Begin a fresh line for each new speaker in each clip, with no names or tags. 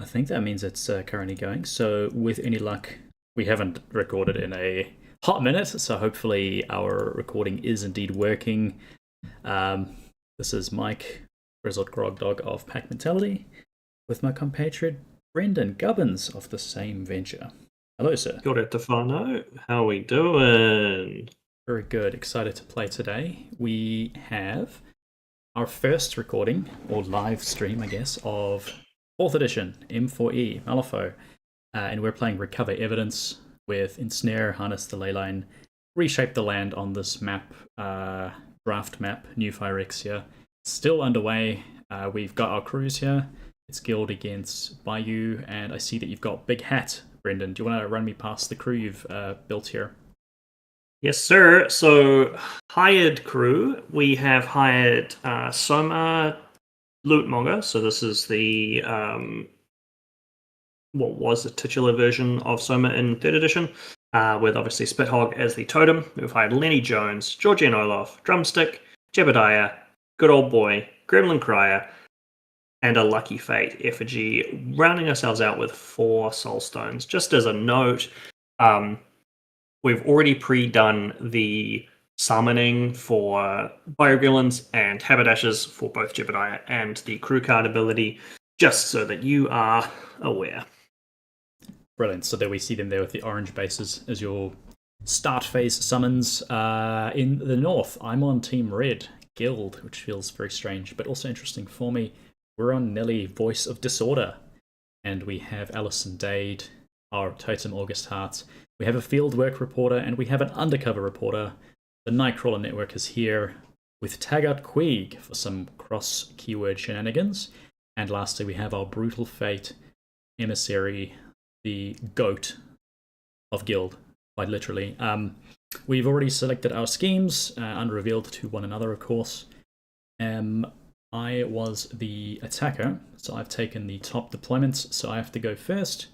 think that means it's currently going. So with any luck, we haven't recorded in a hot minute, so hopefully our recording is indeed working. This is Mike, Grizzled Grog Dog of Pack Mentality, with my compatriot Brendan Gubbins of the same venture. Hello, sir.
Kia ora Tefano. How we doing?
Very good. Excited to play today. We have our first recording, or live stream, I guess, of 4th edition, M4E, Malifaux. And we're playing Recover Evidence with Ensnare, Harness the Leyline, Reshape the Land on this map, draft map, New Phyrexia. Still underway. We've got our crews here. It's Guild against Bayou, and I see that you've got Big Hat, Brendan. Do you want to run me past the crew you've built here?
Yes, sir. So, hired crew. We have hired Som'er, Monger. So this is the what was the titular version of Somer in 3rd edition, with obviously Spithog as the totem. We've hired Lenny Jones, Georgy Olaf, Drumstick, Jebediah, good old boy, Gremlin Crier, and a lucky fate, Effigy, rounding ourselves out with 4 soul stones. Just as a note, we've already pre-done the summoning for Biovillains and Haberdashers for both Jebediah and the crew card ability, just so that you are aware.
Brilliant. So there we see them there with the orange bases as your start phase summons. In the north, I'm on Team Red, Guild, which feels very strange, but also interesting for me. We're on Nellie, Voice of Disorder, and we have Alison Dade, our totem Auguste Hart. We have a fieldwork reporter, and we have an undercover reporter. The Nightcrawler Network is here with Taggart Queeg for some cross-keyword shenanigans. And lastly, we have our brutal fate, Emissary, the goat of Guild, quite literally. We've already selected our schemes, unrevealed to one another, of course. I was the attacker, so I've taken the top deployments, so I have to go first.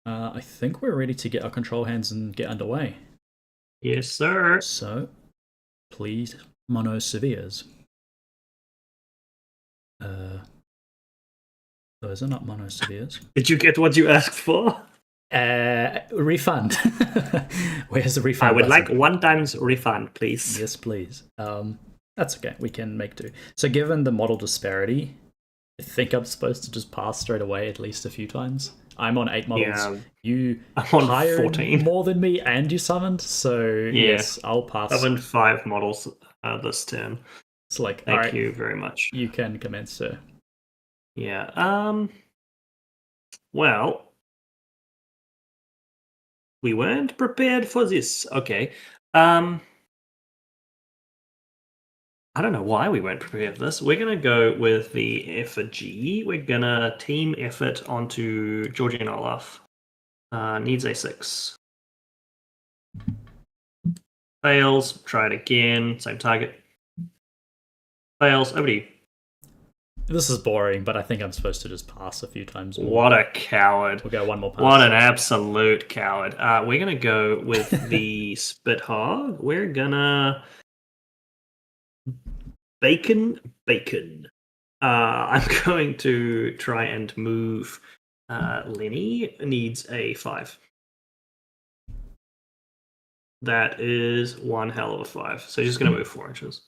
I think we're ready to get our control hands and get underway.
Yes, sir.
So, please, Mono Severes. Those are not Mono Severes.
Did you get what you asked for?
Refund. Where's the refund?
I would
button?
like 1 times refund, please.
Yes, please. That's okay. We can make do. So, given the model disparity, I think I'm supposed to just pass straight away at least a few times. I'm on 8 models.
Yeah,
you
I'm on
hired
14.
more than me, and you summoned. So yes, I'll pass.
I summoned 5 models this turn.
It's like,
thank you very much.
You can commence, sir.
Yeah. Well, we weren't prepared for this. Okay. I don't know why we weren't prepared for this. We're going to go with the Effigy. We're going to team effort onto Georgy Olaf. Needs a 6. Fails. Try it again. Same target. Fails. Over to you.
This is boring, but I think I'm supposed to just pass a few times more.
What a coward.
We'll go one more pass.
What an absolute coward. We're going to go with the Spithog. We're going to... Bacon. I'm going to try and move Lenny. Needs a 5. That is one hell of a 5. So just going to move 4 inches.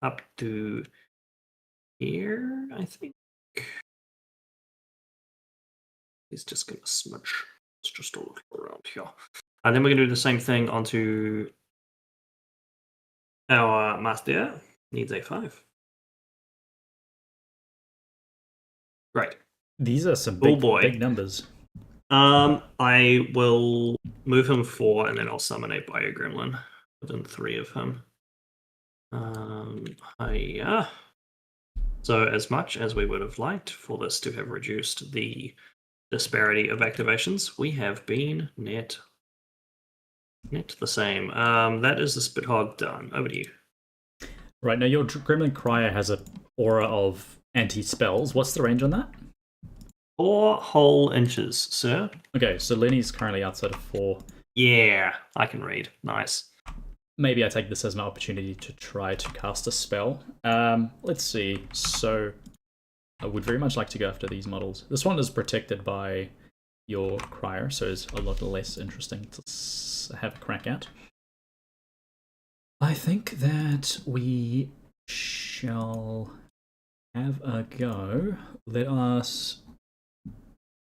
Up to here, I think. He's just going to smudge. It's just a little around here. And then we're going to do the same thing onto... Our master needs a 5. Great.
These are some big numbers.
I will move him 4, and then I'll summon a Bio Gremlin within 3 of him. So as much as we would have liked for this to have reduced the disparity of activations, we have been net the same. That is the Spithog done. Over to you.
Right, now your Gremlin Crier has an aura of anti-spells. What's the range on that?
4 whole inches, sir.
Okay, so Lenny's currently outside of 4.
Yeah, I can read. Nice.
Maybe I take this as an opportunity to try to cast a spell. Let's see. So I would very much like to go after these models. This one is protected by your Crier, so it's a lot less interesting to have a crack at. I think that we shall have a go. Let us... I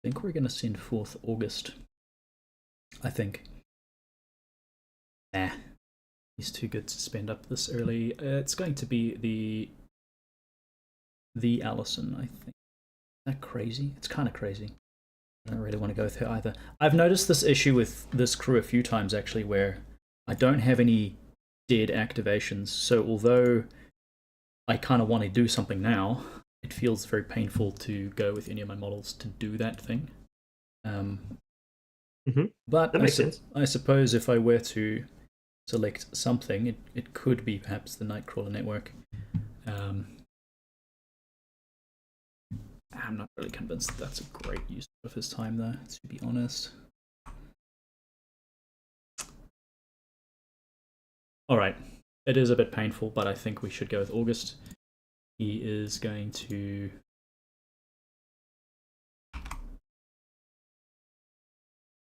think we're going to send forth Auguste. I think. Nah. He's too good to spend up this early. It's going to be the Alison, I think. Is that crazy? It's kind of crazy. I don't really want to go with her either. I've noticed this issue with this crew a few times, actually, where I don't have any dead activations. So although I kind of want to do something now, it feels very painful to go with any of my models to do that thing. But
that makes sense.
I suppose if I were to select something, it could be perhaps the Nightcrawler Network. I'm not really convinced that that's a great use of his time, though, to be honest. Alright, it is a bit painful, but I think we should go with Auguste. He is going to...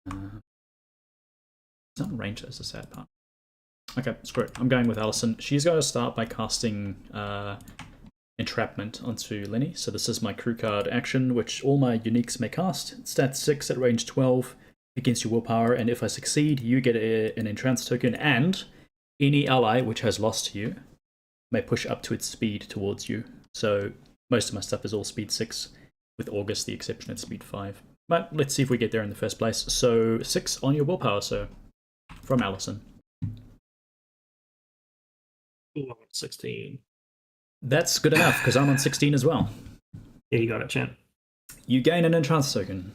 it's not range, that's the sad part. Okay, screw it. I'm going with Alison. She's going to start by casting Entrapment onto Lenny. So this is my crew card action, which all my uniques may cast. Stat 6 at range 12 against your willpower, and if I succeed, you get an entrance token, and any ally which has lost to you may push up to its speed towards you. So most of my stuff is all speed 6, with Auguste the exception at speed 5. But let's see if we get there in the first place. So 6 on your willpower, so from Alison.
16.
That's good enough, because I'm on 16 as well.
Yeah, you got it, champ.
You gain an entrance token.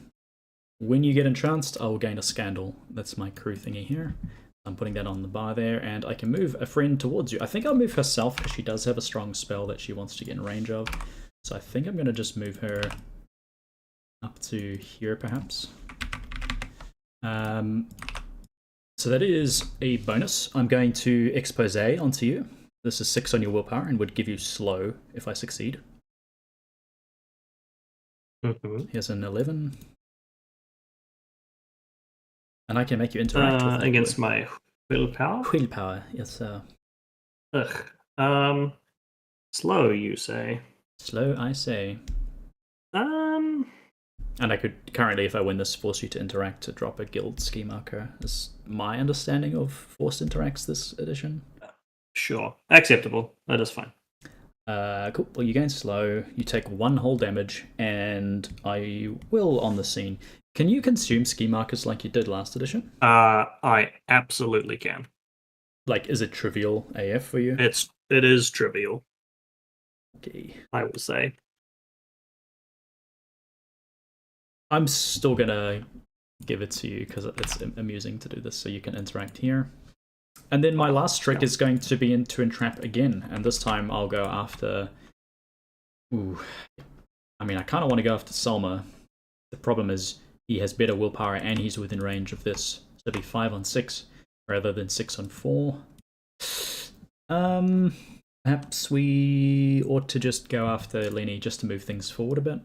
When you get entranced, I will gain a scandal. That's my crew thingy here. I'm putting that on the bar there, and I can move a friend towards you. I think I'll move herself, because she does have a strong spell that she wants to get in range of. So I think I'm going to just move her up to here, perhaps. So that is a bonus. I'm going to expose onto you. This is 6 on your willpower and would give you slow if I succeed. Here's an 11. And I can make you interact with that
against my willpower?
Willpower, yes, sir.
Slow, you say?
Slow, I say. And I could currently, if I win this, force you to interact to drop a guild ski marker. Is my understanding of forced interacts this edition?
Sure. Acceptable. That is fine.
Cool. Well, you gain slow, you take 1 whole damage, and I will on the scene. Can you consume ski markers like you did last edition?
I absolutely can.
Like, is it trivial AF for you?
It is trivial.
Okay.
I will say.
I'm still gonna give it to you because it's amusing to do this, so you can interact here. And then my last trick is going to be to entrap again, and this time I'll go after... Ooh. I mean, I kind of want to go after Som'er. The problem is he has better willpower and he's within range of this. So it'll be 5 on 6 rather than 6 on 4. Perhaps we ought to just go after Lenny just to move things forward a bit.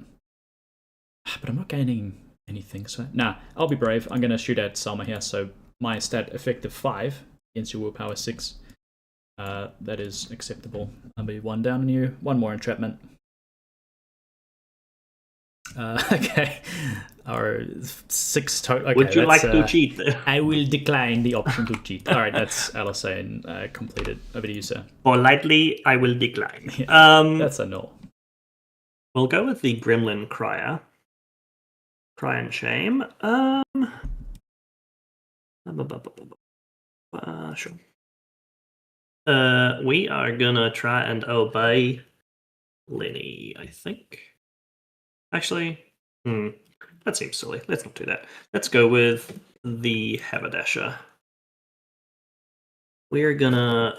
But I'm not gaining anything, so... Nah, I'll be brave. I'm going to shoot at Som'er here, so my stat effective 5 against your willpower 6. That is acceptable. I'll be 1 down on you. 1 more entrapment. Okay. Or 6 total. Okay,
would you like to cheat?
I will decline the option to cheat. Alright, that's Alison completed. Over to you, sir.
Politely, I will decline.
That's a no.
We'll go with the Gremlin Crier. Cry and shame. Sure. We are gonna try and obey Lenny, I think. Actually, that seems silly. Let's not do that. Let's go with the Haberdasher. We're gonna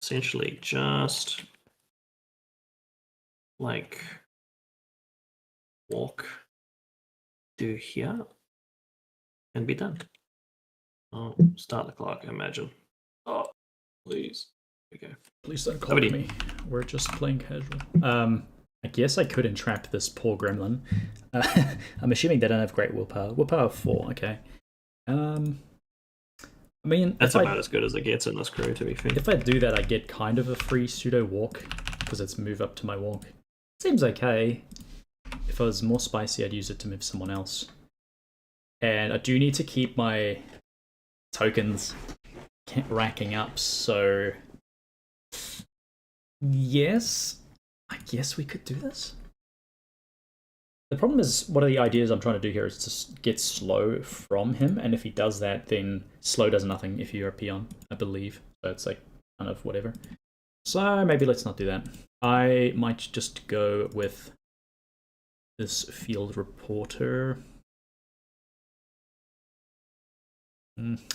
essentially just like walk to here and be done. Oh, start the clock, I imagine. Oh, please. Okay.
Please don't call me. We're just playing casual. I guess I could entrap this poor gremlin. I'm assuming they don't have great willpower. Willpower 4, okay. I mean,
That's about as good as it gets in this crew, to be fair.
If I do that, I get kind of a free pseudo walk because it's move up to my walk. Seems okay. If I was more spicy, I'd use it to move someone else. And I do need to keep my tokens racking up, so yes, I guess we could do this. The problem is, one of the ideas I'm trying to do here is to get slow from him, and if he does that, then slow does nothing if you're a peon, I believe. So it's like kind of whatever. So maybe let's not do that. I might just go with this field reporter.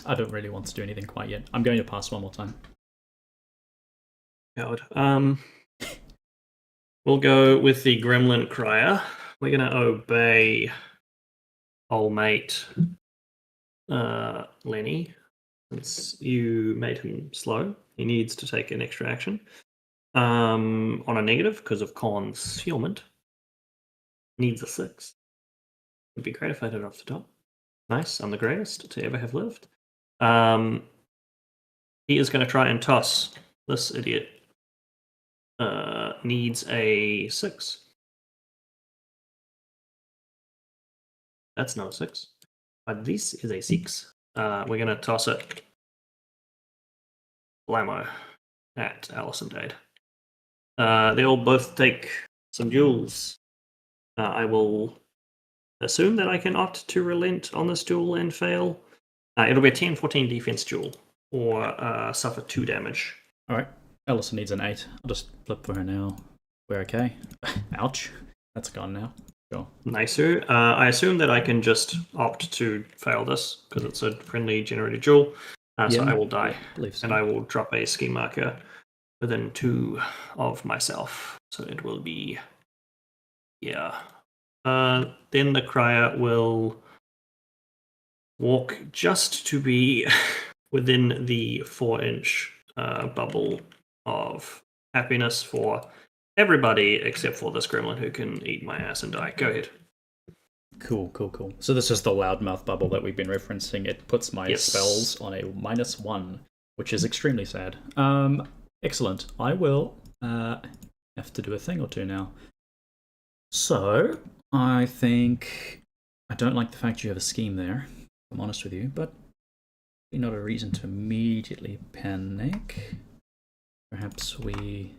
I don't really want to do anything quite yet. I'm going to pass one more time.
God. We'll go with the Gremlin Crier. We're going to obey old mate Lenny. Since you made him slow, he needs to take an extra action. On a negative because of concealment. Needs a 6. It'd be great if I did it off the top. Nice, I'm the greatest to ever have lived. He is going to try and toss this idiot. Needs a 6. That's not a 6. But this is a 6. We're going to toss it blammo at Alison Dade. They'll both take some duels. I will assume that I can opt to relent on this duel and fail. It'll be a 10-14 defense duel, or suffer 2 damage.
Alright, Alison needs an 8. I'll just flip for her now. We're okay. Ouch. That's gone now. Sure.
Nicer. I assume that I can just opt to fail this, because it's a friendly generated duel. So I will die.
I believe so.
And I will drop a ski marker within 2 of myself. So it will be... yeah. Then the crier will walk just to be within the 4-inch bubble of happiness for everybody except for this gremlin who can eat my ass and die. Go ahead.
Cool. So this is the loudmouth bubble that we've been referencing. It puts my spells on a -1, which is extremely sad. Excellent. I will have to do a thing or two now. So, I think I don't like the fact you have a scheme there, if I'm honest with you, but not a reason to immediately panic. Perhaps we...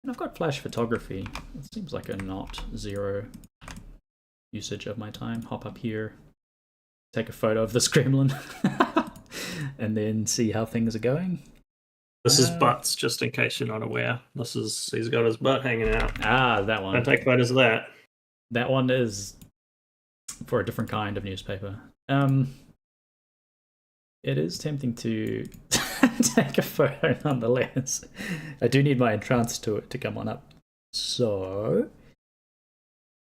And I've got flash photography. It seems like a not 0 usage of my time. Hop up here, take a photo of this gremlin, and then see how things are going.
This is butts, just in case you're not aware. He's got his butt hanging out.
Ah, that one.
Don't take photos of that.
That one is for a different kind of newspaper. It is tempting to take a photo nonetheless. I do need my entrance to come on up. So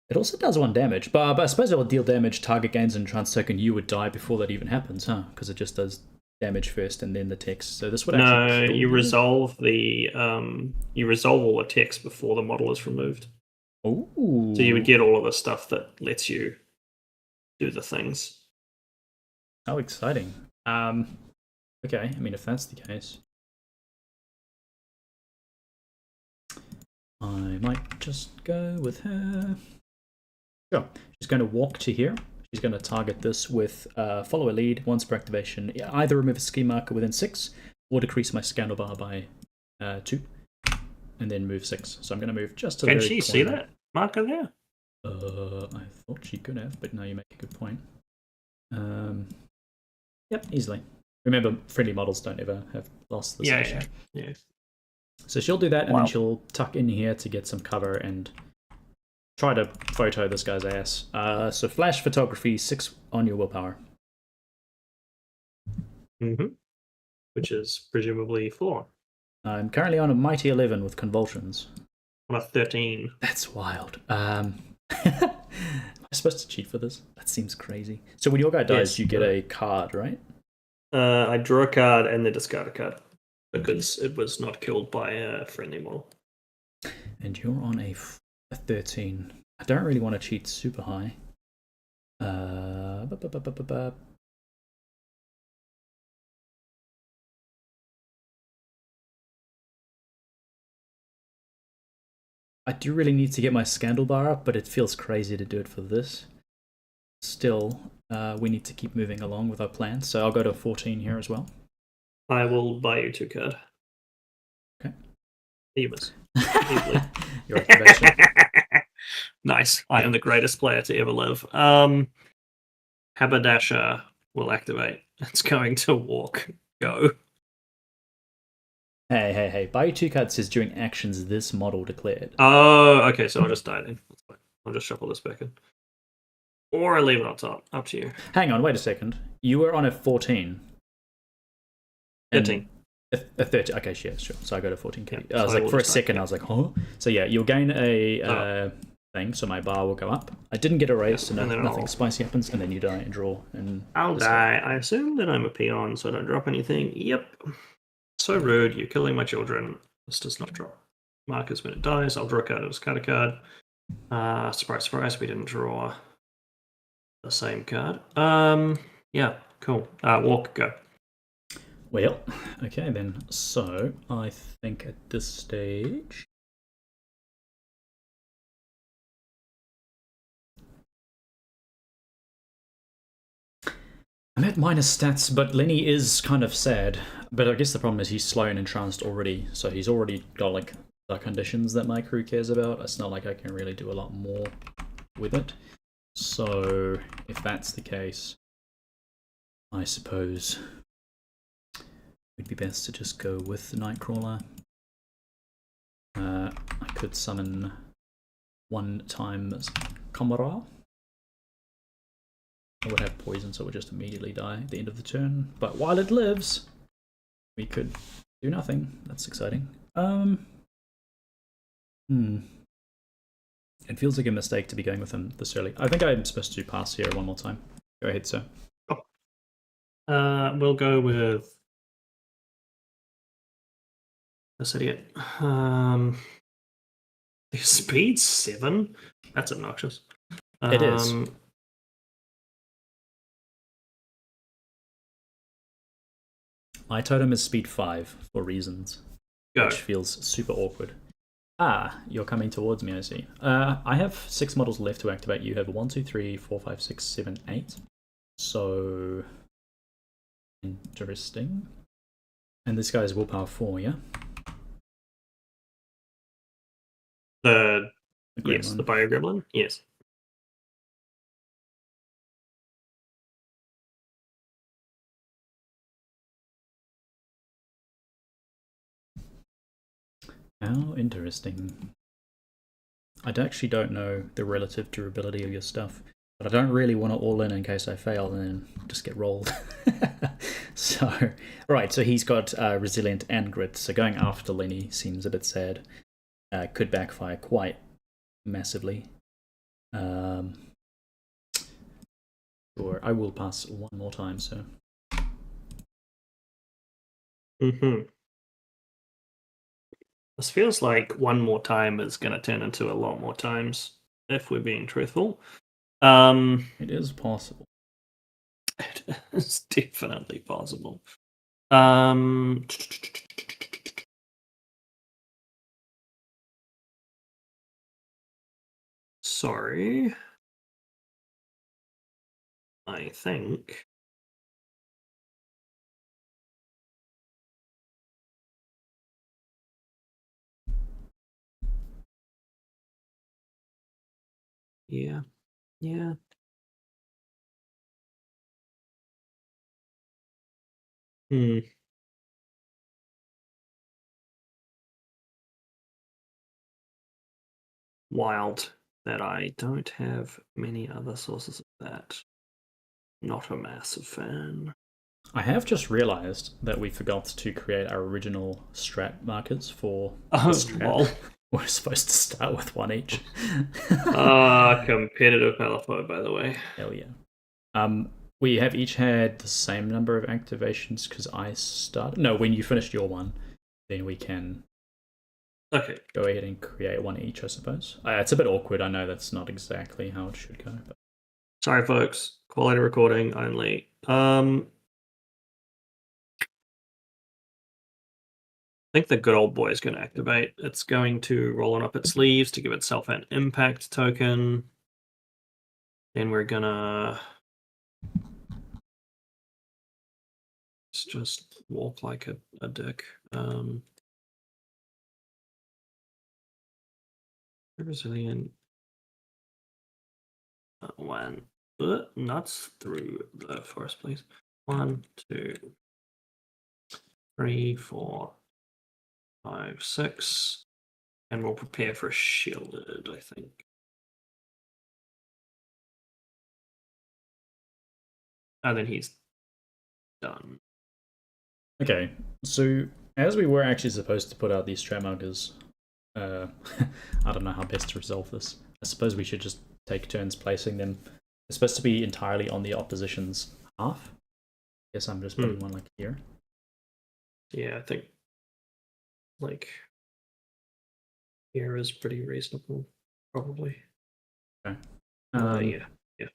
it also does 1 damage, but I suppose it will deal damage, target gains an entrance token. You would die before that even happens, huh? Because it just does damage first and then the text. So this would actually kill
you resolve the you resolve all the text before the model is removed.
Ooh.
So you would get all of the stuff that lets you do the things.
How exciting. Okay, I mean, if that's the case, I might just go with her. Sure. She's going to walk to here. She's going to target this with follow a lead once per activation. Either remove a ski marker within 6 or decrease my scandal bar by 2 and then move 6. So I'm going to move just to the
Can
very
she
corner.
see that marker there?
I thought she could have, but now you make a good point. Yep, easily. Remember, friendly models don't ever have lost this issue.
Yeah.
So she'll do that, and then she'll tuck in here to get some cover and try to photo this guy's ass. So flash photography, 6 on your willpower.
Which is presumably 4.
I'm currently on a mighty 11 with convulsions.
On a 13.
That's wild. Am I supposed to cheat for this? That seems crazy. So when your guy dies, you get a card, right?
I draw a card and then discard a card because it was not killed by a friendly model.
And you're on a 13. I don't really want to cheat super high. I do really need to get my scandal bar up, but it feels crazy to do it for this. Still, we need to keep moving along with our plans, so I'll go to 14 here as well.
I will buy you 2 card.
Okay.
You miss.
Your activation.
Nice. I am the greatest player to ever live. Haberdasher will activate. It's going to walk. Go.
Hey. Buy 2 cards says during actions this model declared.
Oh, okay, so I'll just die then. That's fine. I'll just shuffle this back in. Or I leave it on top. Up to you.
Hang on, wait a second. You were on a 14.
13.
A 30. Okay, yeah, sure. So I go to 14.
Yeah,
I was like, for a second, I was like, huh? So yeah, you'll gain a thing, so my bar will go up. I didn't get erased, so nothing spicy happens, and then you die and draw. And
I'll die. I assume that I'm a peon, so I don't drop anything. Yep. So rude. You're killing my children. This does not drop markers when it dies. I'll draw a card. I'll discard a card. Surprise, surprise. We didn't draw the same card. Yeah, cool. Walk, go.
Well, okay then. So I think at this stage, I'm at minus stats, but Lenny is kind of sad. But I guess the problem is he's slow and entranced already, so he's already got like the conditions that my crew cares about. It's not like I can really do a lot more with it. So if that's the case, I suppose it'd be best to just go with the Nightcrawler. I could summon 1 times Comora. I would have poison, so it would just immediately die at the end of the turn. But while it lives, we could do nothing. That's exciting. It feels like a mistake to be going with him this early. I think I'm supposed to pass here one more time. Go ahead, sir.
We'll go with this idiot. The speed's 7. That's obnoxious.
It is. My totem is speed 5 for reasons, which feels super awkward. You're coming towards me, I see. I have 6 models left to activate. You have 1, 2, 3, 4, 5, 6, 7, 8. So interesting. And this guy's willpower 4, yeah?
The Bio Gremlin? Yes.
How interesting. I actually don't know the relative durability of your stuff, but I don't really want to all in case I fail and then just get rolled. So, right, so he's got Resilient and Grit, so going after Lenny seems a bit sad. Could backfire quite massively. Sure, I will pass one more time, so.
This feels like one more time is going to turn into a lot more times, if we're being truthful.
It is possible.
It is definitely possible. Sorry. I think. Yeah. Wild that I don't have many other sources of that. Not a massive fan.
I have just realized that we forgot to create our original strat markers for
the strat.
We're supposed to start with 1 each.
Competitive Malifaux, by the way.
Hell yeah. We have each had the same number of activations because I started. No, when you finished your one, then we can
Okay.
Go ahead and create one each, I suppose. It's a bit awkward. I know that's not exactly how it should go. But...
Sorry, folks. Quality recording only. I think the good old boy is going to activate. It's going to roll on up its sleeves to give itself an impact token. Then we're going to just walk like a dick. Resilient. One. Nuts through the forest, please. 1, 2, 3, 4, 5, 6. And we'll prepare for a shielded, I think. And then he's done.
Okay, so as we were actually supposed to put out these strat markers, I don't know how best to resolve this. I suppose we should just take turns placing them. They're supposed to be entirely on the opposition's half. Guess I'm just putting one like here.
Yeah, I think like here is pretty reasonable, probably.
Okay.
Yeah.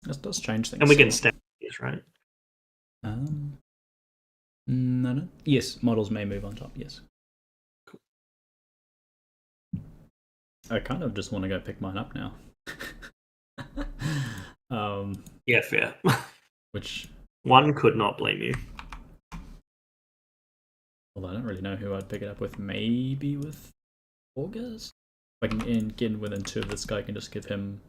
This does change things.
And we can stand these, right?
No. Yes, models may move on top, yes.
Cool.
I kind of just want to go pick mine up now.
Yeah, fair.
Which...
One could not blame you.
Well, I don't really know who I'd pick it up with. Maybe with August? If I can get within 2 of this guy, I can just give him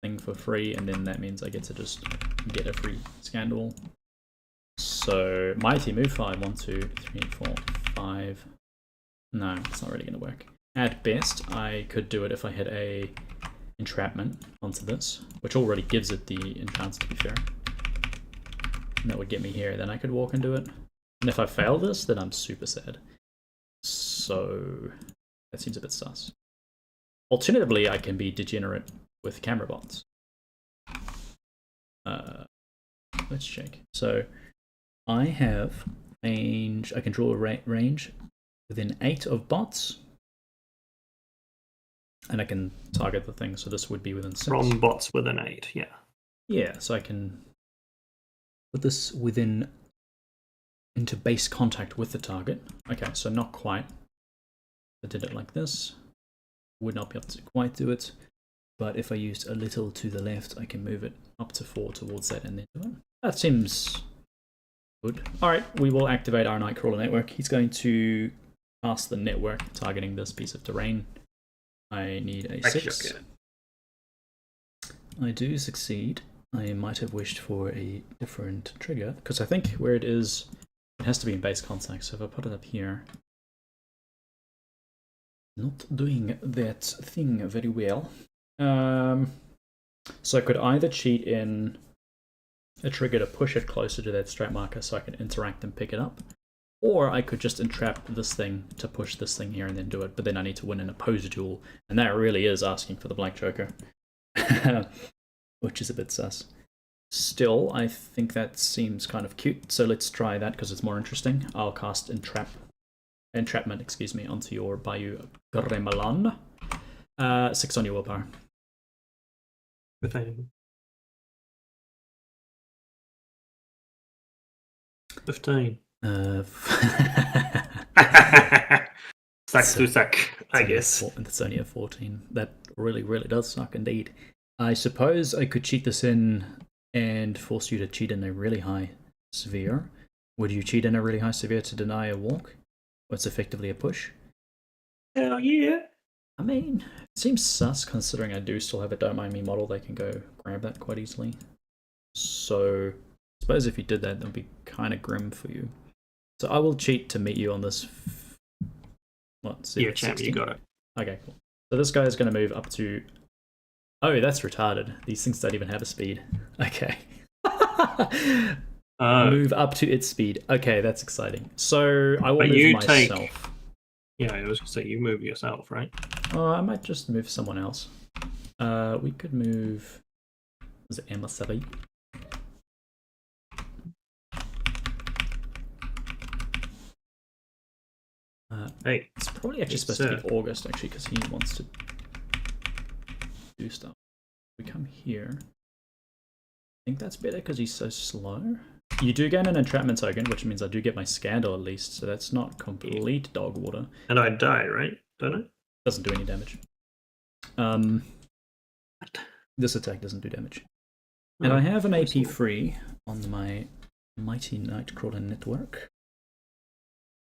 thing for free, and then that means I get to just get a free scandal. So mighty move 5, 1, 2, 3, 4, 5. No, it's not really going to work. At best, I could do it if I hit a entrapment onto this, which already gives it the enchants, to be fair. And that would get me here. Then I could walk and do it. And if I fail this, then I'm super sad. So that seems a bit sus. Alternatively, I can be degenerate with camera bots. Let's check. So I have range. I can draw a range within 8 of bots, and I can target the thing. So this would be within 6.
From bots within 8, yeah.
Yeah, so I can put this into base contact with the target. Okay, so not quite. I did it like this. Would not be able to quite do it. But if I used a little to the left, I can move it up to 4 towards that and then do it. That seems good. Alright, we will activate our Nightcrawler Network. He's going to cast the network targeting this piece of terrain. I need a 6. I do succeed. I might have wished for a different trigger, because I think where it is, it has to be in base contact. So if I put it up here, not doing that thing very well. So I could either cheat in a trigger to push it closer to that strat marker so I can interact and pick it up, or I could just entrap this thing to push this thing here and then do it, but then I need to win an opposed duel, and that really is asking for the Black Joker, which is a bit sus. Still, I think that seems kind of cute, so let's try that because it's more interesting. I'll cast entrapment, onto your Bayou Gremlin. 6 on your willpower.
15. Sucks to suck, I guess.
It's only a 14. That really, really does suck indeed. I suppose I could cheat this in and force you to cheat in a really high sphere. Would you cheat in a really high sphere to deny a walk? Or it's effectively a push?
Hell yeah.
I mean, it seems sus considering I do still have a Don't Mind Me model. They can go grab that quite easily. So, I suppose if you did that, that would be kind of grim for you. So I will cheat to meet you on this. What?
Yeah, champ, you got it.
Okay, cool. So this guy is going to move up to... Oh, that's retarded. These things don't even have a speed. Okay. Move up to its speed. Okay, that's exciting. So I will move myself.
Yeah, I was going to say, you move yourself, right?
I might just move someone else. We could move... Was it Emissary?
Hey,
it's probably actually supposed to be August, actually, because he wants to do stuff. We come here. I think that's better because he's so slow. You do gain an entrapment token, which means I do get my Scandal at least, so that's not complete dog water.
And I die, right? Don't I?
Doesn't do any damage. This attack doesn't do damage. And I have an AP free on my mighty Nightcrawler Network.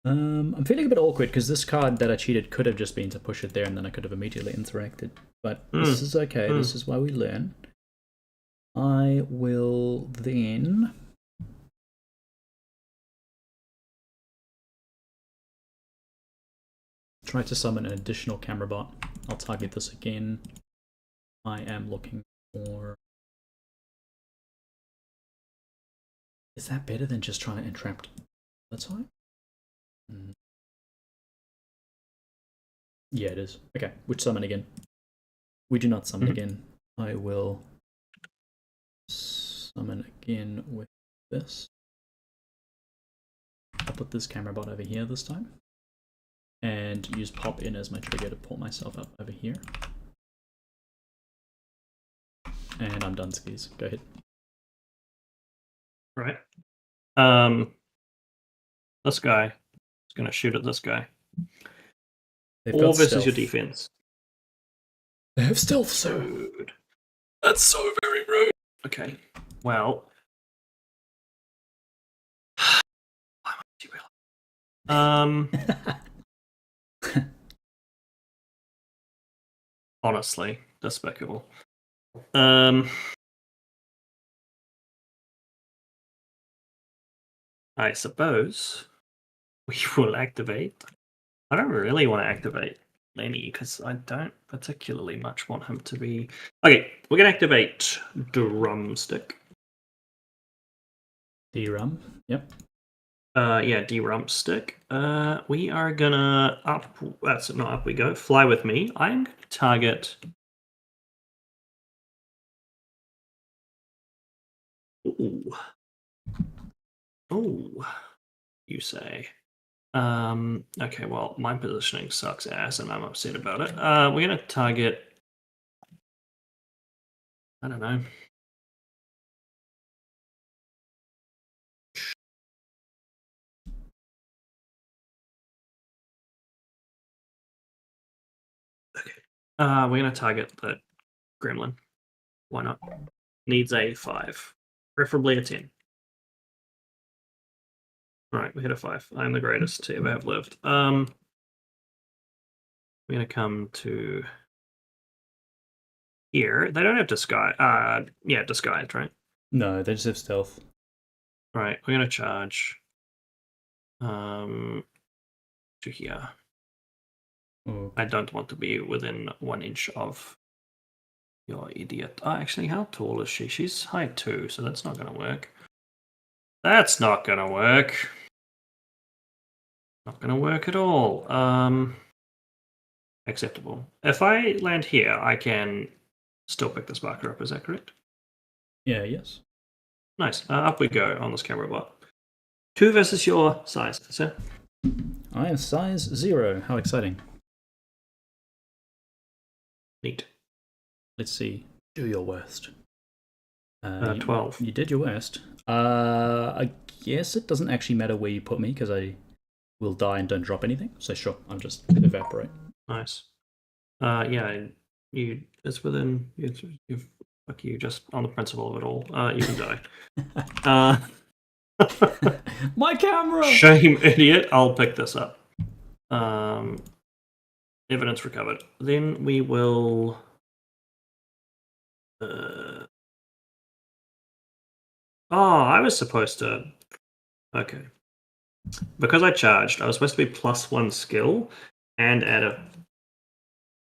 I'm feeling a bit awkward because this card that I cheated could have just been to push it there and then I could have immediately interacted. But this is okay, this is why we learn. I will then... try to summon an additional camera bot. I'll target this again. I am looking for... Is that better than just trying to entrap the time? Yeah, it is. Okay, which summon again? We do not summon again. I will summon again with this. I'll put this camera bot over here this time. And use pop in as my trigger to pull myself up over here. And I'm done, skis. Go ahead.
Right. This guy is going to shoot at this guy. All versus your defense.
They have stealth, so
rude. That's so very rude. Okay. Well. Why would you realize? Honestly, despicable. I suppose we will activate. I don't really want to activate Lenny because I don't particularly much want him to be. Okay, we're gonna activate Drumstick.
D-Rum, yep.
Yeah, Drumstick. We are gonna up. That's not up. We go. Fly with me. I'm gonna target. Ooh. Oh, you say. Okay, well, my positioning sucks ass, and I'm upset about it. We're gonna target. I don't know. Okay. We're gonna target the Gremlin. Why not? Needs a 5, preferably a 10. Alright, we hit a 5. I'm the greatest to ever have lived. We're gonna come to here. They don't have disguise. Yeah, disguised, right?
No, they just have stealth.
Alright, we're gonna charge. To here.
Ooh.
I don't want to be within 1 inch of your idiot. Oh, actually, how tall is she? She's height 2, so that's not gonna work. That's not gonna work. Not gonna work at all. Acceptable. If I land here, I can still pick this marker up, is that correct?
Yeah, yes.
Nice. Up we go on this camera bot. 2 versus your size, sir.
I am size 0. How exciting.
Neat.
Let's see. Do your worst.
12.
You did your worst. I guess it doesn't actually matter where you put me because I will die and don't drop anything. So sure, I'm just evaporate.
Nice. Yeah, it's within. Fuck you. Just on the principle of it all, you can die.
My camera.
Shame, idiot. I'll pick this up. Evidence recovered. Then we will. Oh, I was supposed to. Okay. Because I charged, I was supposed to be +1 skill and add a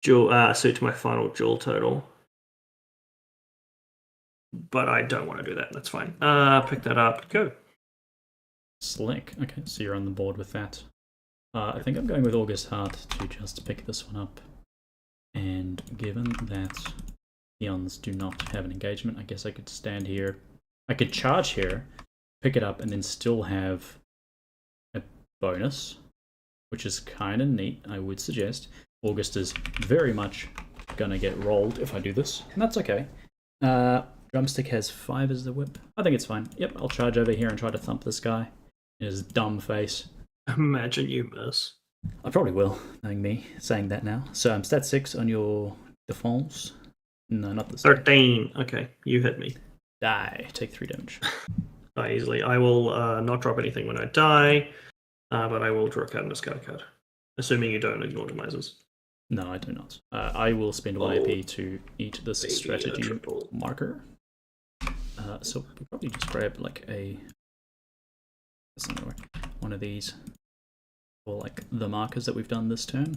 dual suit to my final dual total. But I don't want to do that. That's fine. Pick that up. Go.
Slick. Okay, so you're on the board with that. I think I'm going with Auguste Hart to just pick this one up. And given that Eons do not have an engagement, I guess I could stand here. I could charge here, pick it up, and then still have a bonus. which is kind of neat, I would suggest. Auguste is very much gonna get rolled if I do this, and that's okay. Drumstick has 5 as the whip. I think it's fine. Yep, I'll charge over here and try to thump this guy in his dumb face.
Imagine you miss.
I probably will, knowing me saying that now. So I'm stat 6 on your defense. No, not this.
13. Okay, you hit me.
Die. Take 3 damage.
Die easily. I will not drop anything when I die, but I will draw a card and discard a card. Assuming you don't ignore demisers.
No, I do not. I will spend 1 AP to eat this strategy marker. So we'll probably just grab like one of these, or like the markers that we've done this turn.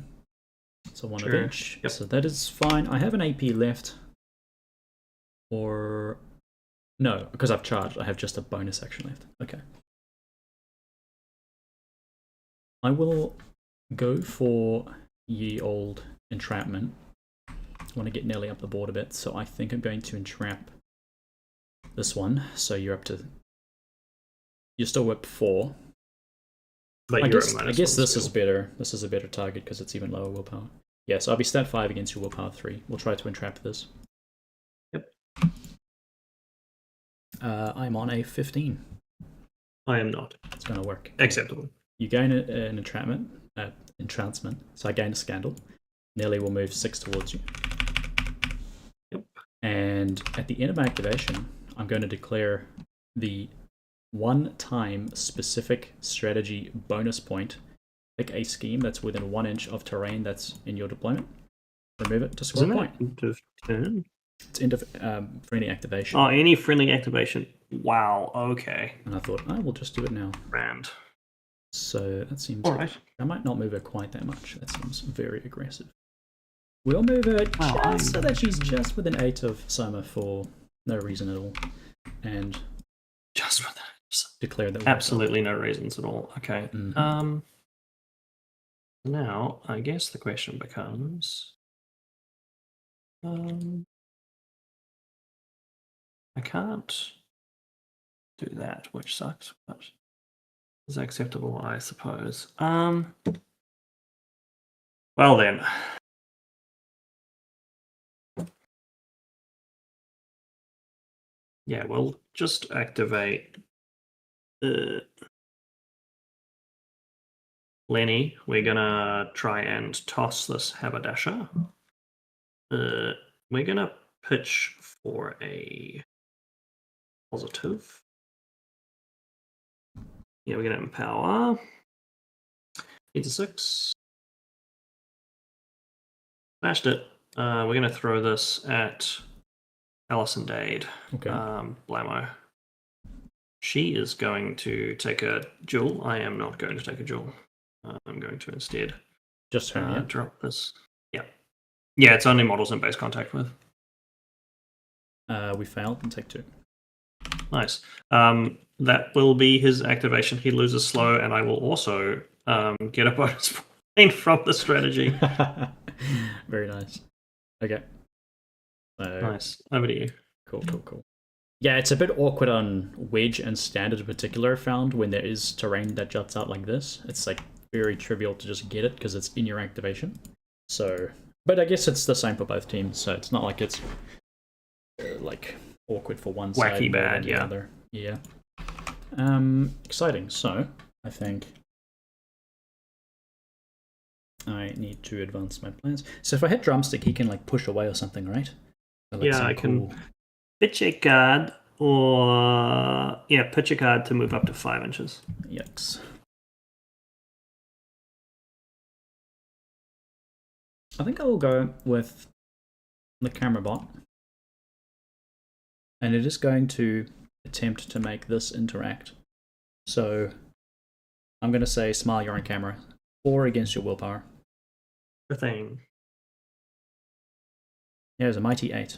So one of each. Yep. So that is fine. I have an AP left. Or no, because I've charged. I have just a bonus action left. Okay. I will go for ye old entrapment. I want to get Nellie up the board a bit, so I think I'm going to entrap this one. So you're up to... You're still whip 4.
But
I guess this is better. This is a better target because it's even lower willpower. Yeah, so I'll be stat 5 against your willpower 3. We'll try to entrap this.
Yep.
I'm on a 15.
I am not.
It's going to work.
Acceptable.
You gain an entrancement, so I gain a scandal. Nellie will move 6 towards you.
Yep.
And at the end of my activation, I'm going to declare the one-time specific strategy bonus point. Pick a scheme that's within 1 inch of terrain that's in your deployment. Remove it to score a point.
End of turn?
It's end of friendly activation.
Oh, any friendly activation. Wow, okay.
And I thought, oh, we'll just do it now.
Grand.
So that seems...
Alright.
I might not move her quite that much. That seems very aggressive. We'll move her just so that she's just within 8 of Somer for no reason at all. And...
Just for that.
Declare that.
Absolutely no reasons at all. Okay.
Mm-hmm.
Now, I guess the question becomes... I can't do that, which sucks, but is acceptable, I suppose. Well then. Yeah, we'll just activate Lenny. We're gonna try and toss this haberdasher. We're gonna pitch for a positive. Yeah, we're gonna empower. Needs a 6. Smashed it. We're gonna throw this at Alison Dade.
Okay.
Blammo. She is going to take a jewel. I am not going to take a jewel. I'm going to instead
just
drop this. Yeah. Yeah, it's only models in base contact with.
We failed and take 2.
Nice. That will be his activation. He loses slow, and I will also get a bonus point from the strategy.
Very nice. Okay.
Nice. Over to you.
Cool. Yeah, it's a bit awkward on Wedge and Standard in particular, I found, when there is terrain that juts out like this. It's like very trivial to just get it because it's in your activation. So, but I guess it's the same for both teams, so it's not like it's like awkward for one side
wacky bad,
than the other. Yeah. Exciting. So, I think I need to advance my plans. So if I hit Drumstick, he can like push away or something, right? So, like,
yeah, I can pitch a card or pitch a card to move up to 5 inches.
Yikes. I think I will go with the camera bot. And it is going to attempt to make this interact. So I'm going to say, smile, you're on camera. 4 against your willpower.
The thing.
Yeah, it was a mighty 8.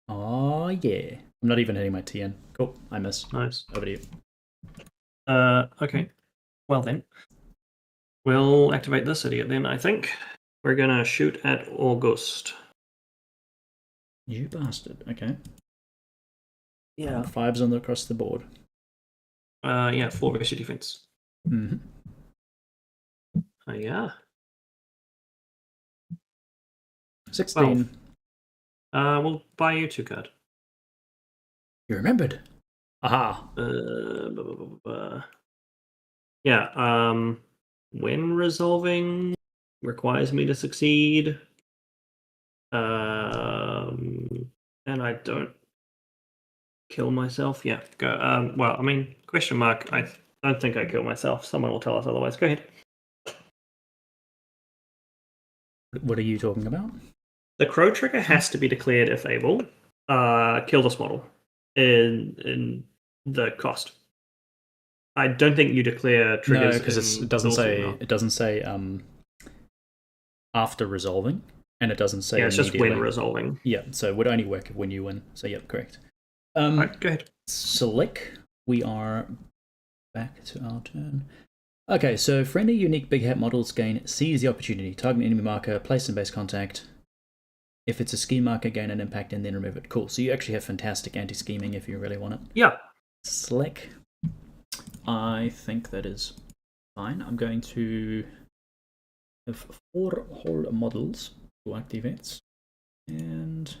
Oh, yeah. I'm not even hitting my TN. Cool, I miss.
Nice.
Over to you.
Okay. Well then. We'll activate this idiot then, I think. We're going to shoot at Auguste.
You bastard. Okay.
Yeah.
5s on across the board.
4 versus defense.
Mm-hmm.
Yeah.
16.
We'll buy you 2 card.
You remembered. Aha.
Yeah. When resolving requires me to succeed. And I don't kill myself. Yeah, go. Well, I mean, question mark. I don't think I kill myself. Someone will tell us otherwise. Go ahead.
What are you talking about?
The crow trigger has to be declared if able. Kill this model in the cost. I don't think you declare triggers.
No, because it doesn't say. It doesn't say after resolving, and it doesn't say.
Yeah, it's just when resolving.
Yeah, so it would only work when you win. So yep, correct.
Right, go ahead.
Select. We are back to our turn. Okay, so friendly unique big hat models gain seize the opportunity. Target an enemy marker, place in base contact. If it's a scheme marker, gain an impact and then remove it. Cool. So you actually have fantastic anti-scheming if you really want it.
Yeah.
Slick. I think that is fine. I'm going to have 4 whole models to activate. And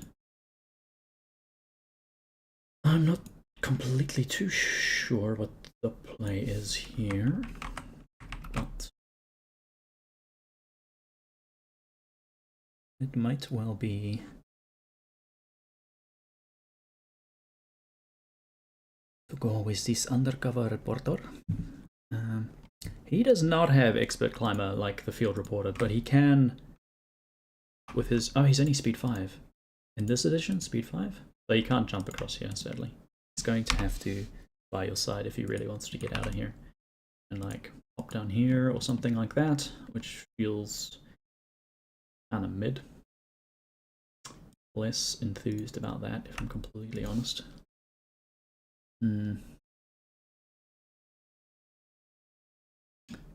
I'm not completely too sure what the play is here. But it might well be to go with this Undercover Reporter. He does not have Expert Climber like the Field Reporter, but he can with his... Oh, he's only Speed 5. In this edition, Speed 5? So he can't jump across here, sadly. He's going to have to by your side if he really wants to get out of here. And like pop down here or something like that, which feels kind of mid. Less enthused about that, if I'm completely honest.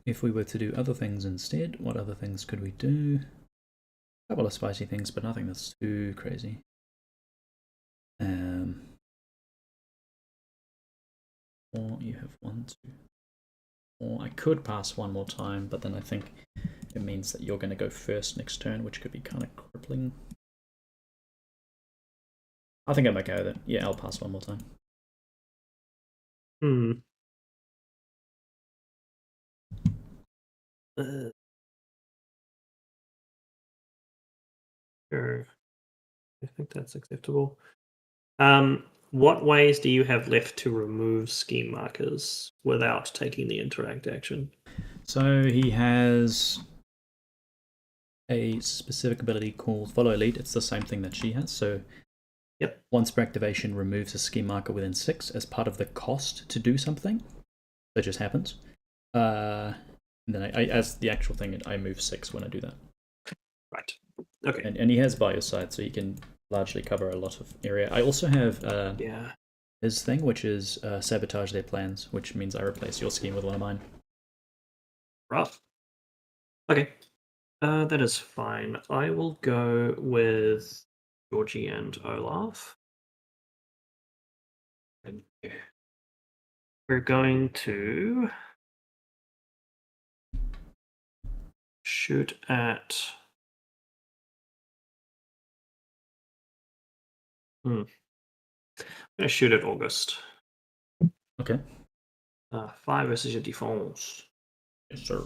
If we were to do other things instead, what other things could we do? A couple of spicy things, but nothing that's too crazy. Or you have 1, 2. Or I could pass one more time, but then I think it means that you're going to go first next turn, which could be kind of crippling. I think I'm okay with it. Yeah, I'll pass one more time.
Sure. I think that's acceptable. What ways do you have left to remove scheme markers without taking the interact action?
So he has a specific ability called Follow Lead. It's the same thing that she has. So
yep.
Once per activation, removes a scheme marker within 6 as part of the cost to do something. That just happens. And then as the actual thing, I move 6 when I do that.
Right. Okay.
And he has by your side, so you can largely cover a lot of area. I also have his thing, which is sabotage their plans, which means I replace your scheme with one of mine.
Rough. Okay. That is fine. I will go with Georgy and Olaf. We're going to shoot at... I'm going to shoot at Auguste.
Okay.
5 versus your defense.
Yes, sir.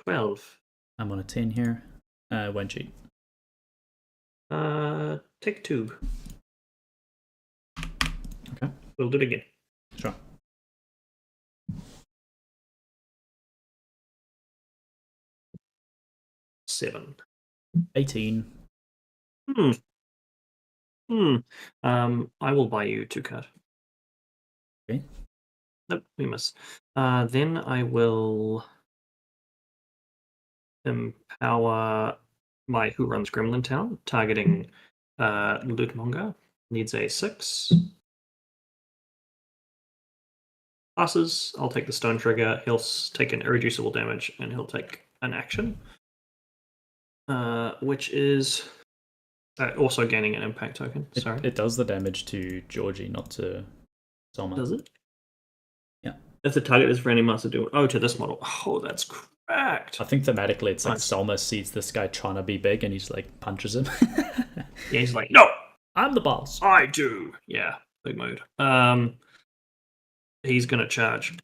12.
I'm on a 10 here. 1 cheat.
Take 2.
Okay.
We'll do it again.
Sure.
Seven.
18.
I will buy you 2 card.
Okay.
Nope, we miss. Then I will empower my Who Runs Gremlin Town, targeting Loot Monger. Needs a 6. Passes. I'll take the stone trigger. He'll take an irreducible damage, and he'll take an action, which is also gaining an impact token. Sorry,
it does the damage to Georgie, not to Som'er.
Does it?
Yeah.
If the target is friendly, must do to this model. Oh, that's cracked.
I think thematically it's like
Nice.
Som'er sees this guy trying to be big and he's like punches him.
Yeah, he's like, no,
I'm the boss.
I do. Yeah, big mood. He's gonna charge.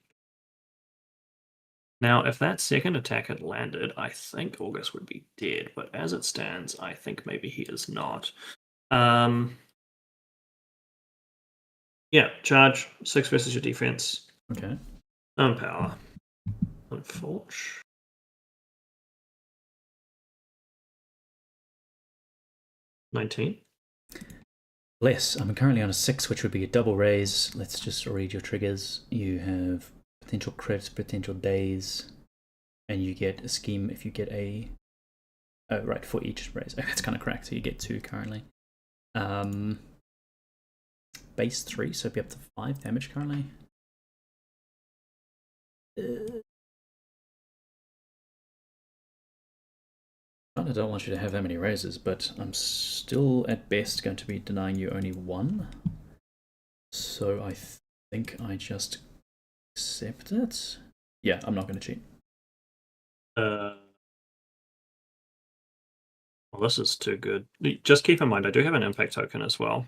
Now, if that second attack had landed, I think Auguste would be dead. But as it stands, I think maybe he is not. Yeah, charge 6 versus your defense.
Okay.
Power. Unforge. 19.
Less. I'm currently on a 6, which would be a double raise. Let's just read your triggers. You have potential crits, potential days, and you get a scheme if you get a... Oh, right, for each raise. Oh, that's kind of cracked, so you get 2 currently. Base 3, so it'd be up to 5 damage currently. I don't want you to have that many raises, but I'm still at best going to be denying you only 1. So I think I just accept it. Yeah, I'm not going to cheat.
Well, this is too good. Just keep in mind, I do have an impact token as well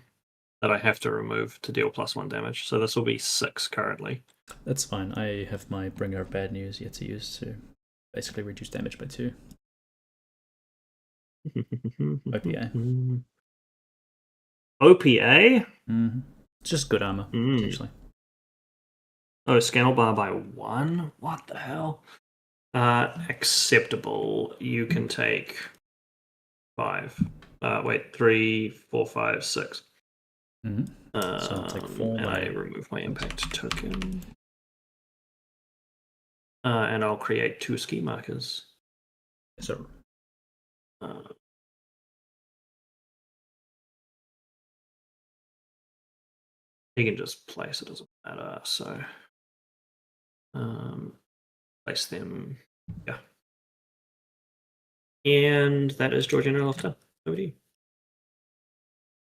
that I have to remove to deal +1 damage. So this will be 6 currently.
That's fine. I have my Bringer of Bad News yet to use to basically reduce damage by 2. OPA.
OPA?
Mm-hmm. It's just good armor, essentially.
Oh, scandal bar by 1? What the hell? Acceptable. You can take 5. 3, 4, 5, 6.
Mm-hmm. So I'll take 4.
And I remove my impact token. And I'll create 2 ski markers.
So
you can just place, it doesn't matter. So place them. Yeah. And that is Georgy Olaf done. Over to you.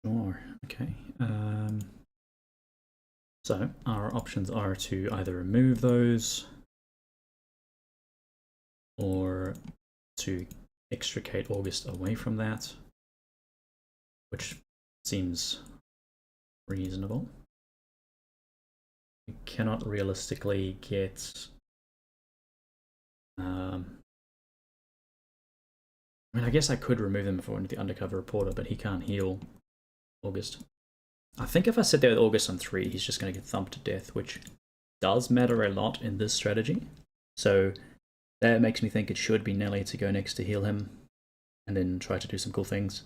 Sure. Okay. So our options are to either remove those or to extricate Auguste away from that, which seems reasonable. We cannot realistically get... I mean, I guess I could remove them before into the Undercover Reporter, but he can't heal Auguste. I think if I sit there with Auguste on 3, he's just going to get thumped to death, which does matter a lot in this strategy. So that makes me think it should be Nellie to go next to heal him, and then try to do some cool things.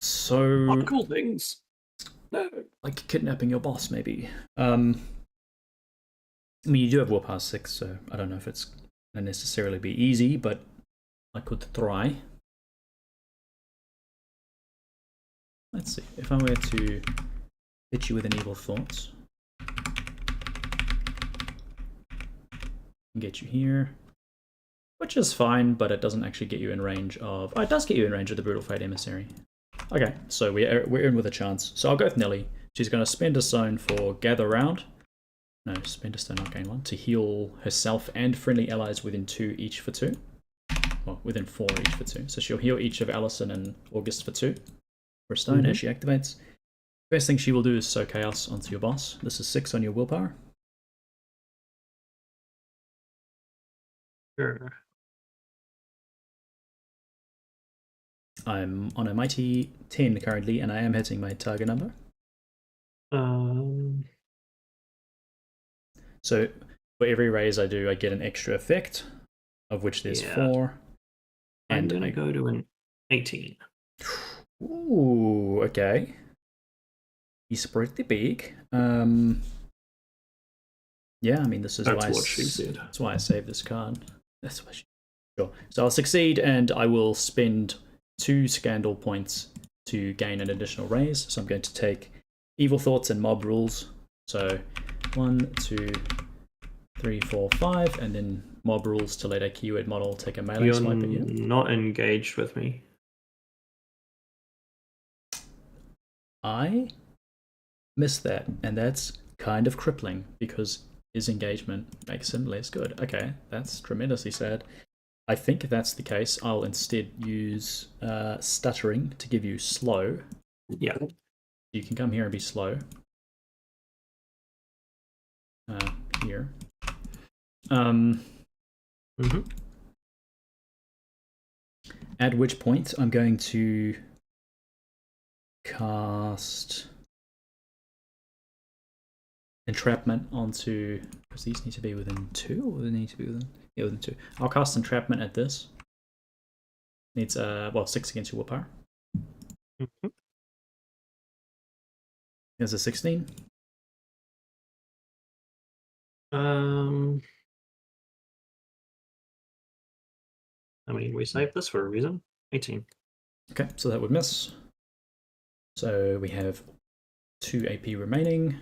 So...
What cool things? No.
Like kidnapping your boss, maybe. I mean, you do have Willpower 6, so I don't know if it's going to necessarily be easy, but I could try. Let's see. If I were to hit you with an Evil Thoughts, get you here, which is fine, but it doesn't actually get you in range of... Oh, it does get you in range of the Brutal Fate Emissary. Okay, so we're in with a chance. So I'll go with Nellie. She's going to spend a stone for Gather Round. No, spend a stone, not gain 1. To heal herself and friendly allies within 2 each for 2. Well, within 4 each for 2. So she'll heal each of Alison and Auguste for 2 for a stone as she activates. First thing she will do is sow Chaos onto your boss. This is 6 on your willpower.
Sure.
I'm on a mighty 10 currently, and I am hitting my target number. So for every raise I do, I get an extra effect, of which there's 4.
And I'm going to go to an 18.
Ooh, okay. He's pretty big. Yeah, I mean, this is
That's what she said.
That's why I saved this card. That's why she... Sure. So I'll succeed, and I will spend 2 Scandal points to gain an additional raise. So I'm going to take Evil Thoughts and Mob Rules. So 1, 2, 3, 4, 5, and then Mob Rules to let a keyword model take a melee swipe at you.
You're not engaged with me.
I missed that, and that's kind of crippling, because His engagement makes him less good. Okay, that's tremendously sad. I think if that's the case, I'll instead use stuttering to give you slow.
Yeah.
You can come here and be slow. Here. At which point I'm going to cast entrapment onto, because these need to be within 2, or they need to be within, yeah, within 2. I'll cast entrapment at this. Needs 6 against your willpower. There's a 16.
I mean, we saved this for a reason. 18.
Okay, so that would miss. So we have 2 AP remaining.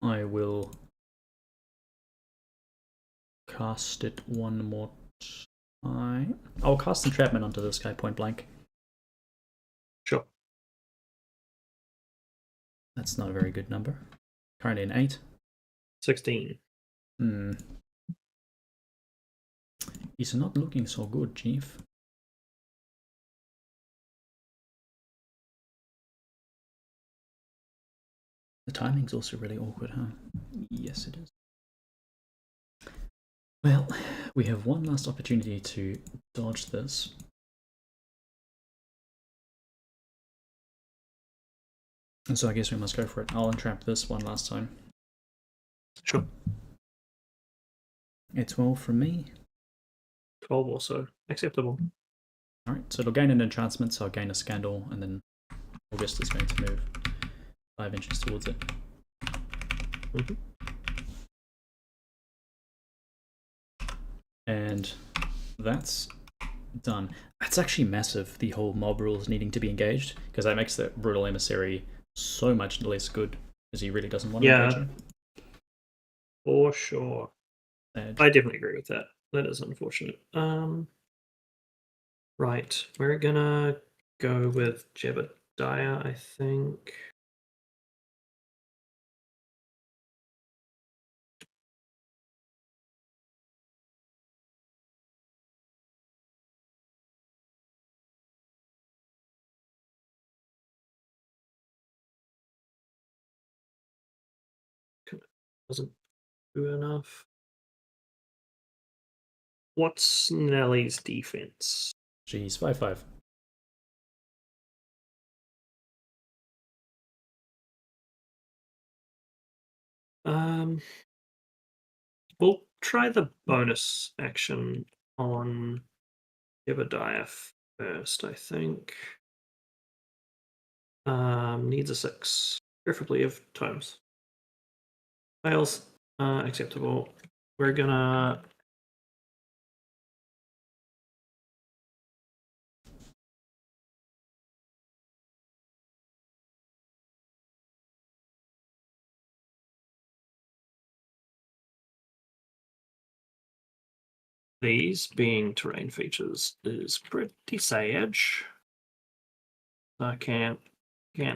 I will cast it one more time. I'll cast entrapment onto this guy point blank.
Sure.
That's not a very good number. Currently an 8.
16.
He's not looking so good, Chief. The timing's also really awkward, huh? Yes, it is. Well, we have one last opportunity to dodge this. And so I guess we must go for it. I'll entrap this one last time.
Sure.
A 12 from me.
12 also. Acceptable.
Alright, so it'll gain an enchantment, so I'll gain a scandal, and then Auguste is going to move 5 inches towards it. And that's done. That's actually massive, the whole mob rules needing to be engaged, because that makes the Brutal Emissary so much less good, because he really doesn't want to engage him.
For sure. I definitely agree with that. That is unfortunate. Right, we're gonna go with Jebediah, I think. Doesn't do enough. What's Nellie's defense?
She's 5/5.
We'll try the bonus action on Jebediah first, I think. Needs a 6, preferably of tomes. Fails. Acceptable. We're gonna these being terrain features is pretty sage. I can't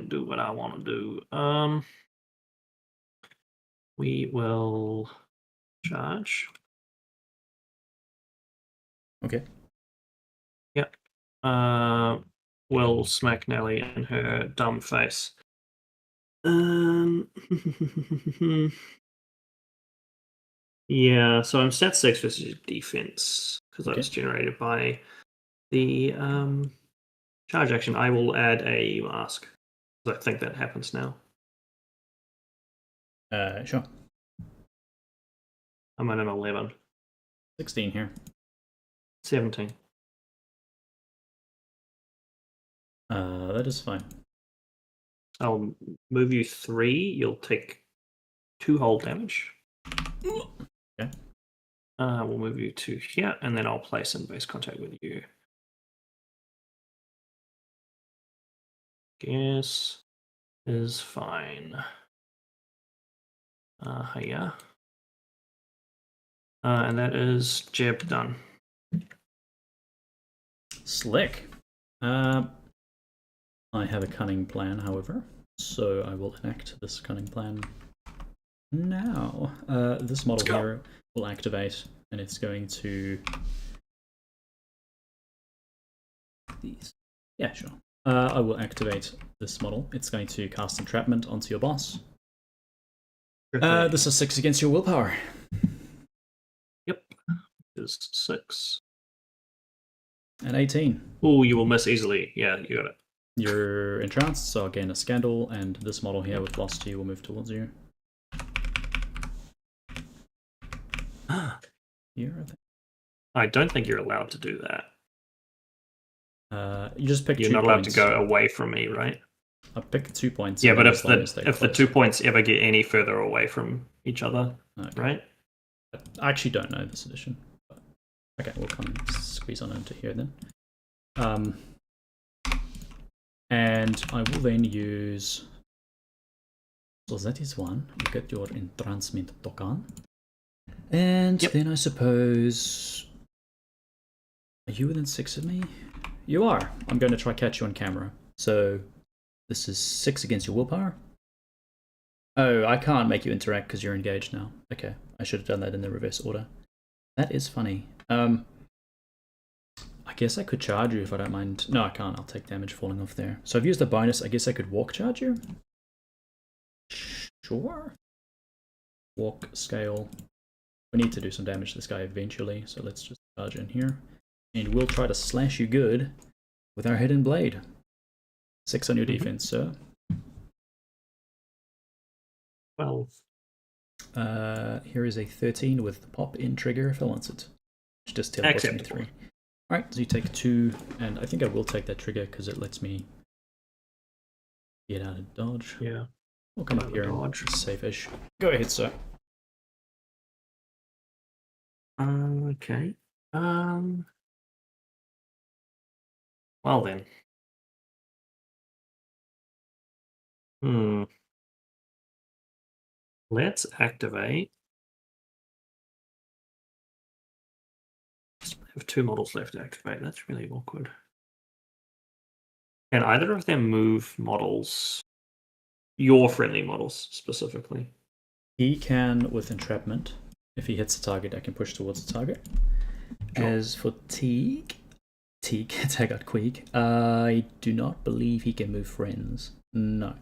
do what I want to do. We will charge.
Okay.
Yep. We'll smack Nellie in her dumb face. Yeah, so I'm stat 6 versus defense, because that was generated by the charge action. I will add a mask, because I think that happens now.
Sure.
I'm at an 11.
16 here.
17.
That is fine.
I'll move you 3. You'll take 2 whole damage.
Okay.
We'll move you to here, and then I'll place in base contact with you. Guess is fine. Yeah. And that is Jeb done.
Slick. I have a cunning plan, however, so I will enact this cunning plan now. This model here will activate, and it's going to... These. Yeah, sure. I will activate this model. It's going to cast entrapment onto your boss. This is 6 against your willpower.
Yep. Is 6.
And 18.
Oh, you will miss easily. Yeah, you got it.
You're entranced, so I'll gain a scandal, and this model here with velocity will move towards you. Here, I think.
I don't think you're allowed to do that.
You just pick 2 points.
You're not allowed to go away from me, right?
I pick 2 points.
Yeah, but if the 2 points ever get any further away from each other, right?
I actually don't know this edition. But okay, we'll come and squeeze on into here then. And I will then use... So that is 1. You get your entrancement token. And then I suppose... Are you within 6 of me? You are. I'm going to try catch you on camera. So this is 6 against your willpower. Oh, I can't make you interact because you're engaged now. Okay, I should have done that in the reverse order. That is funny. I guess I could charge you if I don't mind. No, I can't. I'll take damage falling off there. So I've used the bonus. I guess I could walk charge you? Sure. Walk, scale. We need to do some damage to this guy eventually, so let's just charge in here. And we'll try to slash you good with our hidden blade. 6 on your defense, sir.
12.
Here is a 13 with the pop-in trigger if I want it. Which just teleports me 3. Alright, so you take 2, and I think I will take that trigger because it lets me get out of dodge.
Yeah.
We'll come up here and safe-ish. Go ahead, sir.
Okay. Well then. Let's activate. I have 2 models left to activate. That's really awkward. Can either of them move models? Your friendly models, specifically.
He can with entrapment. If he hits the target, I can push towards the target. Sure. As for Taggart Queeg, I do not believe he can move friends. No.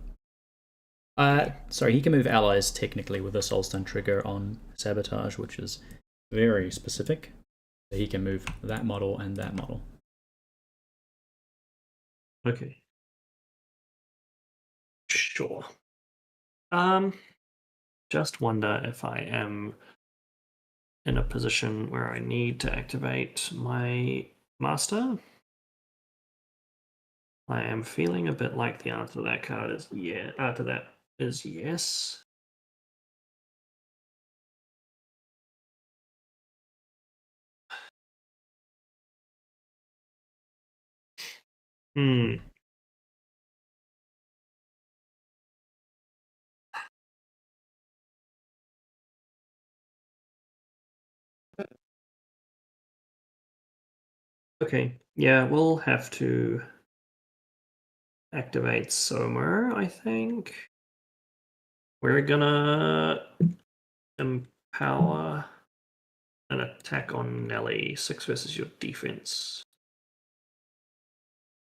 Sorry, he can move allies technically with a Soulstone trigger on Sabotage, which is very specific. So he can move that model and that model.
Okay. Sure. Just wonder if I am in a position where I need to activate my master. I am feeling a bit like the answer to that card is yes. Okay, yeah, we'll have to activate Som'er, I think. We're gonna empower an attack on Nellie. 6 versus your defense.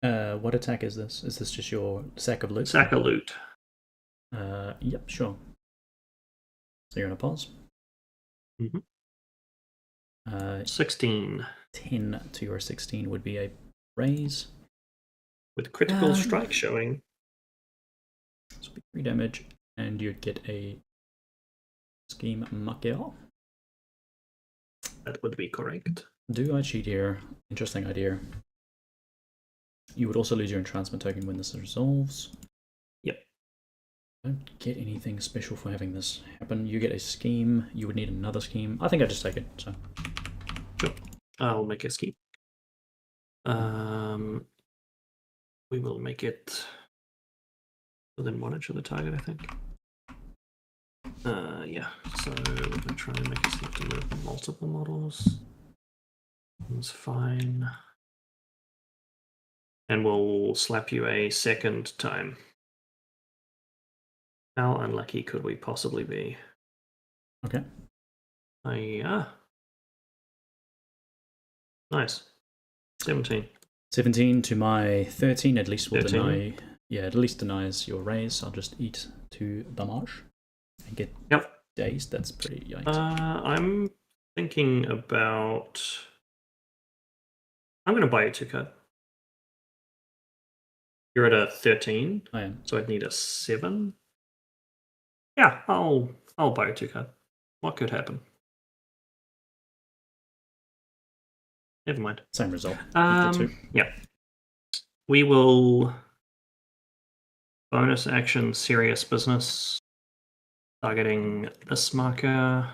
What attack is this? Is this just your sack of loot?
Sack of loot.
Yep, sure. So you're gonna pause.
16.
10 to your 16 would be a raise.
With critical strike showing.
This will be 3 damage, and you'd get a scheme Mikael.
That would be correct.
Do I cheat here? Interesting idea. You would also lose your entrancement token when this resolves.
Yep.
Don't get anything special for having this happen. You get a scheme. You would need another scheme. I think I just take it. So.
Sure. I'll make a scheme. We will make it within 1 inch of the target, I think. Yeah. So we're going to try and make it so to move multiple models. That's fine. And we'll slap you a second time. How unlucky could we possibly be?
Okay.
Nice. 17.
17 to my 13. At least will
13.
deny. Yeah, at least denies your raise. I'll just eat 2 damage and get dazed. That's pretty yikes.
I'm thinking about. I'm going to buy you 2 cards. You're at a 13.
I am.
So I'd need a 7. Yeah, I'll buy you 2 cards. What could happen? Never mind.
Same result.
Yeah. We will bonus action serious business. Targeting this marker.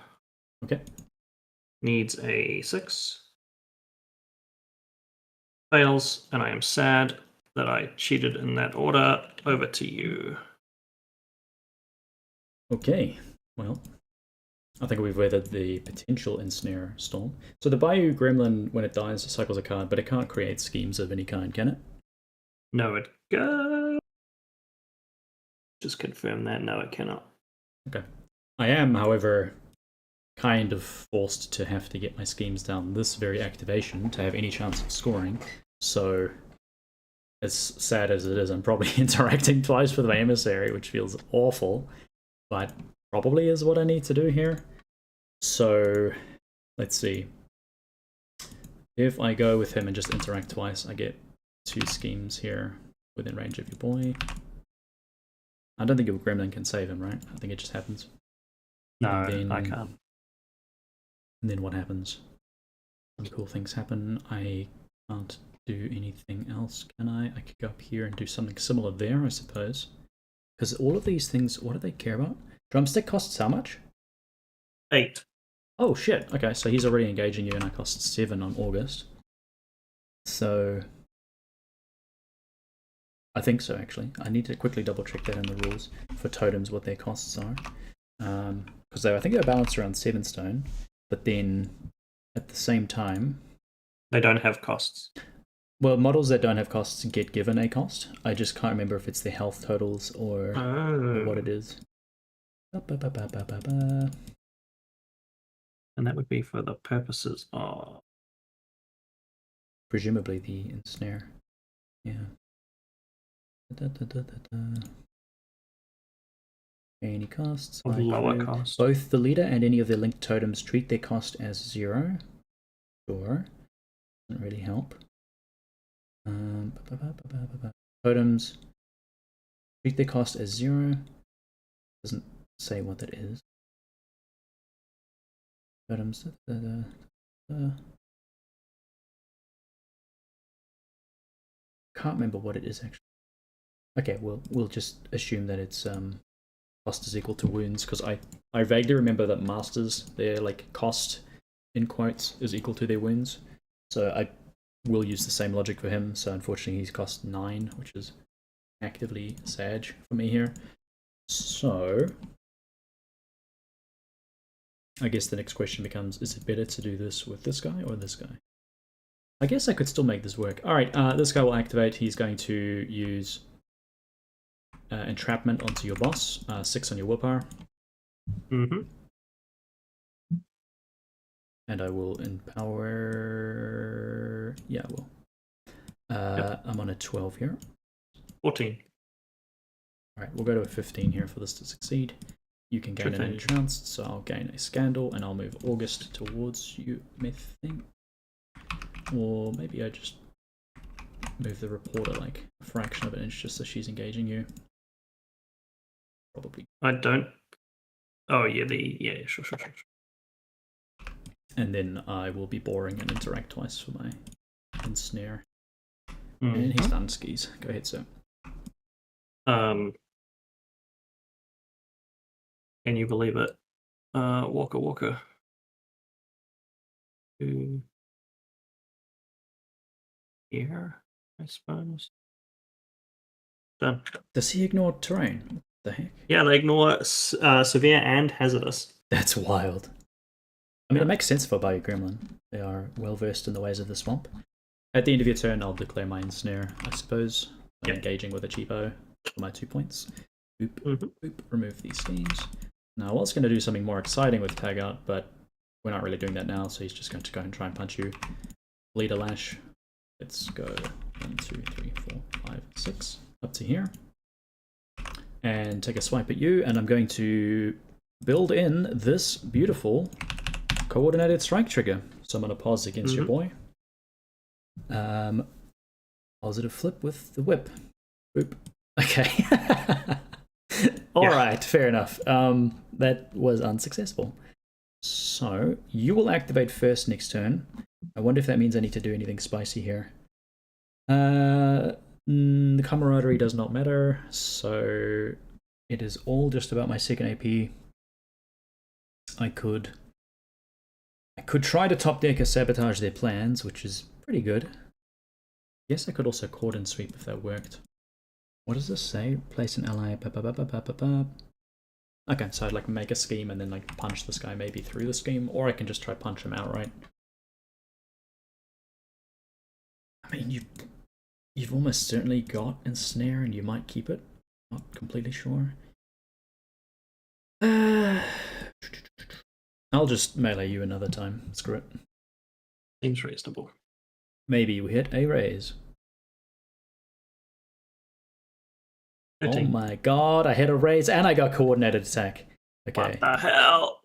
Okay.
Needs a 6. Fails, and I am sad that I cheated in that order. Over to you.
Okay. Well, I think we've weathered the potential Ensnare storm. So the Bayou Gremlin, when it dies, cycles a card, but it can't create schemes of any kind, can it?
No, it goes. Just confirm that. No, it cannot.
Okay. I am, however, kind of forced to have to get my schemes down this very activation to have any chance of scoring. So, as sad as it is, I'm probably interacting twice with my Emissary, which feels awful, but probably is what I need to do here. So, let's see. If I go with him and just interact twice, I get 2 schemes here within range of your boy. I don't think your Gremlin can save him, right? I think it just happens.
No, I can't.
And then what happens? Some cool things happen. I can't do anything else, can I? I could go up here and do something similar there, I suppose. Because all of these things, what do they care about? Drumstick costs how much?
8.
Oh shit, okay, so he's already engaging you and I cost 7 on Auguste. So... I think so, actually. I need to quickly double check that in the rules for totems, what their costs are. Because I think they're balanced around 7 stone, but then at the same time...
They don't have costs.
Well, models that don't have costs get given a cost. I just can't remember if it's their health totals or what it is.
And that would be for the purposes of...
Presumably the Ensnare. Yeah. Any costs?
Of lower cost.
Both the leader and any of their linked totems treat their cost as 0. Sure. Doesn't really help. Totems treat their cost as 0. Doesn't say what that is. Totems. Can't remember what it is actually. Okay, we'll just assume that it's cost is equal to wounds, because I vaguely remember that masters, their like cost in quotes is equal to their wounds. So I will use the same logic for him. So unfortunately he's cost 9, which is actively sag for me here. So I guess the next question becomes, is it better to do this with this guy or this guy? I guess I could still make this work. Alright, this guy will activate. He's going to use entrapment onto your boss, 6 on your willpower. And I will empower... Yeah, I will. I'm on a 12 here.
14.
Alright, we'll go to a 15 here for this to succeed. You can gain an entranced, so I'll gain a scandal, and I'll move Auguste towards you, I think. Or maybe I just move the reporter like a fraction of an inch just so she's engaging you. Probably.
I don't... Oh, yeah, sure.
And then I will be boring and interact twice for my Ensnare. And he's done skis. Go ahead, sir.
Can you believe it? Walker. Here, I suppose. Done.
Does he ignore terrain? What the heck?
Yeah, they ignore severe and hazardous.
That's wild. I mean, it makes sense for Bayou Gremlin. They are well versed in the ways of the swamp. At the end of your turn, I'll declare my Ensnare, I suppose. I'm
Yep.
engaging with a cheapo for my 2 points. Boop,
Mhm.
boop, remove these schemes. Now, I was going to do something more exciting with Taggart, but we're not really doing that now, so he's just going to go and try and punch you. Leader Lash. Let's go 1, 2, 3, 4, 5, 6, up to here. And take a swipe at you, and I'm going to build in this beautiful coordinated strike trigger. So I'm going to pause against your boy. Positive flip with the whip. Boop. Okay. Alright, fair enough. That was unsuccessful. So, you will activate first next turn. I wonder if that means I need to do anything spicy here. The camaraderie does not matter, so it is all just about my second AP. I could try to top deck or sabotage their plans, which is pretty good. Yes, I could also cordon sweep if that worked. What does this say? Place an ally. Okay, so I'd like make a scheme and then like punch this guy maybe through the scheme, or I can just try punch him outright. I mean, you've almost certainly got Ensnare, and you might keep it. Not completely sure. I'll just melee you another time. Screw it.
Seems reasonable.
Maybe you hit a raise.
13.
Oh my god, I hit a raise and I got coordinated attack. Okay.
What the hell?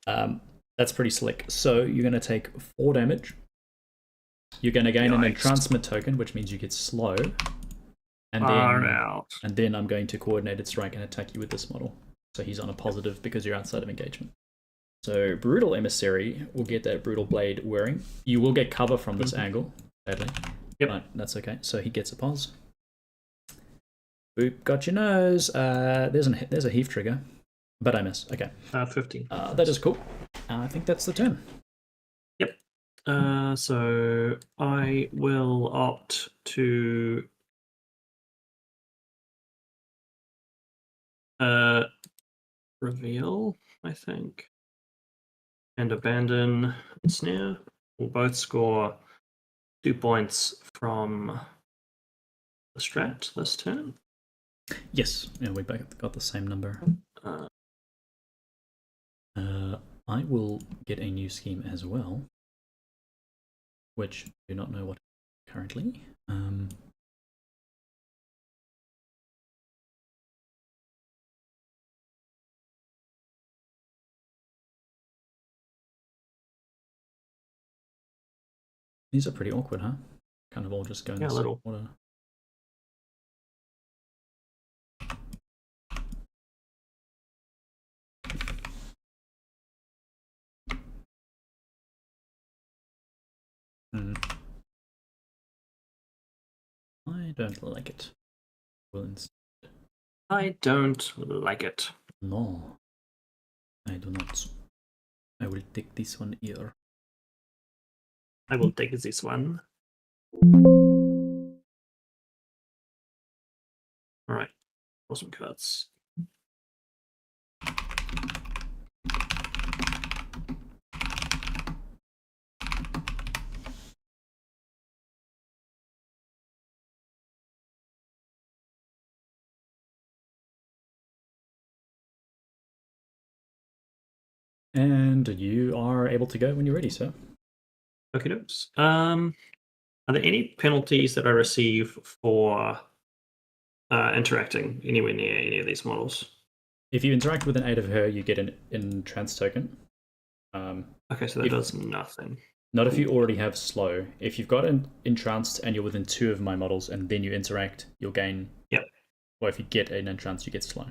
That's pretty slick. So you're going to take 4 damage. You're going to gain an entrancement token, which means you get slow. And then I'm going to coordinated strike and attack you with this model. So he's on a positive because you're outside of engagement. So Brutal Emissary will get that Brutal Blade whirring. You will get cover from this angle, sadly.
Yep.
But that's okay. So he gets a pause. Boop, got your nose. There's a heave trigger, but I miss. Okay.
15.
That is cool. I think that's the turn.
Yep. So I will opt to reveal, I think, and abandon Snare. We'll both score 2 points from the strat this turn.
Yes, yeah, we both got the same number. I will get a new scheme as well, which I do not know what currently. These are pretty awkward, huh? Kind of all just going
a little.
Order. I don't like it.
I don't like it.
No, I do not. I will take this one here.
I will take this one. Alright. Awesome cards.
And you are able to go when you're ready, sir.
Okay, dokes. Are there any penalties that I receive for interacting anywhere near any of these models?
If you interact with an aid of her, you get an entrance token.
Okay, so that does nothing.
Not if you already have slow. If you've got an entranced and you're within 2 of my models and then you interact, you'll gain.
Yep.
Or if you get an entranced, you get slow.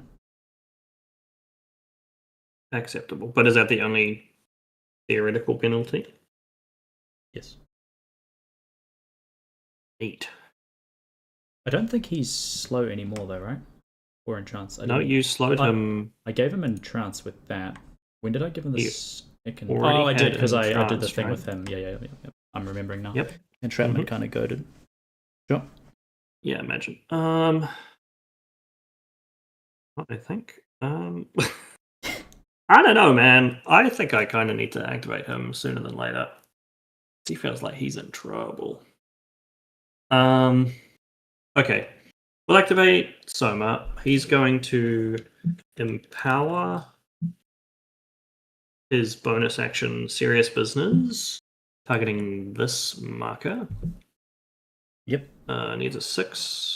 Acceptable. But is that the only theoretical penalty?
Yes.
8.
I don't think he's slow anymore, though, right? Or entranced.
No, you slowed him.
I gave him entranced with that. When did I give him this?
Oh,
I did, because I did the thing with him. Yeah. I'm remembering now.
Yep.
Entrapment kind of goaded. Sure.
Yeah, imagine. I think. I don't know, man. I think I kind of need to activate him sooner than later. He feels like he's in trouble. Okay. We'll activate Som'er. He's going to empower his bonus action Serious Business, targeting this marker.
Yep.
Needs a 6.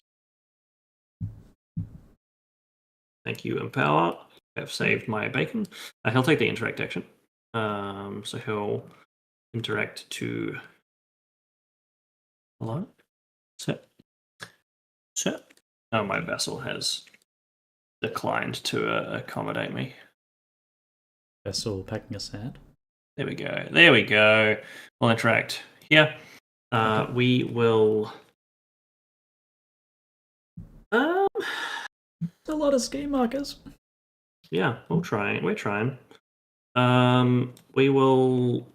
Thank you, Empower. I've saved my bacon. He'll take the interact action. So he'll interact to... Hello? Sit. Oh, my vassal has declined to accommodate me.
Vassal packing a sad.
There we go. We'll interact here.
Okay.
We will...
It's a lot of ski markers.
Yeah, we're trying. We will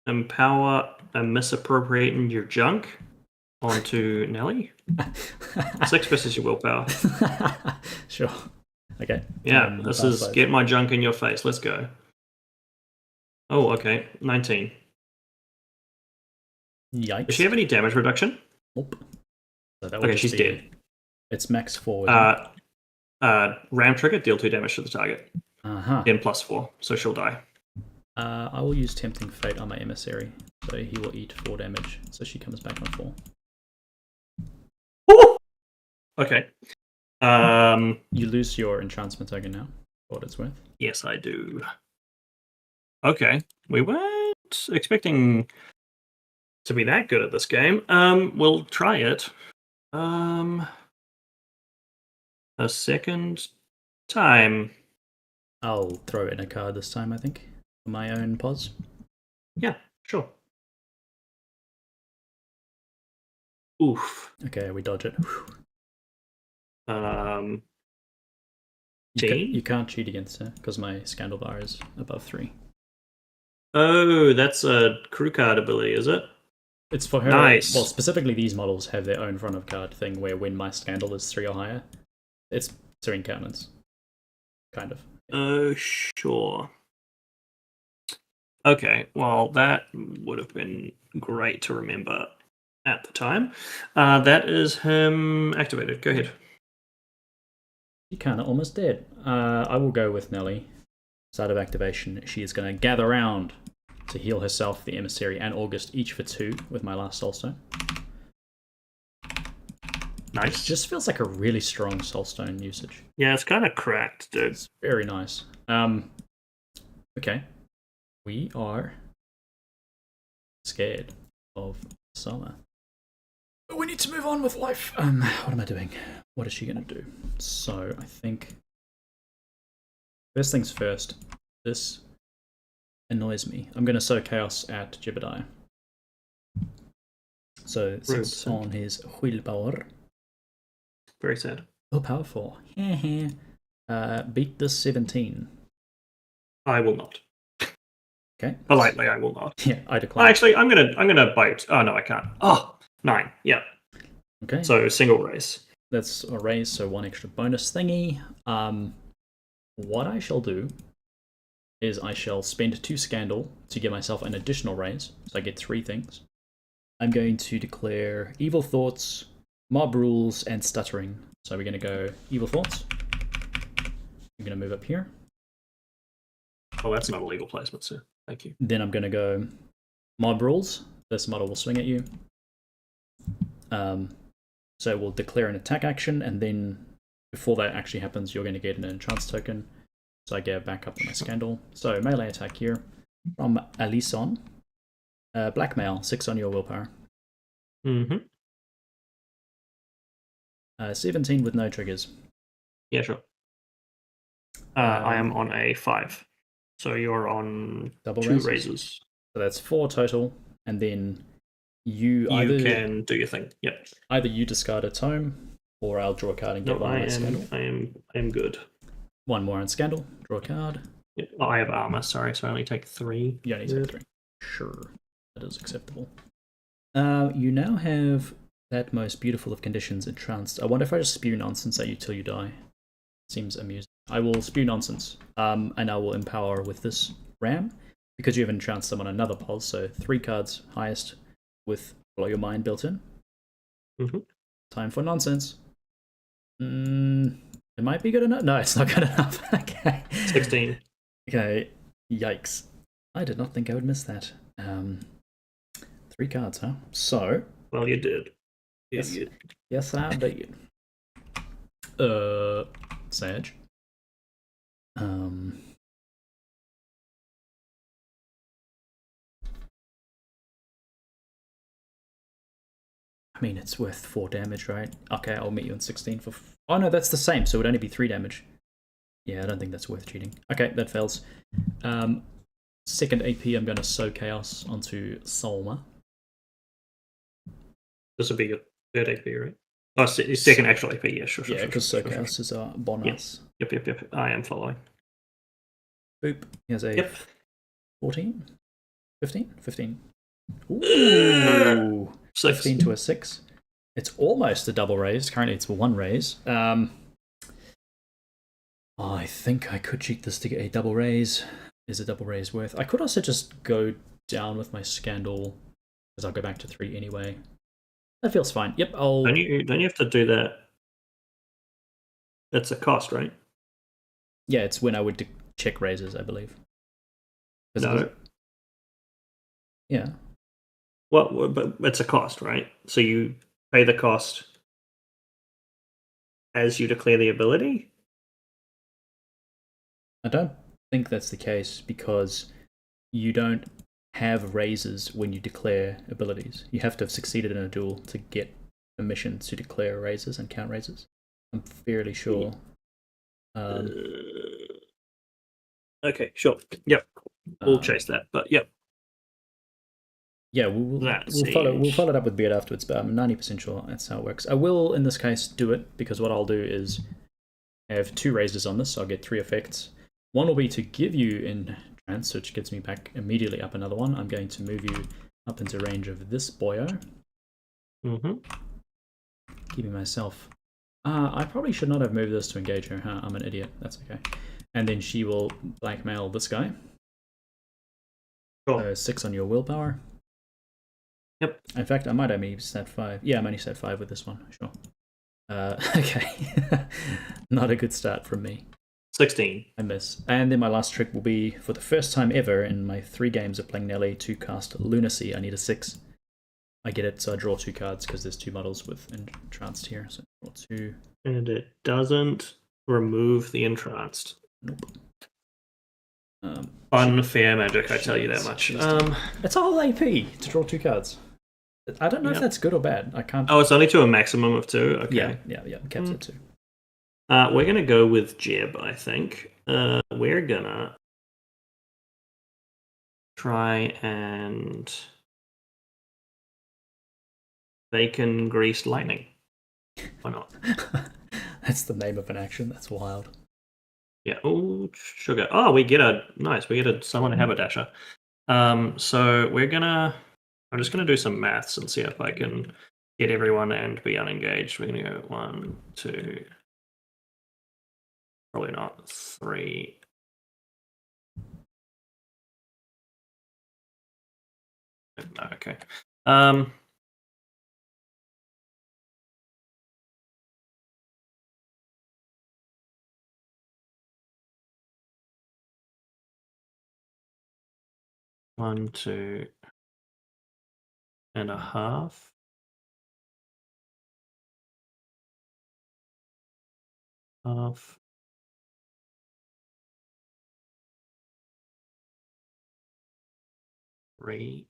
empower a misappropriating your junk onto Nellie. 6 versus your willpower.
Sure. Okay.
Yeah, this is get my junk in your face. Let's go. Oh, okay. 19.
Yikes.
Does she have any damage reduction?
Nope. So that
Okay, she's dead.
It's max 4.
Ram trigger, deal 2 damage to the target.
Uh-huh.
10 plus 4, so she'll die.
I will use Tempting Fate on my Emissary, so he will eat 4 damage, so she comes back on 4.
Ooh! Okay.
You lose your enchantment token now, for what it's worth.
Yes, I do. Okay. We weren't expecting to be that good at this game. We'll try it. A second time.
I'll throw in a card this time, I think, for my own pos.
Yeah, sure. Oof.
Okay, we dodge it. You can't cheat against her, because my Scandal Bar is above 3.
Oh, that's a crew card ability, is it?
It's for her.
Nice.
Well, specifically these models have their own front of card thing where when my Scandal is 3 or higher, it's Serene Countenance. Kind of.
Oh, sure. Okay, well, that would have been great to remember at the time. That is him activated. Go ahead.
She kind of almost dead. I will go with Nellie. Start of activation. She is going to gather round to heal herself, the Emissary, and Auguste, each for 2 with my last Soulstone.
Nice.
It just feels like a really strong Soulstone usage.
Yeah, it's kind of cracked, dude.
It's very nice. Okay. We are scared of Som'er. But we need to move on with life. What am I doing? What is she going to do? So, I think... First things first. This annoys me. I'm going to sow Chaos at Jebediah. So, it sits on his willpower.
Very sad.
Willpower 4. Beat this 17.
I will not.
Okay.
Politely, I will not.
Yeah, I decline.
Actually, I'm gonna bite. Oh no, I can't. Oh, 9. Yeah.
Okay.
So single raise.
That's a raise, so 1 extra bonus thingy. What I shall do is I shall spend 2 Scandal to give myself an additional raise, so I get 3 things. I'm going to declare Evil Thoughts, Mob Rules, and Stuttering. So we're going to go Evil Thoughts. I'm going to move up here.
Oh, that's not a legal placement, sir. Thank you.
Then I'm going to go Mob Rules. This model will swing at you. So we'll declare an attack action, and then before that actually happens, you're going to get an Enchant token. So I get back up on my Scandal. So melee attack here from Alison. Blackmail, 6 on your willpower. 17 with no triggers.
Yeah, sure. I am on a 5. So you're on
double
2 raises.
So that's 4 total, and then you
can do your thing. Yep.
Either you discard a tome, or I'll draw a card and get one on Scandal.
I am good.
1 more on Scandal. Draw a card.
Yep. Oh, I have armor. Sorry, so I only take 3.
You only take 3. Sure, that is acceptable. You now have that most beautiful of conditions entranced. I wonder if I just spew nonsense at you till you die. Seems amusing. I will spew nonsense, and I will empower with this ram, because you have entranced them on another pos, so 3 cards highest with Blow Your Mind built in.
Mm-hmm.
Time for nonsense. It might be good enough. No, it's not good enough. Okay.
16.
Okay. Yikes. I did not think I would miss that. 3 cards, huh? So.
Well, you did.
Yes, yes I did. Sage. I mean, it's worth 4 damage, right? Okay, I'll meet you in 16 for... Oh, no, that's the same, so it would only be 3 damage. Yeah, I don't think that's worth cheating. Okay, that fails. Second AP, I'm going to sow Chaos onto Solma.
This would be your third AP, right? Oh, second actual AP, yeah, sure.
Yeah, because sow Chaos is a bonus.
Yep. I am following.
Boop. He has a 14? 15? 15. Ooh! 15 to a 6. It's almost a double raise. Currently, it's 1 raise. I think I could cheat this to get a double raise. Is a double raise worth? I could also just go down with my Scandal, because I'll go back to 3 anyway. That feels fine. Yep, I'll...
Don't you have to do that? That's a cost, right?
Yeah, it's when I would check raises, I believe.
No.
Yeah.
Well, but it's a cost, right? So you pay the cost as you declare the ability?
I don't think that's the case, because you don't have raises when you declare abilities. You have to have succeeded in a duel to get permission to declare raises and count raises. I'm fairly sure.
Okay, sure. Yep. We'll chase that, but yep.
Yeah, we'll follow it up with Beard afterwards, but I'm 90% sure that's how it works. I will, in this case, do it, because what I'll do is have 2 raises on this, so I'll get 3 effects. One will be to give you in trance, which gets me back immediately up another one. I'm going to move you up into range of this boyo. Keeping myself... I probably should not have moved this to engage her, huh? I'm an idiot. That's okay. And then she will blackmail this guy.
Cool.
So 6 on your willpower.
Yep.
In fact, I might only stat 5. Yeah, I'm only stat 5 with this one. Sure. Okay. Not a good start from me.
16.
I miss. And then my last trick will be, for the first time ever in my 3 games of playing Nellie, to cast Lunacy. I need a 6. I get it, so I draw 2 cards because there's 2 models with Entranced here. So I draw 2.
And it doesn't remove the Entranced.
Nope.
Unfair magic, I tell you that much.
It's all AP to draw 2 cards. I don't know if that's good or bad. I can't.
Oh, it's only to a maximum of 2? Okay.
Yeah. Caps at 2.
We're going to go with Jeb, I think. We're going to try and bacon greased lightning. Why not?
That's the name of an action. That's wild.
Yeah. Oh, sugar. Oh, we get a summon a haberdasher. So we're gonna. I'm just gonna do some maths and see if I can get everyone and be unengaged. We're gonna go 1, 2. Probably not 3. No, okay. 1, 2 and a half. Half. 3,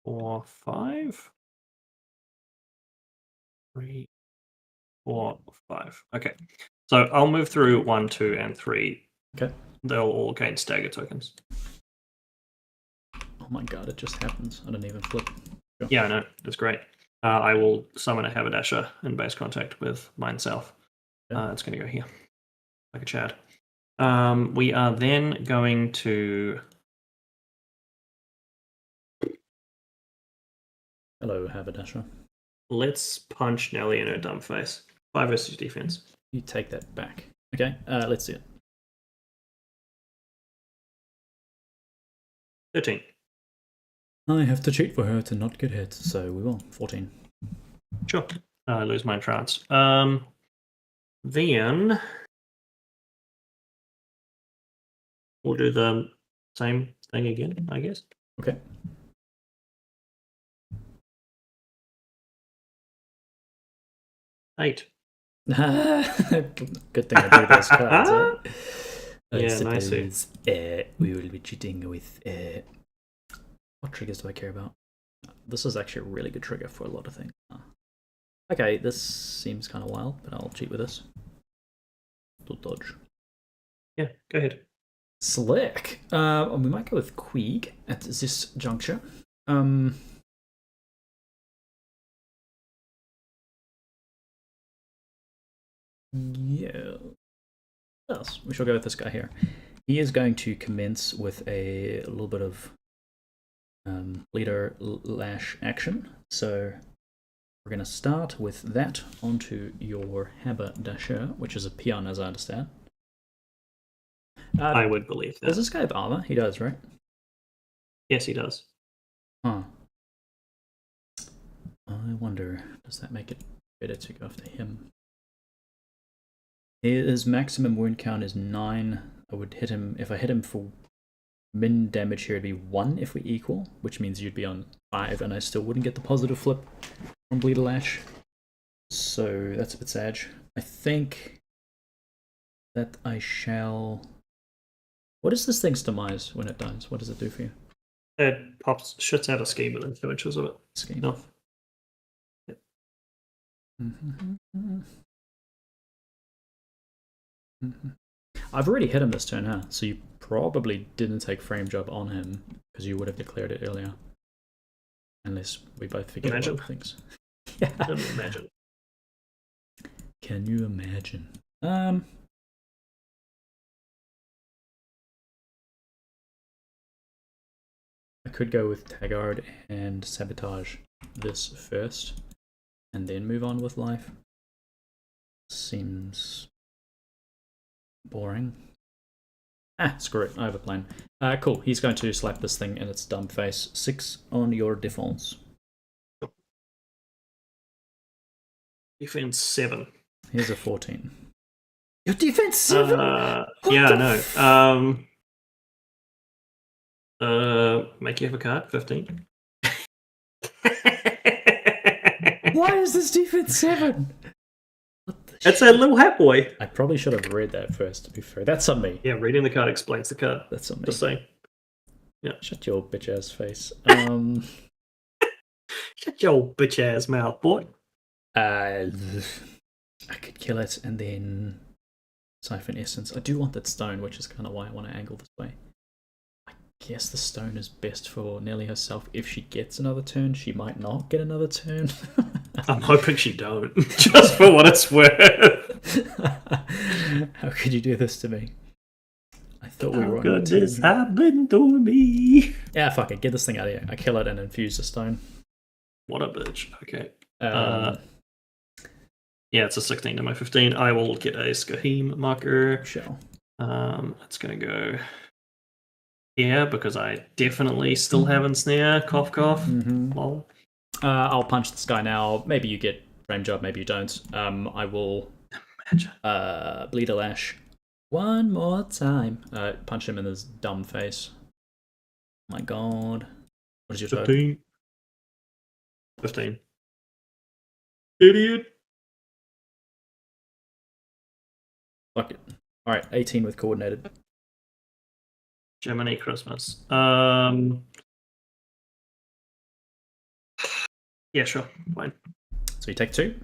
4, 5. 3, 4, 5. Okay. So I'll move through 1, 2, and 3.
Okay.
They'll all gain stagger tokens.
Oh my god, it just happens. I don't even flip.
Sure. Yeah, I know. It's great. I will summon a haberdasher in base contact with myself.
Yeah.
It's going to go here, like a Chad. We are then going to...
Hello, haberdasher.
Let's punch Nellie in her dumb face. 5 versus defense.
You take that back. Okay, let's see it.
13.
I have to cheat for her to not get hit, so we will. 14.
Sure. I lose my trance. Then we'll do the same thing again, I guess.
Okay.
Eight.
Good thing I drew those cards, right?
Yeah, nice.
We will be cheating with... what triggers do I care about? This is actually a really good trigger for a lot of things. Okay, this seems kind of wild, but I'll cheat with this. To dodge.
Yeah, go ahead.
Slick. We might go with Queeg at this juncture. Yeah. Yes, we shall go with this guy here. He is going to commence with a little bit of leader lash action. So we're going to start with that onto your haberdasher, which is a peon, as I understand.
I would believe that.
Does this guy have armor? He does, right?
Yes, he does.
Huh. I wonder, does that make it better to go after him? His maximum wound count is 9. I would hit him, if I hit him for min damage here, it'd be 1 if we equal, which means you'd be on 5, and I still wouldn't get the positive flip from Bleeder Lash. So that's a bit sad. I think that I shall... What is this thing's demise when it dies? What does it do for you?
It shoots out a scheme within 2 inches of it.
Scheme.
No.
Yep. I've already hit him this turn, huh? So you probably didn't take frame job on him because you would have declared it earlier. Unless we both forget about things. Yeah.
Imagine.
Can you imagine? I could go with Taggart and sabotage this first and then move on with life. Seems boring. Screw it. I have a plan. Cool. He's going to slap this thing in its dumb face. 6 on your defense.
Defense 7.
Here's a 14. Your defense 7?
Yeah, I know. Make you have a card. 15.
Why is this defense 7?
It's a little hat boy.
I probably should have read that first, to be fair. That's on me.
Yeah, reading the card explains the card.
That's on me.
Just saying. Yeah.
Shut your bitch ass face.
Shut your bitch ass mouth, boy.
I could kill it and then siphon essence. I do want that stone, which is kind of why I want to angle this way. I guess the stone is best for Nellie herself. If she gets another turn, she might not get another turn.
I'm hoping she don't, just for what it's worth.
How could you do this to me? I thought we were on
good this happened to me.
Yeah, fuck it. Get this thing out of here. I kill it and infuse the stone.
What a bitch. Okay. Yeah, it's a 16 to my 15. I will get a Skahim marker.
Shell.
It's going to go here because I definitely still have Ensnare. Cough, cough.
Mm-hmm. I'll punch this guy now. Maybe you get frame job, maybe you don't. I will bleed a lash one more time. Punch him in his dumb face. Oh my god. What is your total?
15. 15. Idiot.
Fuck it. Alright, 18 with coordinated.
Gemini Christmas. Yeah, sure. Fine.
So you take 2.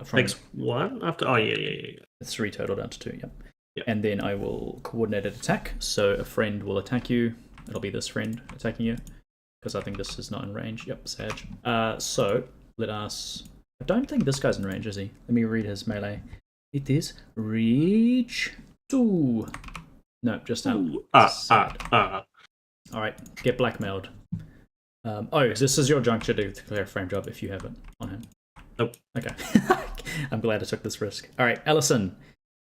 Takes 1 after. Oh, yeah.
3 total down to 2, yep.
Yep.
And then I will coordinated attack. So a friend will attack you. It'll be this friend attacking you. Because I think this is not in range. Yep, Sag. So let us. I don't think this guy's in range, is he? Let me read his melee. It is reach 2. No, just out. Alright, get blackmailed. This is your juncture to declare a frame job if you have it on him.
Nope.
Okay. I'm glad I took this risk. Alright, Alison,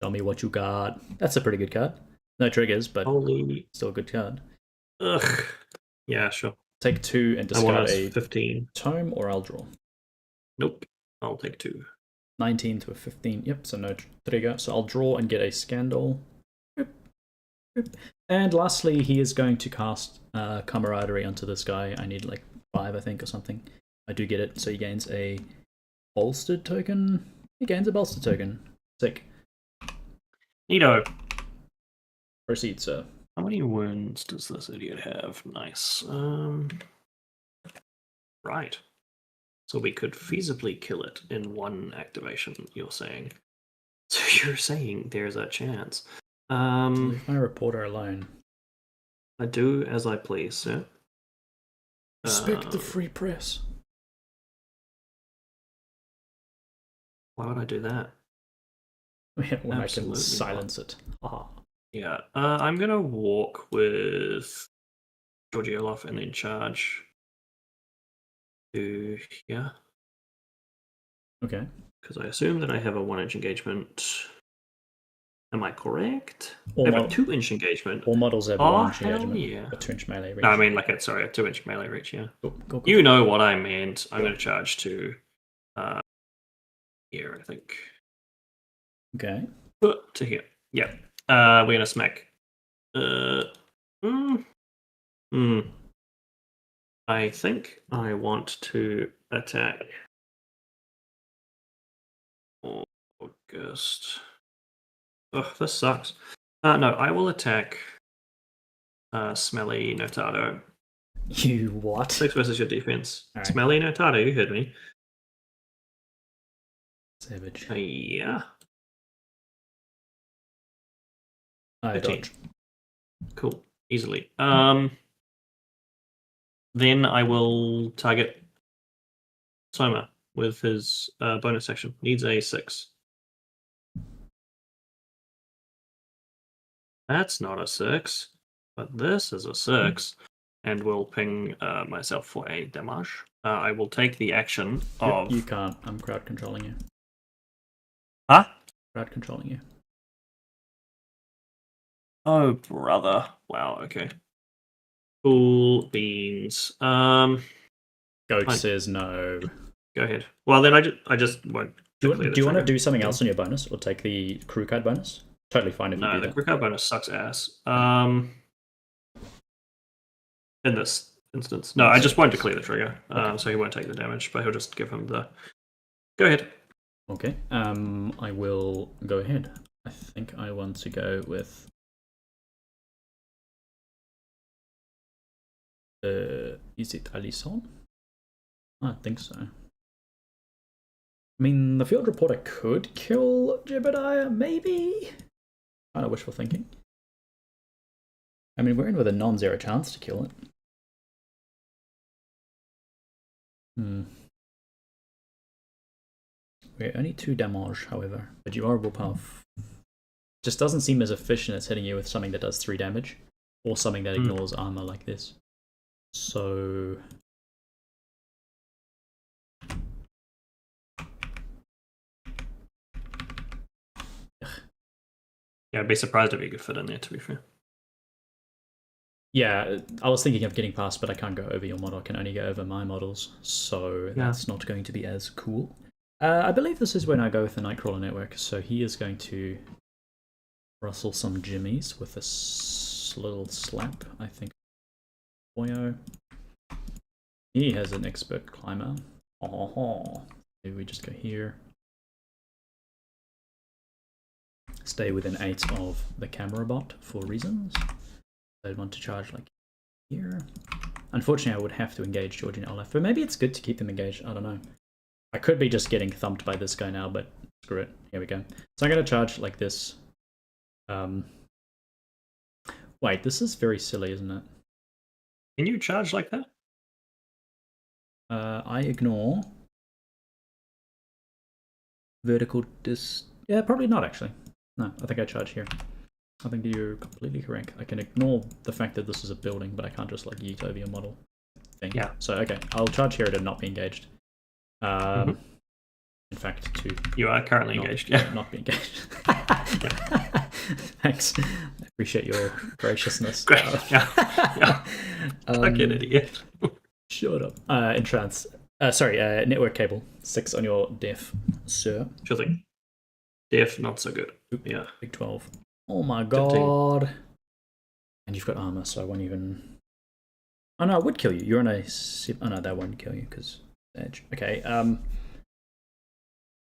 tell me what you got. That's a pretty good card. No triggers, but still a good card.
Ugh. Yeah, sure.
Take 2 and discard a
15
tome, or I'll draw.
Nope. I'll take 2.
19 to a 15. Yep, so no trigger. So I'll draw and get a Scandal. And lastly, he is going to cast Camaraderie onto this guy. I need like 5, I think, or something. I do get it. So he gains a bolstered token. He gains a bolstered token. Sick.
Neato.
Proceed, sir.
How many wounds does this idiot have? Nice. Right. So we could feasibly kill it in 1 activation, you're saying. So you're saying there's a chance.
Leave my reporter alone.
I do as I please, sir.
Respect the free press.
Why would I do that?
When I can silence it.
Yeah. I'm going to walk with Georgy Olaf and then charge to here.
Okay.
Because I assume that I have a 1-inch engagement. Am I correct?
I
have a 2-inch engagement.
All models have a 1-inch engagement.
Yeah.
A 2-inch melee reach.
No, I mean like a 2-inch melee reach, yeah.
Cool.
You know what I meant. I'm going to charge to here, I think.
Okay.
To here. Yeah. We're going to smack. I think I want to attack Auguste. Oh, this sucks. No, I will attack Smelly Notado.
You what?
6 versus your defense.
Right.
Smelly Notado, you heard me.
Savage.
Yeah.
I
15.
dodge.
Cool. Easily. Then I will target Somer with his bonus action. Needs a 6. That's not a 6, but this is a 6, and will ping myself for a damage. I will take the action of...
You can't. I'm crowd controlling you.
Huh?
Crowd controlling you.
Oh, brother. Wow, okay. Cool beans.
Goat says no.
Go ahead. Well, then I just won't.
Do you want to do something else on your bonus, or take the crew card bonus? Totally fine if you do that.
No, the crew card bonus sucks ass. In this instance. No, I just won't declare the trigger, so he won't take the damage, but he'll just give him the... Go ahead.
Okay. I will go ahead. I think I want to go with... is it Alison? I think so. I mean, the field reporter could kill Jebediah, maybe? Kind of wishful thinking. I mean, we're in with a non-zero chance to kill it. We're only 2 damage, however, but you are willpower. Just doesn't seem as efficient as hitting you with something that does 3 damage, or something that ignores armor like this. So...
Yeah, I'd be surprised if you could fit in there, to be fair.
Yeah, I was thinking of getting past, but I can't go over your model. I can only go over my models, so that's not going to be as cool. I believe this is when I go with the Nightcrawler Network, so he is going to rustle some jimmies with a little slap, I think. Boyo. He has an expert climber. Maybe we just go here. Stay within 8 of the camera bot for reasons. I'd want to charge like here. Unfortunately, I would have to engage Georgy Olaf, but maybe it's good to keep them engaged. I don't know. I could be just getting thumped by this guy now, but screw it. Here we go. So I'm going to charge like this. Wait, this is very silly, isn't it?
Can you charge like that?
I ignore vertical yeah, probably not actually. No, I think I charge here. I think you're completely correct. I can ignore the fact that this is a building, but I can't just like yeet over your model thing.
Yeah.
So okay, I'll charge here to not be engaged. In fact, to
you are currently engaged. Yeah,
not be engaged. Thanks. I appreciate your graciousness.
Great. Yeah. Fucking idiot.
Shut up. Entrance. Sorry, network cable. 6 on your def, sir.
Sure thing. Def, not so good. Yeah.
Big 12. Oh my god. 15. And you've got armor, so I won't even... Oh no, it would kill you. You're on a... Oh no, that won't kill you, because edge. Okay,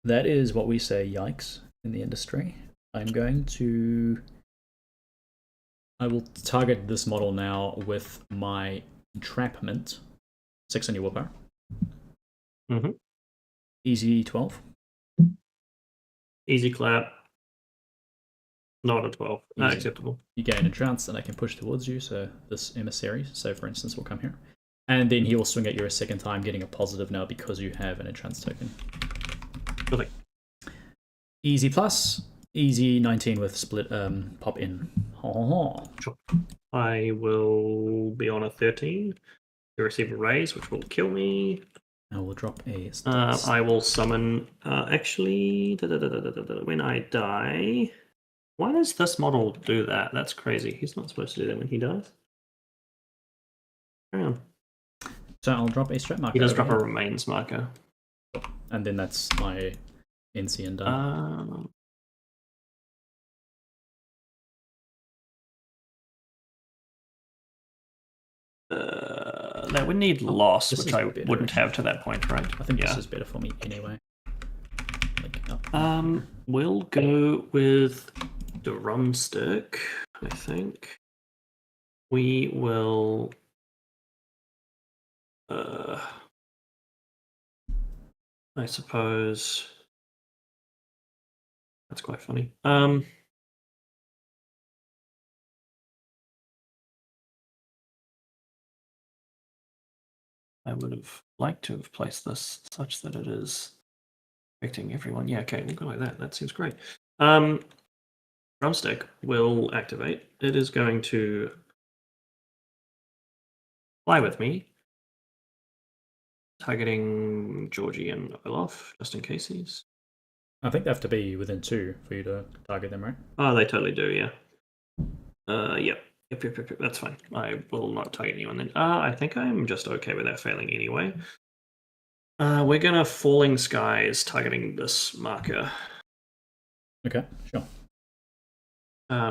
that is what we say yikes in the industry. I'm going to... I will target this model now with my entrapment. 6 on your willpower.
Mm-hmm.
Easy 12.
Easy clap. Not a 12. Not
Easy.
acceptable.
You gain a trance, and I can push towards you, so this emissary, so for instance, will come here. And then he will swing at you a second time, getting a positive now because you have an entrance token.
Perfect.
Easy plus. Easy 19 with split pop in.
Sure. I will be on a 13 to receive a raise, which will kill me.
I will drop a...
I will summon... actually, when I die... Why does this model do that? That's crazy. He's not supposed to do that when he dies. Hang on.
So I'll drop a strat marker.
He does drop a remains marker.
And then that's my NC and done.
That would need loss, which I wouldn't have to that point, right?
I think this is better for me anyway.
We'll go with Drumstick, I think. We will... I suppose... That's quite funny. I would have liked to have placed this such that it is affecting everyone. Yeah, okay, we'll go like that. That seems great. Drumstick will activate. It is going to fly with me, targeting Georgy and Olaf, just in case he's...
I think they have to be within 2 for you to target them, right?
Oh, they totally do, yeah. Yep. Yep, that's fine. I will not target anyone then. I think I'm just okay with that failing anyway. We're gonna Falling Skies targeting this marker.
Okay, sure.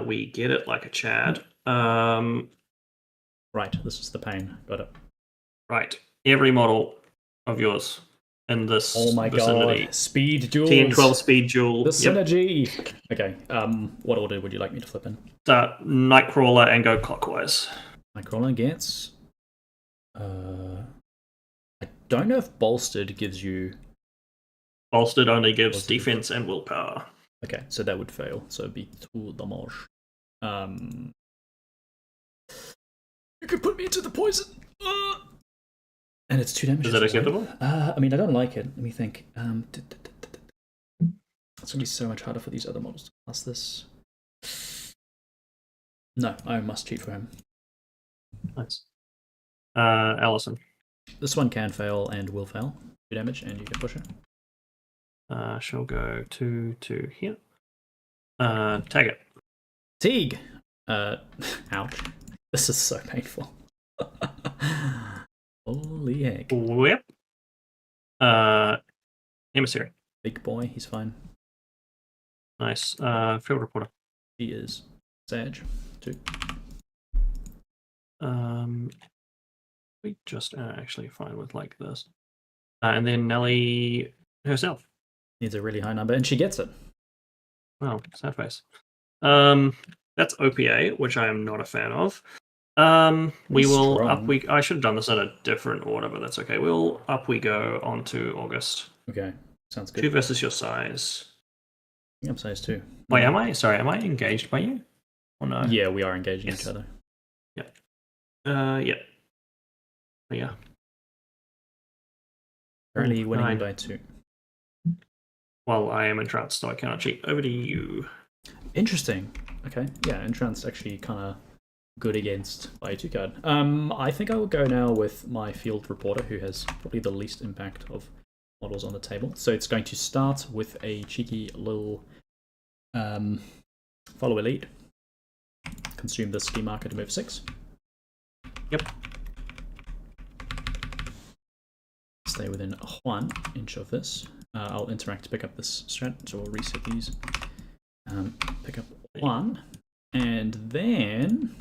We get it like a Chad.
Right, this is the pain. Got it.
Right. Every model of yours in this vicinity.
God. Speed duels.
10, 12 speed duel.
The synergy. Yep. Okay, what order would you like me to flip in?
Start Nightcrawler and go clockwise.
Nightcrawler gets... I don't know if Bolstered gives you...
Bolstered only gives defense and willpower.
Okay, so that would fail. So it'd be 2 damage. You could put me into the poison! And it's 2 damage.
Is that acceptable?
I mean, I don't like it. Let me think. It's going to be so much harder for these other models to pass this. No, I must cheat for him.
Nice. Alison.
This one can fail and will fail. 2 damage, and you can push it.
She'll go to here. Taggart.
Teague! Ouch. This is so painful. Holy heck.
Whip. Emissary.
Big boy, he's fine.
Nice. Field reporter.
He is. Sage. 2.
We just actually fine with like this. And then Nellie herself.
Needs a really high number, and she gets it.
Wow, sad face. That's OPA, which I am not a fan of. We will
strong.
I should have done this in a different order, but that's okay. We'll we go on to Auguste.
Okay, sounds good.
2 versus your size.
I'm size 2.
Wait, am I engaged by you? Or no?
Yeah, we are engaging each other.
Yep. Yeah. Yeah.
Currently winning by 2.
Well, I am entranced, so I cannot cheat. Over to you.
Interesting. Okay, yeah, entranced actually kind of good against by a 2 card. I think I will go now with my field reporter, who has probably the least impact of models on the table. So it's going to start with a cheeky little follow a lead. Consume the ski marker to move 6.
Yep.
stay within 1 inch of this. I'll interact to pick up this strat, so we'll reset these. Pick up 1, and then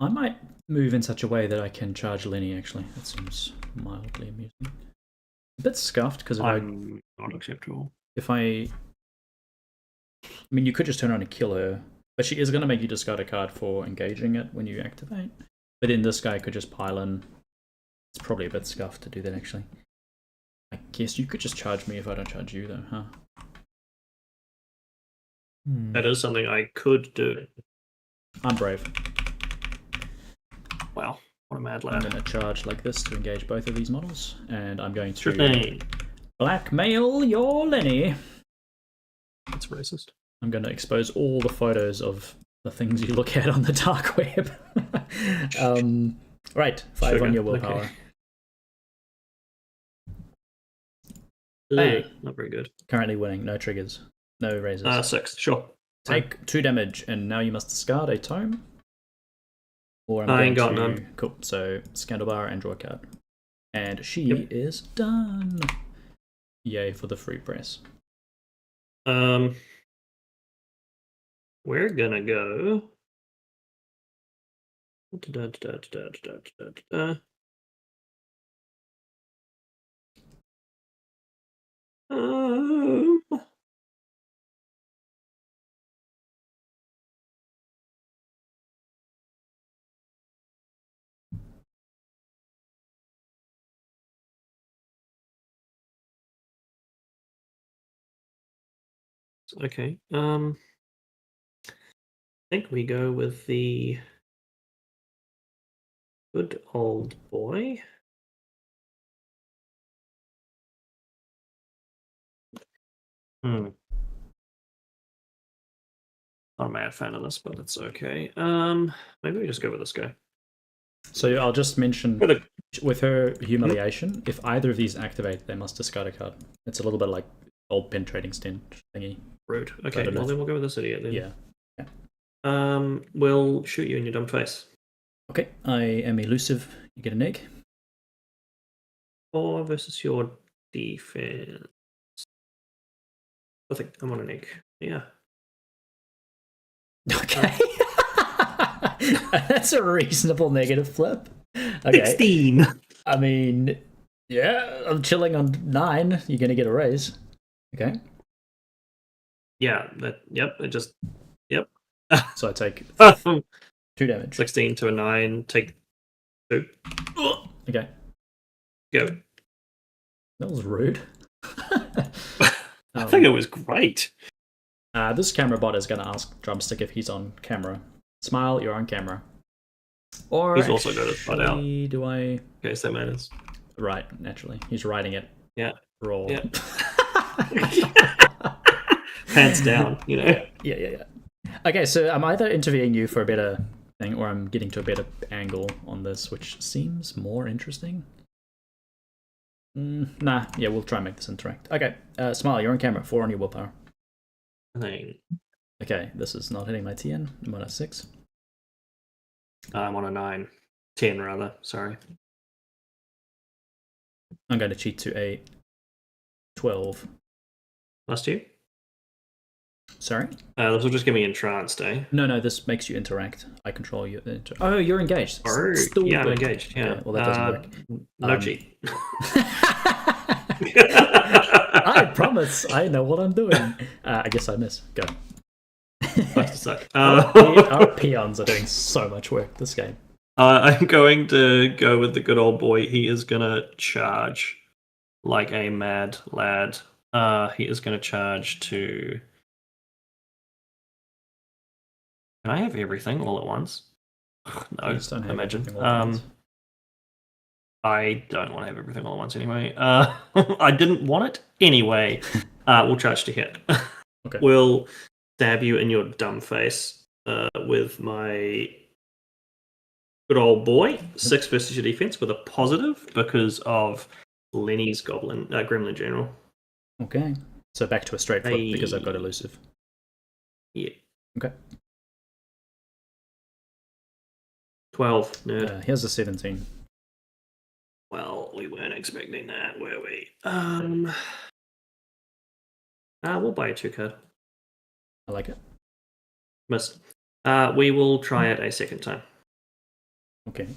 I might move in such a way that I can charge Lenny, actually. That seems mildly amusing. A bit scuffed, because
I'm not acceptable.
I mean, you could just turn around and kill her, but she is going to make you discard a card for engaging it when you activate. But then this guy could just pile in. It's probably a bit scuffed to do that, actually. I guess you could just charge me if I don't charge you, though, huh?
That is something I could do.
I'm brave.
Wow, what a mad lad.
I'm going to charge like this to engage both of these models, and I'm going to
Sure thing.
blackmail your Lenny.
That's racist.
I'm going to expose all the photos of the things you look at on the dark web. Right, 5
Sugar.
on your willpower.
Okay.
Hey.
Not very good.
Currently winning, no triggers, no raises.
6, sure.
Take 2 damage, and now you must discard a tome. Or
I ain't got none.
Cool, so Scandalbar and draw a card. And she is done. Yay for the free press.
We're gonna go. Okay. I think we go with the good old boy. Not a mad fan of this, but it's okay. Maybe we just go with this guy.
So I'll just mention, with her humiliation, if either of these activate, they must discard a card. It's a little bit like old pen trading stench thingy.
Rude. Okay, well then we'll go with this idiot then.
Yeah.
We'll shoot you in your dumb face.
Okay, I am elusive. You get an egg.
4 versus your defense. I think I'm on an egg. Yeah.
Okay. That's a reasonable negative flip. Okay.
16.
I mean, yeah, I'm chilling on 9. You're going to get a raise. Okay.
Yeah, yep.
So I take 2 damage.
16 to a 9, take 2.
Okay.
Go.
That was rude.
I think it was great.
This camera bot is going to ask Drumstick if he's on camera. Smile, you're on camera. Or
he's also got his butt out.
Do I?
In case that matters.
Right, naturally. He's writing it.
Yeah.
Raw.
Yeah. Pants down, you know?
Yeah. Okay, so I'm either interviewing you for a better thing, or I'm getting to a better angle on this, which seems more interesting. Nah, yeah, we'll try and make this interact. Okay, Smile, you're on camera. 4 on your willpower.
Thing.
Okay, this is not hitting my TN. I'm on a 6.
I'm on a 9. 10, rather. Sorry.
I'm going to cheat to a 12.
Last you?
Sorry?
This will just get me entranced, eh?
No, this makes you interact. I control you. Oh, you're engaged.
Yeah, I'm engaged. Yeah.
Well, that doesn't work.
No cheat.
I promise I know what I'm doing. I guess I miss. Go.
Suck.
Our peons are doing so much work this game.
I'm going to go with the good old boy. He is going to charge like a mad lad. He is going to charge to... Can I have everything all at once? No, imagine. I don't want to have everything all at once anyway. I didn't want it anyway. We'll charge to hit.
Okay.
We'll stab you in your dumb face with my good old boy. 6 versus your defense with a positive because of Lenny's Gremlin General.
Okay. So back to a straight flip because I've got elusive.
Yeah.
Okay.
12, nerd.
Here's a 17.
Well, we weren't expecting that, were we? We'll buy a 2 card.
I like it.
Miss. We will try it a second time.
Okay.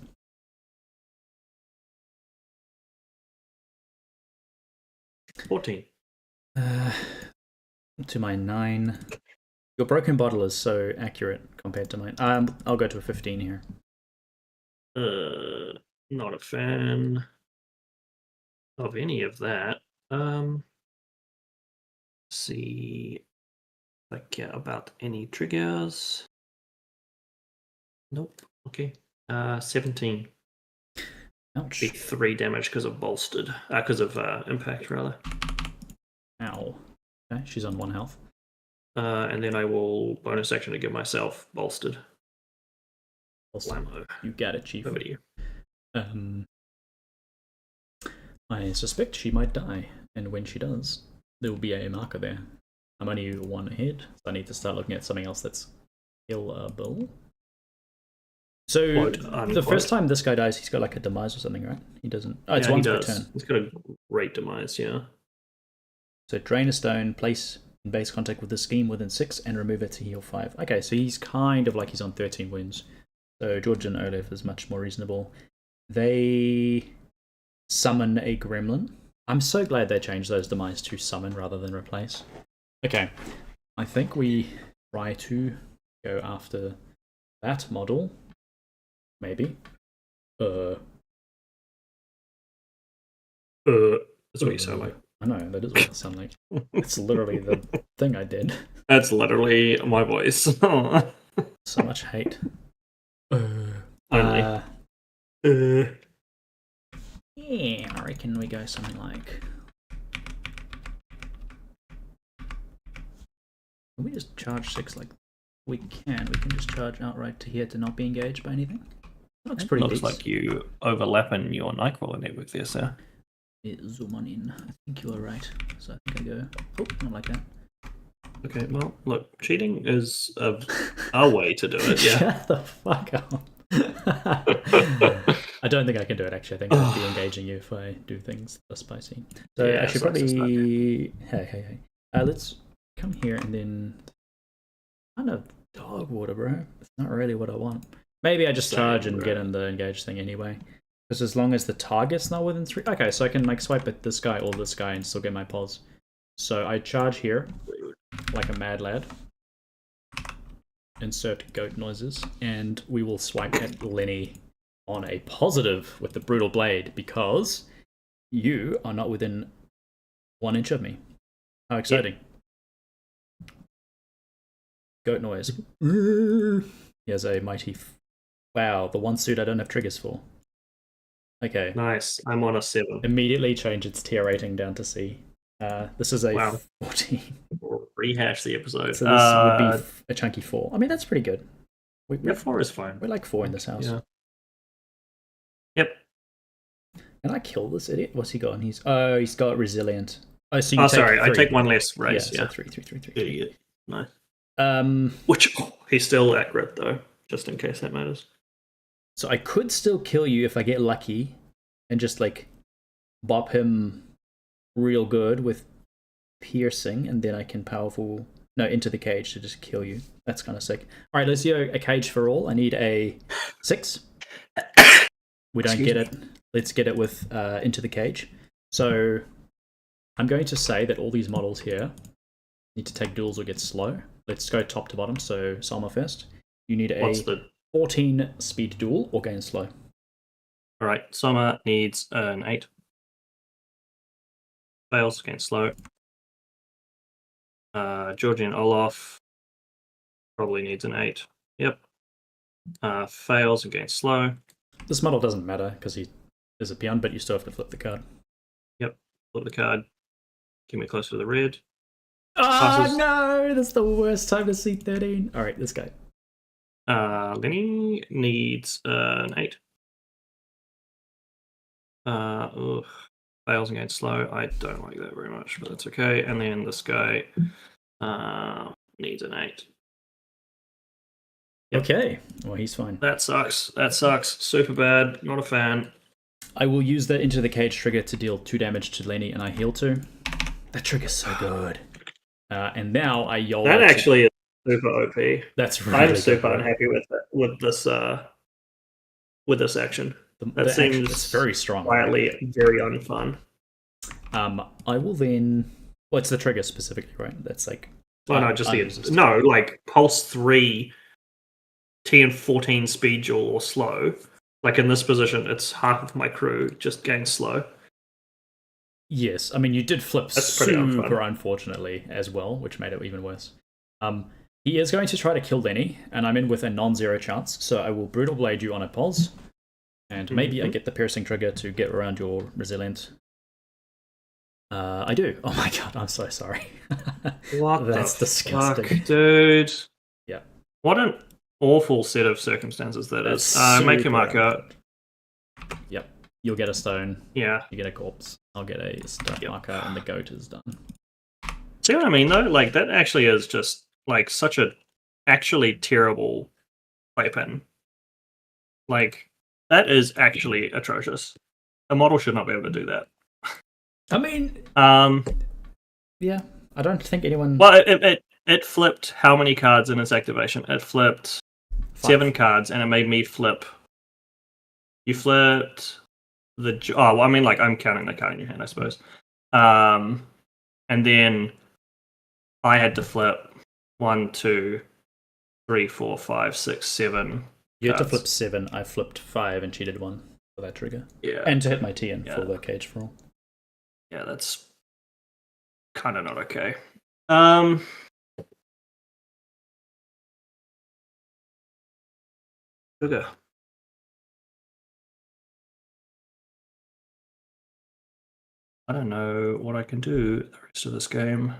$14.
To my 9. Your broken bottle is so accurate compared to mine. I'll go to a 15 here.
Not a fan of any of that. See if I care about any triggers. Nope. Okay. 17.
Ouch.
Be 3 damage because of bolstered. Because of impact, rather.
Ow. Okay, she's on 1 health.
And then I will bonus action to give myself bolstered.
Awesome. You got it, Chief.
Over to you.
I suspect she might die, and when she does, there will be a marker there. I'm only 1 ahead, so I need to start looking at something else that's killable. So, the first time this guy dies, he's got like a demise or something, right? He doesn't. Oh, it's once per turn.
He's got a great demise, yeah.
So, drain a stone, place in base contact with the scheme within 6, and remove it to heal 5. Okay, so he's kind of like he's on 13 wounds. So, Georgy Olaf is much more reasonable. They summon a gremlin. I'm so glad they changed those demise to summon rather than replace. Okay, I think we try to go after that model. Maybe.
That's what you sound like.
I know, that is what I sound like. It's literally the thing I did.
That's literally my voice.
So much hate. Yeah, I reckon we go something like... Can we just charge 6 like we can? We can just charge outright to here to not be engaged by anything. That looks pretty
decent. Looks like you overlap in your Nightcrawler Network there, sir.
Zoom on in. I think you are right. So I think I go... Oh, not like that.
Okay, well, look, cheating is a way to do it, yeah.
Shut the fuck up. I don't think I can do it, actually. I think I'd be engaging you if I do things that are spicy. So yeah, I should probably... Hey. Let's come here and then... Kind of dog water, bro. It's not really what I want. Maybe I just charge and get in the engage thing anyway. Because as long as the target's not within 3... Okay, so I can like swipe at this guy or this guy and still get my pos. So I charge here, like a mad lad. Insert goat noises. And we will swipe at Lenny on a positive with the brutal blade because you are not within 1 inch of me. How exciting. Yep. Goat noise. He has a mighty... Wow, the one suit I don't have triggers for. Okay.
Nice. I'm on a 7.
Immediately change its tier rating down to C. This is a 14.
Rehash the episode.
So this would be a chunky 4. I mean, that's pretty good.
4 is fine.
We're like 4 in this house.
Yeah. Yep.
Can I kill this idiot? What's he got? He's got resilient. Oh, so
you sorry. 3. I take 1 less race.
Yeah. So 3.
Idiot. Nice. Which he's still accurate though, just in case that matters.
So I could still kill you if I get lucky and just like bop him real good with piercing, and then I can into the cage to just kill you. That's kind of sick. All right, let's do a cage for all. I need a 6. We don't get it. Let's get it with into the cage. So I'm going to say that all these models here need to take duels or get slow. Let's go top to bottom. So Som'er first. You need a 14 speed duel or gain slow.
All right, Som'er needs an 8. Fails, gain slow. Georgy Olaf probably needs an 8. Yep. Fails and gains slow.
This model doesn't matter because he is a peon, but you still have to flip the card.
Yep. Flip the card. Get me closer to the red.
Oh no! That's the worst time to see 13. All right, this guy.
Lenny needs an 8. Fails and gains slow. I don't like that very much, but that's okay. And then this guy needs an 8. Yep.
Okay, well, he's fine.
That sucks. Super bad. Not a fan.
I will use the Into the Cage trigger to deal 2 damage to Lenny, and I heal 2. That trigger's so good. And now I YOLO.
That actually is super OP.
That's really
I'm super
good.
unhappy with this action. That seems
it's very strong.
Quietly very unfun.
I will then. Well, it's the trigger specifically, right? That's like.
Oh no, just like pulse 3, TN14 speed duel or slow. Like in this position, it's half of my crew just gains slow.
Yes, I mean you did flip
That's
super unfortunately as well, which made it even worse. He is going to try to kill Lenny, and I'm in with a non-zero chance, so I will Brutal Blade you on a pulse, and maybe I get the piercing trigger to get around your resilient. I do. Oh my god, I'm so sorry. That's disgusting.
Fuck, dude.
Yeah.
What an awful set of circumstances that is. Make your marker.
Yep. You'll get a stone.
Yeah.
You get a corpse. I'll get a stone marker, and the goat is done.
See what I mean, though? Like, that actually is just, like, such a actually terrible play pattern. Like, that is actually atrocious. A model should not be able to do that.
I mean, yeah, I don't think anyone.
Well, it flipped how many cards in its activation? It flipped
5.
7 cards, and it made me flip. You flipped the. Oh, well, I mean, like I'm counting the card in your hand, I suppose. And then I had to flip 1, 2, 3, 4, 5, 6, 7.
You had to flip 7. I flipped 5 and cheated 1 for that trigger.
Yeah,
and to hit my TN for the cage for all.
Yeah, that's kind of not okay. Sugar. I don't know what I can do the rest of this game.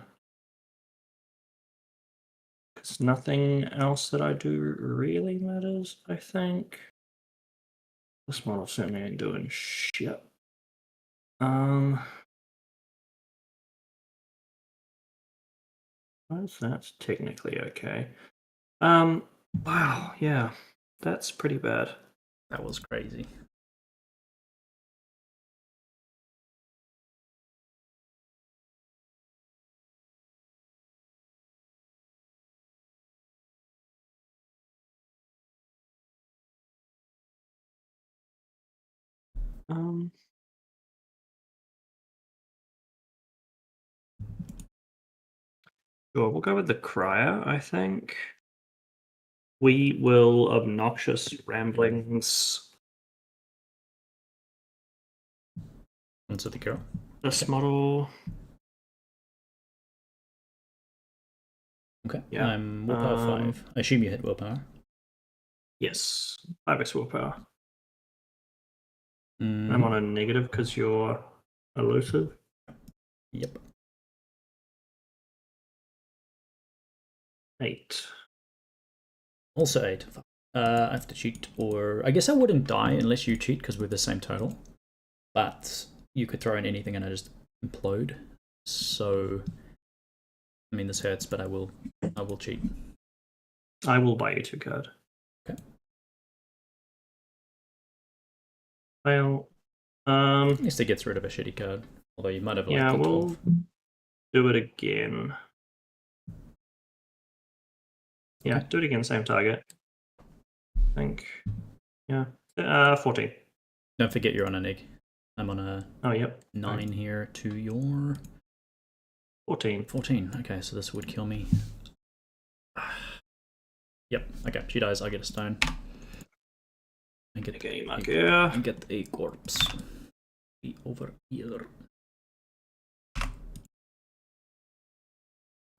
Because nothing else that I do really matters, I think. This model certainly ain't doing shit. That's technically okay. Wow, yeah. That's pretty bad.
That was crazy.
Sure, we'll go with the Crier, I think. We will Obnoxious Ramblings.
Into the girl.
This model.
Okay.
Yeah.
I'm willpower 5. I assume you hit willpower.
Yes. 5x willpower.
Mm.
I'm on a negative because you're elusive.
Yep.
8.
Also 8. I have to cheat, or I guess I wouldn't die unless you cheat because we're the same total. But you could throw in anything and I just implode. So, I mean, this hurts, but I will cheat.
I will buy you 2 card.
Okay.
Well,
at least it gets rid of a shitty card. Although you might have like
we'll do it again. Yeah, do it again, same target. I think. Yeah. 14.
Don't forget you're on an egg. I'm on a 9 here to your
14.
14. Okay, so this would kill me. Yep. Okay, she dies. I get a stone. I get
I
get a corpse. Be over here.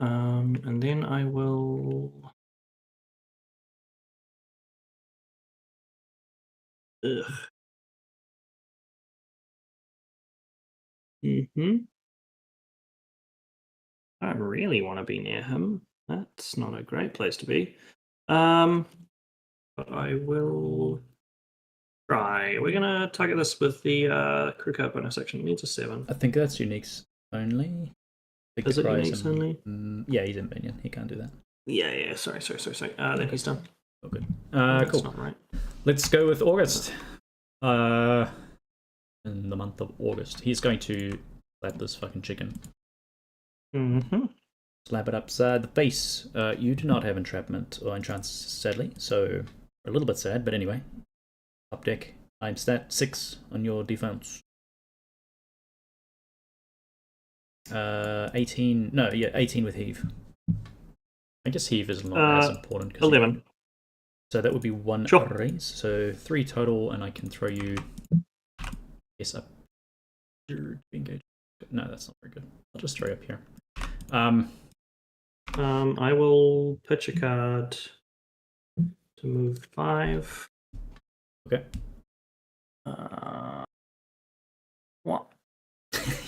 And then I will. Ugh. I don't really want to be near him. That's not a great place to be. But I will try. We're gonna target this with the crew card bonus section. It needs a 7.
I think that's uniques only.
Is it uniques only?
Yeah, he's in minion. He can't do that.
Yeah. Sorry. Then he's done.
Oh, good.
That's
Cool.
not right.
Let's go with August. In the month of August, he's going to slap this fucking chicken.
Mm-hmm.
Slap it upside the face. You do not have entrapment or entrance, sadly, so a little bit sad, but anyway. Up deck. I'm stat 6 on your defense. 18. No, yeah, 18 with heave. I guess heave is not as important.
11.
So that would be 1
Sure.
raise. So 3 total, and I can throw you. Yes, up. Engage. No, that's not very good. I'll just throw you up here.
I will pitch a card to move 5.
Okay.
What?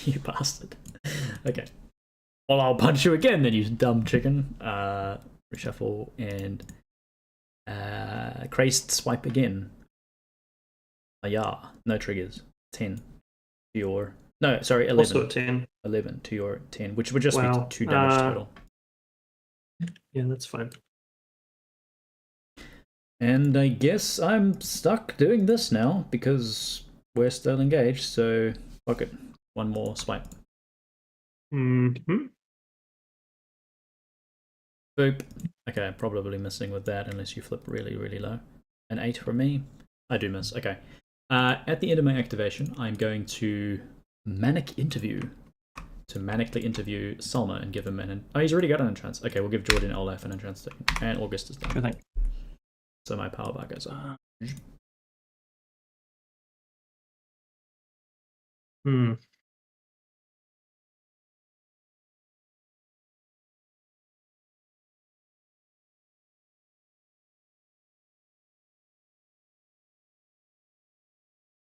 You bastard. Okay. Well, I'll punch you again, then, you dumb chicken. Reshuffle and crazed swipe again. Yeah, no triggers. 10 to your. No, sorry, 11.
Also 10.
11 to your 10, which would just be 2 damage total.
Yeah, that's fine.
And I guess I'm stuck doing this now because we're still engaged, so fuck it. 1 more swipe.
Mm-hmm.
Boop. Okay, I'm probably missing with that unless you flip really, really low. An 8 for me. I do miss. Okay. At the end of my activation, I'm going to manic interview. To manically interview Som'er and give him an. Oh, he's already got an entrance. Okay, we'll give Georgy Olaf an entrance thing. And August is done.
Good thing.
So my power bar goes up.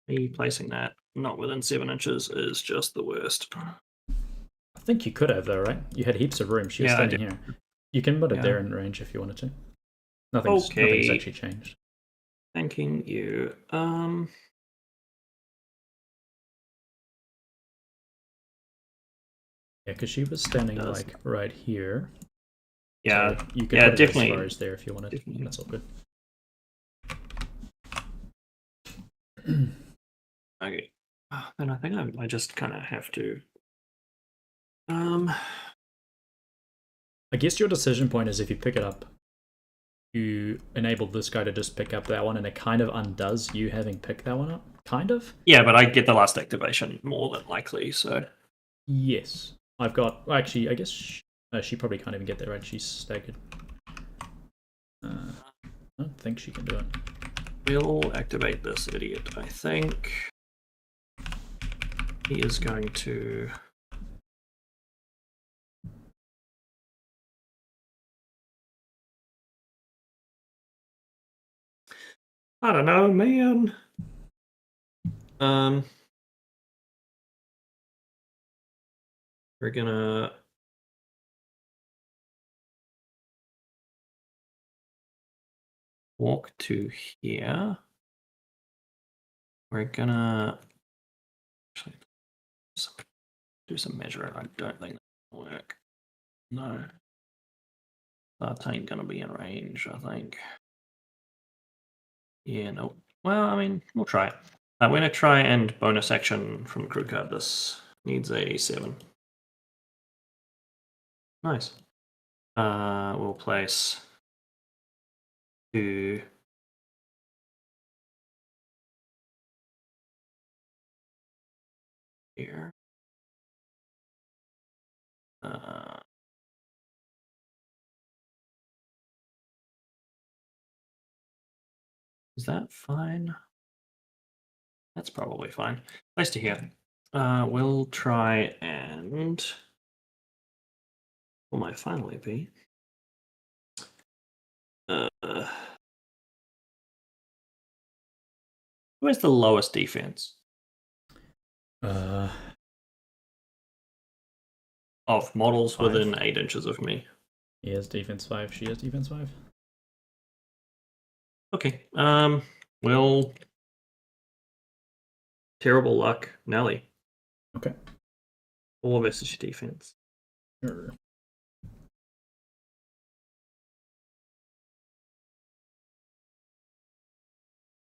Me placing that not within 7 inches is just the worst.
I think you could have, though, right? You had heaps of room. She was standing here. You can put it there in range if you wanted to. Nothing's actually changed.
Thanking you.
Yeah, because she was standing like right here.
Yeah,
so you could put definitely. It as far as there if you wanted. Definitely. That's all good.
Okay. Then I think I just kind of have to.
I guess your decision point is if you pick it up, you enable this guy to just pick up that one, and it kind of undoes you having picked that one up. Kind of.
Yeah, but I get the last activation more than likely. So.
Yes, I've got. Well, actually, I guess she probably can't even get there. Right? She's staggered. I don't think she can do it.
We'll activate this idiot. I think he is going to. I don't know, man. We're gonna walk to here. We're gonna actually do some measuring. I don't think that'll work. No. That ain't gonna be in range, I think. Yeah, no. Well, I mean, we'll try it. I'm gonna try and bonus action from crew card. This needs a 7. Nice. We'll place 2. Here. Is that fine? That's probably fine. Nice to hear. We'll try and what might finally be. Where's the lowest defense? Of models 5. Within 8 inches of me.
He has defense 5. She has defense 5.
Okay. Well, terrible luck, Nellie.
Okay.
4 versus your defense.
Sure.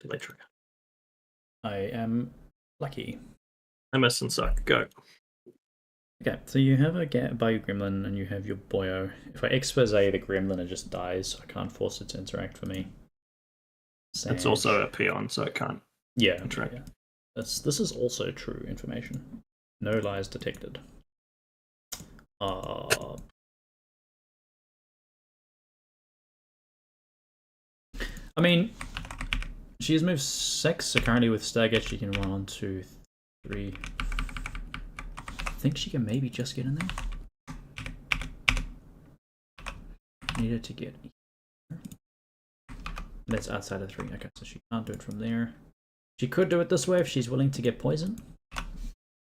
delete trigger.
I am lucky.
I miss and suck. Go.
Okay, so you have a Bayou Gremlin and you have your Boyo. If I expose the Gremlin, it just dies. I can't force it to interact for me.
It's also a peon, so it can't interact.
Yeah. This is also true information. No lies detected. I mean, she has moved 6, so currently with Stagger she can run 1, 2, 3. I think she can maybe just get in there. Needed to get. That's outside of 3. Okay, so she can't do it from there. She could do it this way if she's willing to get poison.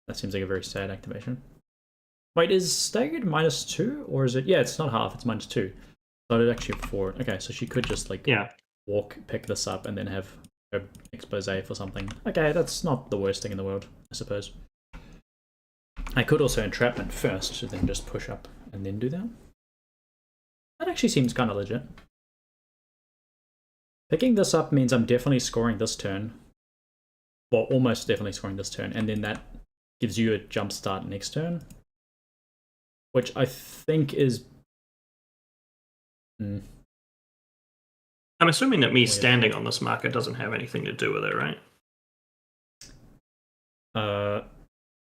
That seems like a very sad activation. Wait, is staggered -2 or is it? Yeah, it's not half. It's -2. So it's actually 4. Okay, so she could just like walk, pick this up, and then have her expose for something. Okay, that's not the worst thing in the world, I suppose. I could also entrapment first, so then just push up and then do that. That actually seems kind of legit. Picking this up means I'm definitely scoring this turn. Well, almost definitely scoring this turn, and then that gives you a jump start next turn. Which I think is...
I'm assuming that me standing on this marker doesn't have anything to do with it, right?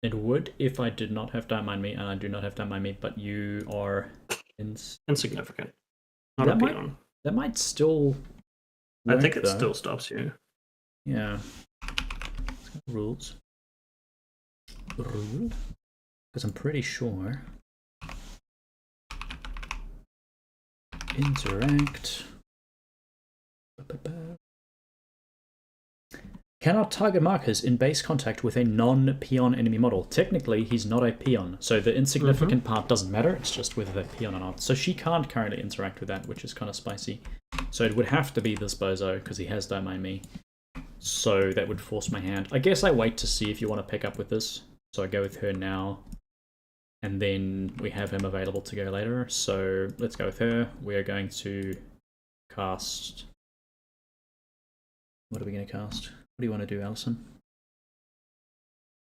It would if I did not have Don't Mind Me, and I do not have Don't Mind Me, but you are...
insignificant. Not a peon.
That might still...
I think it still stops you.
Yeah. Rules. Because I'm pretty sure... Interact. Cannot target markers in base contact with a non-peon enemy model. Technically, he's not a peon, so the insignificant part doesn't matter. It's just whether they're peon or not. So she can't currently interact with that, which is kind of spicy. So it would have to be this bozo, because he has Don't Mind Me. So that would force my hand. I guess I wait to see if you want to pick up with this. So I go with her now. And then we have him available to go later. So let's go with her. We're going to cast... What are we going to cast? What do you want to do, Alison?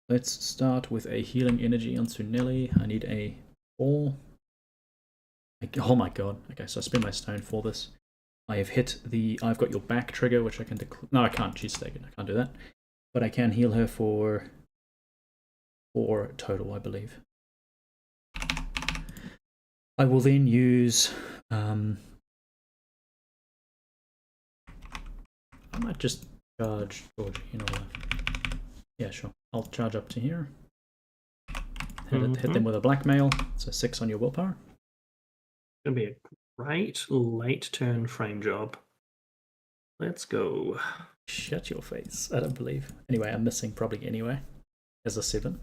Let's start with a healing energy onto Nellie. I need a 4. Oh my god. Okay, so I spend my stone for this. I have hit the I've got your back trigger, which I can no, I can't. She's staggered. I can't do that. But I can heal her for 4 total, I believe. I will then use I might just charge Georgy Olaf. Yeah, sure. I'll charge up to here. Hit them with a blackmail. So 6 on your willpower.
It's gonna be a great late turn frame job. Let's go.
Shut your face. I don't believe. Anyway, I'm missing probably anyway. As a 7.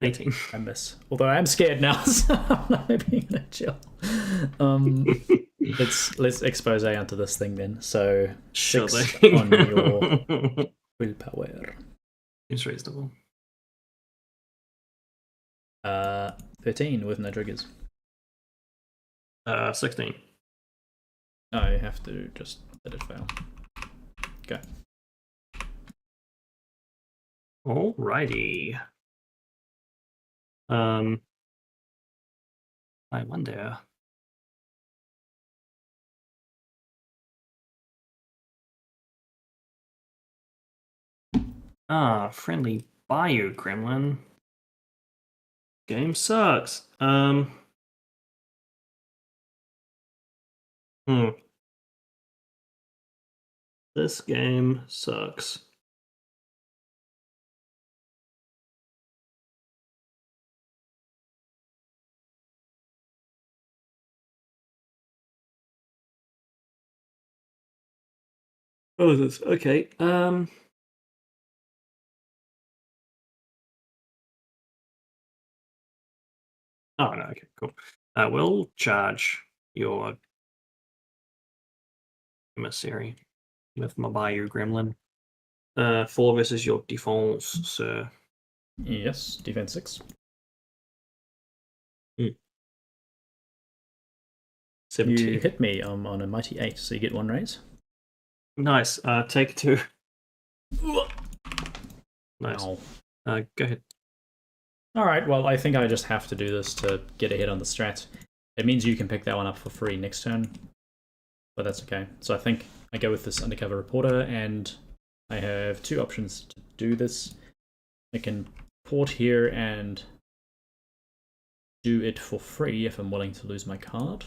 18.
I miss. Although I am scared now, so I'm not maybe gonna chill. Let's expose onto this thing then. So 6 on your willpower.
It's reasonable.
13 with no triggers.
16.
I have to just let it fail. Okay.
Alrighty. I wonder. Friendly Bayou Gremlin. Game sucks. This game sucks. Oh, this okay. Oh no, okay, cool. We'll charge your Emissary with my Bayou Gremlin. 4 versus your defense, sir.
Yes, defense 6.
17.
You hit me on a mighty 8, so you get 1 raise.
Nice. Take 2. Nice.
Ow.
Go ahead.
Alright, well, I think I just have to do this to get ahead on the strat. It means you can pick that one up for free next turn, but that's okay. So I think I go with this Undercover Reporter, and I have two options to do this. I can port here and do it for free if I'm willing to lose my card,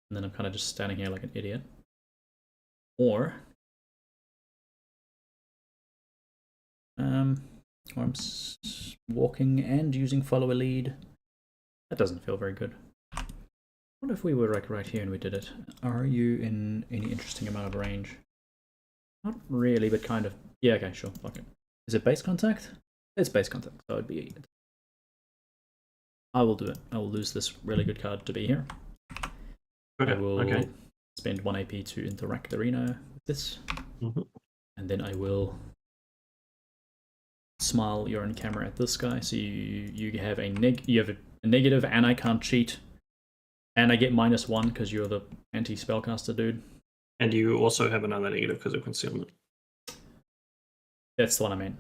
and then I'm kind of just standing here like an idiot. Or I'm walking and using follow a lead. That doesn't feel very good. What if we were like right here and we did it? Are you in any interesting amount of range? Not really, but kind of. Yeah, okay, sure. Fuck it. Is it base contact? It's base contact, so it'd be. I will do it. I will lose this really good card to be here.
Okay.
I will spend 1 AP to interact arena with this, and then I will smile your own camera at this guy. So you have a negative, and I can't cheat, and I get -1 because you're the anti-spellcaster dude.
And you also have another negative because of concealment.
That's the one I meant.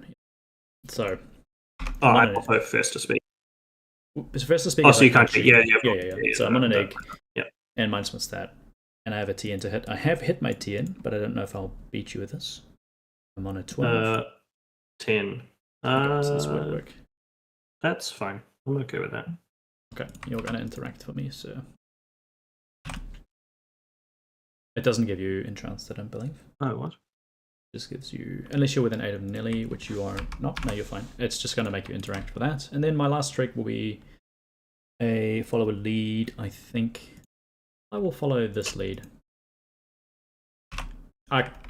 So.
I prefer first to speak.
First to speak.
Oh, so you can't cheat. Yeah.
So I'm on an egg.
Yeah.
And minus one stat. And I have a TN to hit. I have hit my TN, but I don't know if I'll beat you with this. I'm on a 12.
10.
Okay, so this won't work.
That's fine. I'm okay with that.
Okay, you're going to interact for me, so. It doesn't give you entranced, I don't believe.
Oh, what?
It just gives you, unless you're within 8 of Nelly, which you are not. No, you're fine. It's just going to make you interact for that. And then my last trick will be a follow a lead. I think I will follow this lead.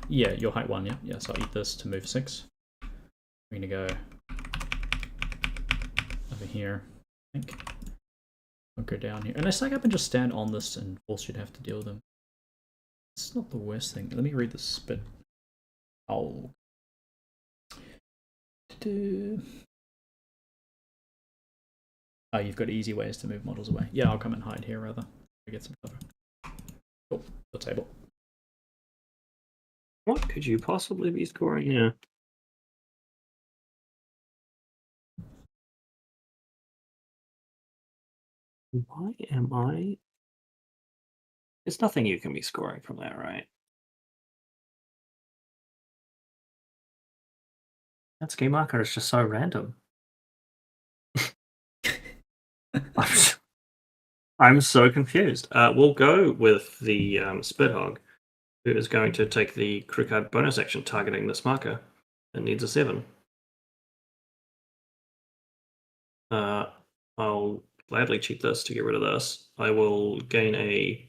Yeah, your height 1, yeah. Yeah, so I'll eat this to move 6. We're going to go over here, I think. I'll go down here. Unless I up and just stand on this and force you to have to deal with them. It's not the worst thing. Let me read this bit. Oh. Oh, you've got easy ways to move models away. Yeah, I'll come and hide here rather. I get some cover. Oh, the table.
What could you possibly be scoring here? Why am I? There's nothing you can be scoring from that, right? That ski marker is just so random. I'm so confused. We'll go with the Spithog, who is going to take the crew card bonus action targeting this marker. It needs a 7. I'll gladly cheat this to get rid of this. I will gain a.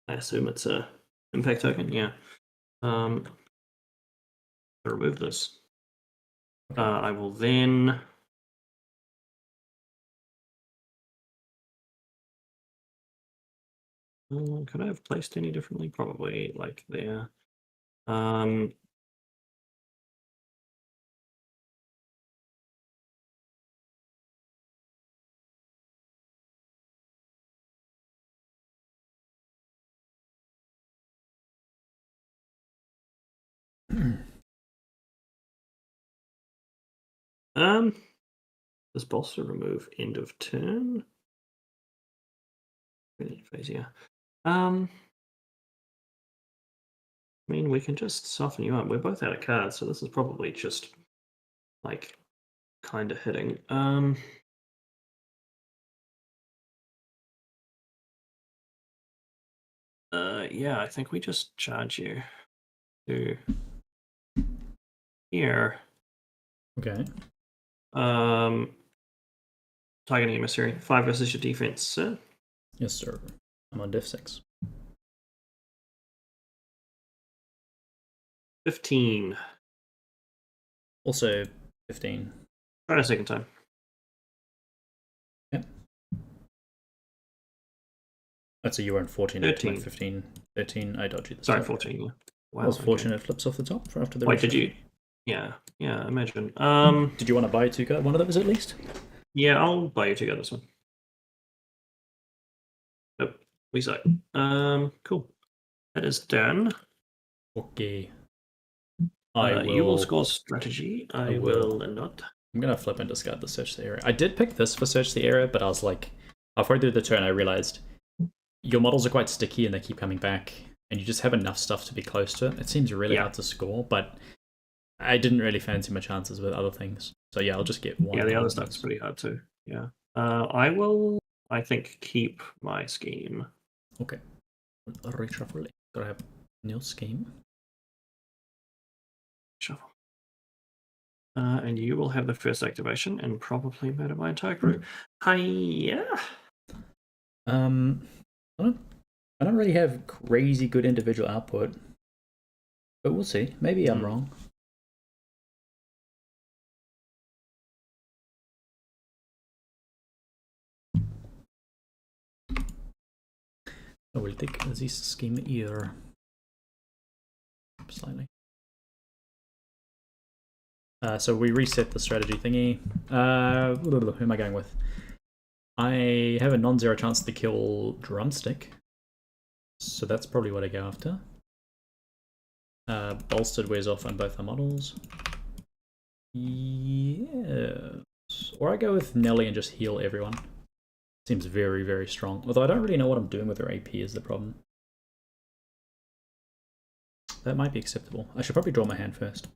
I assume it's a impact token. Yeah. Remove this. I will then. Could I have placed any differently? Probably like there. Does bolster remove end of turn? Phase, yeah. I mean, we can just soften you up. We're both out of cards, so this is probably just like kind of hitting. Yeah, I think we just charge you to here.
Okay.
Targeting Emissary. 5 versus your defense, sir.
Yes, sir. I'm on diff 6.
15.
Also 15.
Try it a second time.
Yep. That's a you were in 14.
13.
15. 13. I dodged you this
Sorry,
time.
14. Yeah. Wow,
I was fortunate it flips off the top for after the.
Wait, did you? Yeah, imagine.
Did you want to buy one of those at least?
Yeah, I'll buy you together this one. Nope, we suck. Cool. That is done.
Okay.
You will score strategy. I will not.
I'm going to flip and discard the search the area. I did pick this for search the area, but I was like, halfway through the turn, I realized your models are quite sticky and they keep coming back, and you just have enough stuff to be close to it. It seems really hard to score, but I didn't really fancy my chances with other things. So yeah, I'll just get one.
Yeah, the other stuff's pretty hard too. Yeah. I will, I think, keep my scheme.
Okay. Reshuffle. Gotta have new scheme.
Shuffle. And you will have the first activation and probably murder my entire crew. Hiya!
I don't really have crazy good individual output, but we'll see. Maybe I'm wrong. I will take this scheme here. Slightly. So we reset the strategy thingy. Who am I going with? I have a non-zero chance to kill Drumstick, so that's probably what I go after. Bolstered wears off on both our models. Yes. Or I go with Nellie and just heal everyone. Seems very, very strong. Although I don't really know what I'm doing with her AP is the problem. That might be acceptable. I should probably draw my hand first.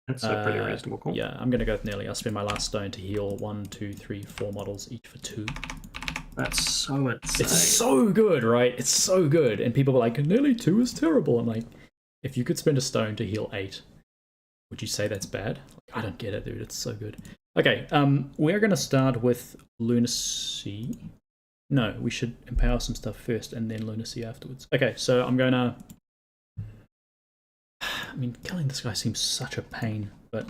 That's a pretty reasonable call.
Yeah, I'm going to go with Nellie. I'll spend my last stone to heal 1, 2, 3, 4 models, each for 2.
That's so insane.
It's so good, right? It's so good. And people were like, Nellie 2 is terrible. I'm like, if you could spend a stone to heal 8, would you say that's bad? I don't get it, dude. It's so good. Okay, we're going to start with Lunacy. No, we should empower some stuff first and then Lunacy afterwards. Okay, so I'm going to... I mean, killing this guy seems such a pain, but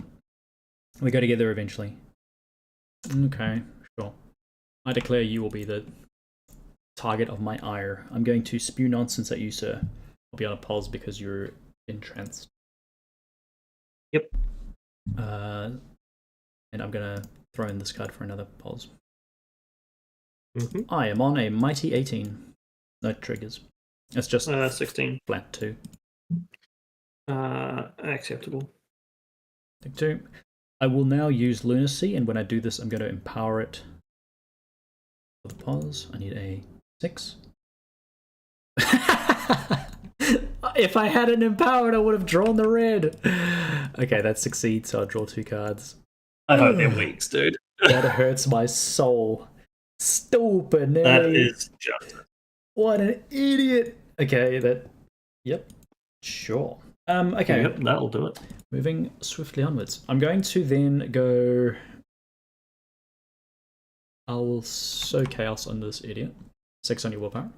we go together eventually. Okay, sure. I declare you will be the target of my ire. I'm going to spew nonsense at you, sir. I'll be on a pause because you're entranced.
Yep.
And I'm going to throw in this card for another pause. I am on a mighty 18. No triggers. It's just
16.
Flat 2.
Acceptable.
Take 2. I will now use Lunacy, and when I do this, I'm going to empower it for the pause. I need a 6. If I hadn't empowered, I would have drawn the red. Okay, that succeeds, so I'll draw 2 cards.
I hope they're weeks, dude.
That hurts my soul. Stupid Nelly.
That is just...
What an idiot. Okay, that... Yep. Sure. Okay.
Yep, that'll do it.
Moving swiftly onwards. I'm going to then go... I'll sow chaos on this idiot. 6 on your willpower.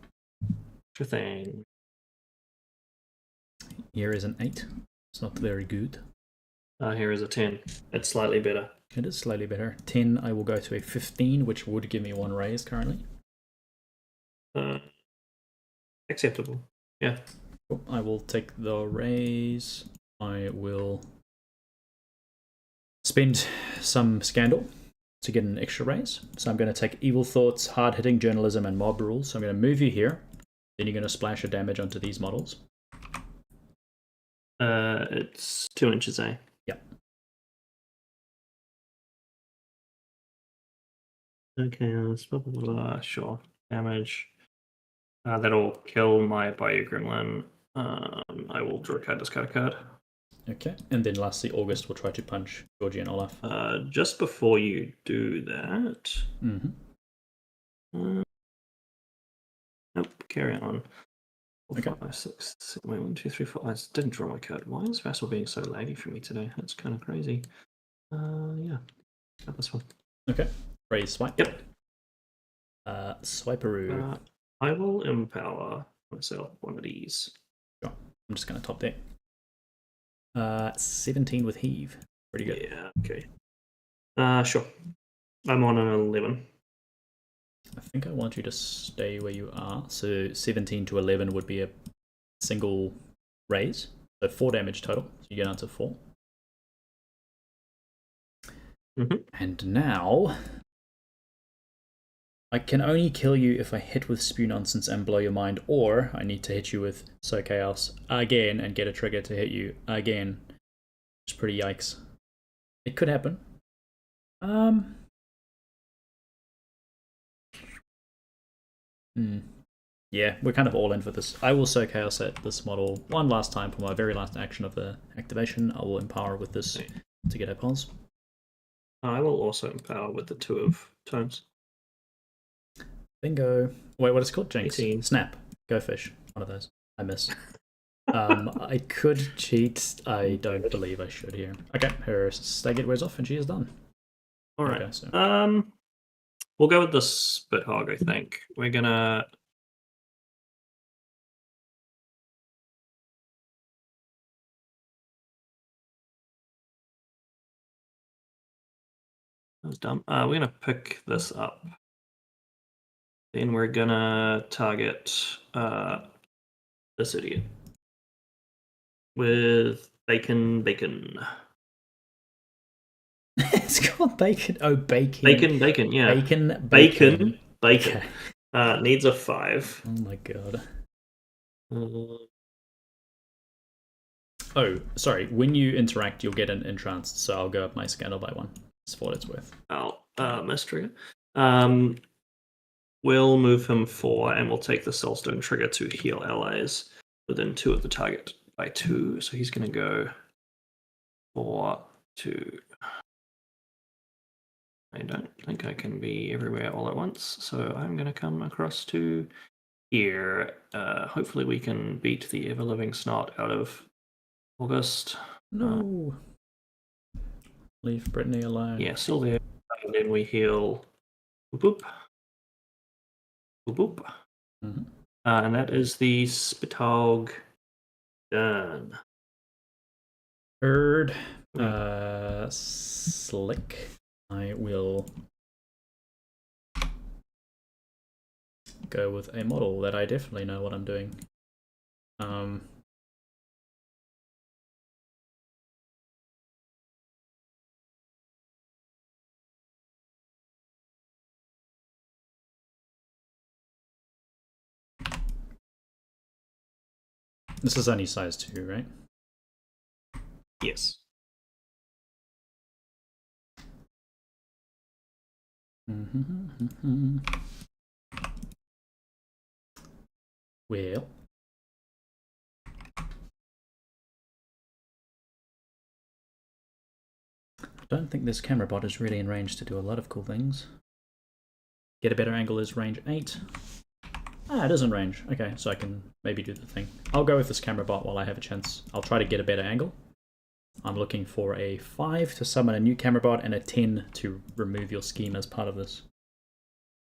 Sure thing.
Here is an 8. It's not very good.
Here is a 10. It's slightly better.
It is slightly better. 10, I will go to a 15, which would give me 1 raise currently.
Acceptable. Yeah.
Cool. I will take the raise. I will spend some scandal to get an extra raise. So I'm going to take evil thoughts, hard-hitting journalism, and mob rules. So I'm going to move you here. Then you're going to splash a damage onto these models.
It's 2 inches, eh?
Yep.
Okay, sure. Damage. That'll kill my Bio Gremlin. I will draw a card, discard a card.
Okay, and then lastly, Auguste will try to punch Georgy and Olaf.
Just before you do that... nope, carry on. 4, 5, 6, 7, 1, 2, 3, 4. I didn't draw my card. Why is Vassal being so laggy for me today? That's kind of crazy. Yeah. Got this one.
Okay. Raise swipe.
Yep.
Swiperoo.
I will empower myself one of these.
Sure. I'm just going to top deck. 17 with heave. Pretty good.
Yeah, okay. Sure. I'm on an 11.
I think I want you to stay where you are. So 17 to 11 would be a single raise. So 4 damage total. So you get down to 4. And now I can only kill you if I hit with Spew Nonsense and blow your mind, or I need to hit you with So Chaos again and get a trigger to hit you again. It's pretty yikes. It could happen. Yeah, we're kind of all in for this. I will So Chaos at this model one last time for my very last action of the activation. I will empower with this to get a pulse.
I will also empower with the 2 of tones.
Bingo. Wait, what is it called? Jinx.
18.
Snap. Go fish. One of those. I miss. I could cheat. I don't believe I should here. Okay, her Taggart wears off and she is done.
Alright.
Okay, so.
We'll go with the Spit Hog, I think. We're gonna... That was dumb. We're gonna pick this up. Then we're gonna target this idiot with bacon.
It's called bacon. Oh, bacon.
Bacon, yeah.
Bacon.
Okay. Needs a 5.
Oh my god. Oh, sorry. When you interact, you'll get an entranced, so I'll go up my scandal by 1. That's for what it's worth.
Miss trigger. We'll move him 4, and we'll take the Soulstone trigger to heal allies within 2 of the target by 2. So he's going to go 4, 2. I don't think I can be everywhere all at once, so I'm going to come across to here. Hopefully we can beat the ever-living snot out of Auguste.
No. Leave Brittany alone.
Yeah, still there. And then we heal. Boop, boop. Boop, boop.
Mm-hmm.
And that is the Spithog done.
Third. Slick. I will go with a model that I definitely know what I'm doing. This is only size 2, right?
Yes.
Well, I don't think this camera bot is really in range to do a lot of cool things. Get a better angle is range 8. It is in range. Okay, so I can maybe do the thing. I'll go with this camera bot while I have a chance. I'll try to get a better angle. I'm looking for a 5 to summon a new camera bot and a 10 to remove your scheme as part of this.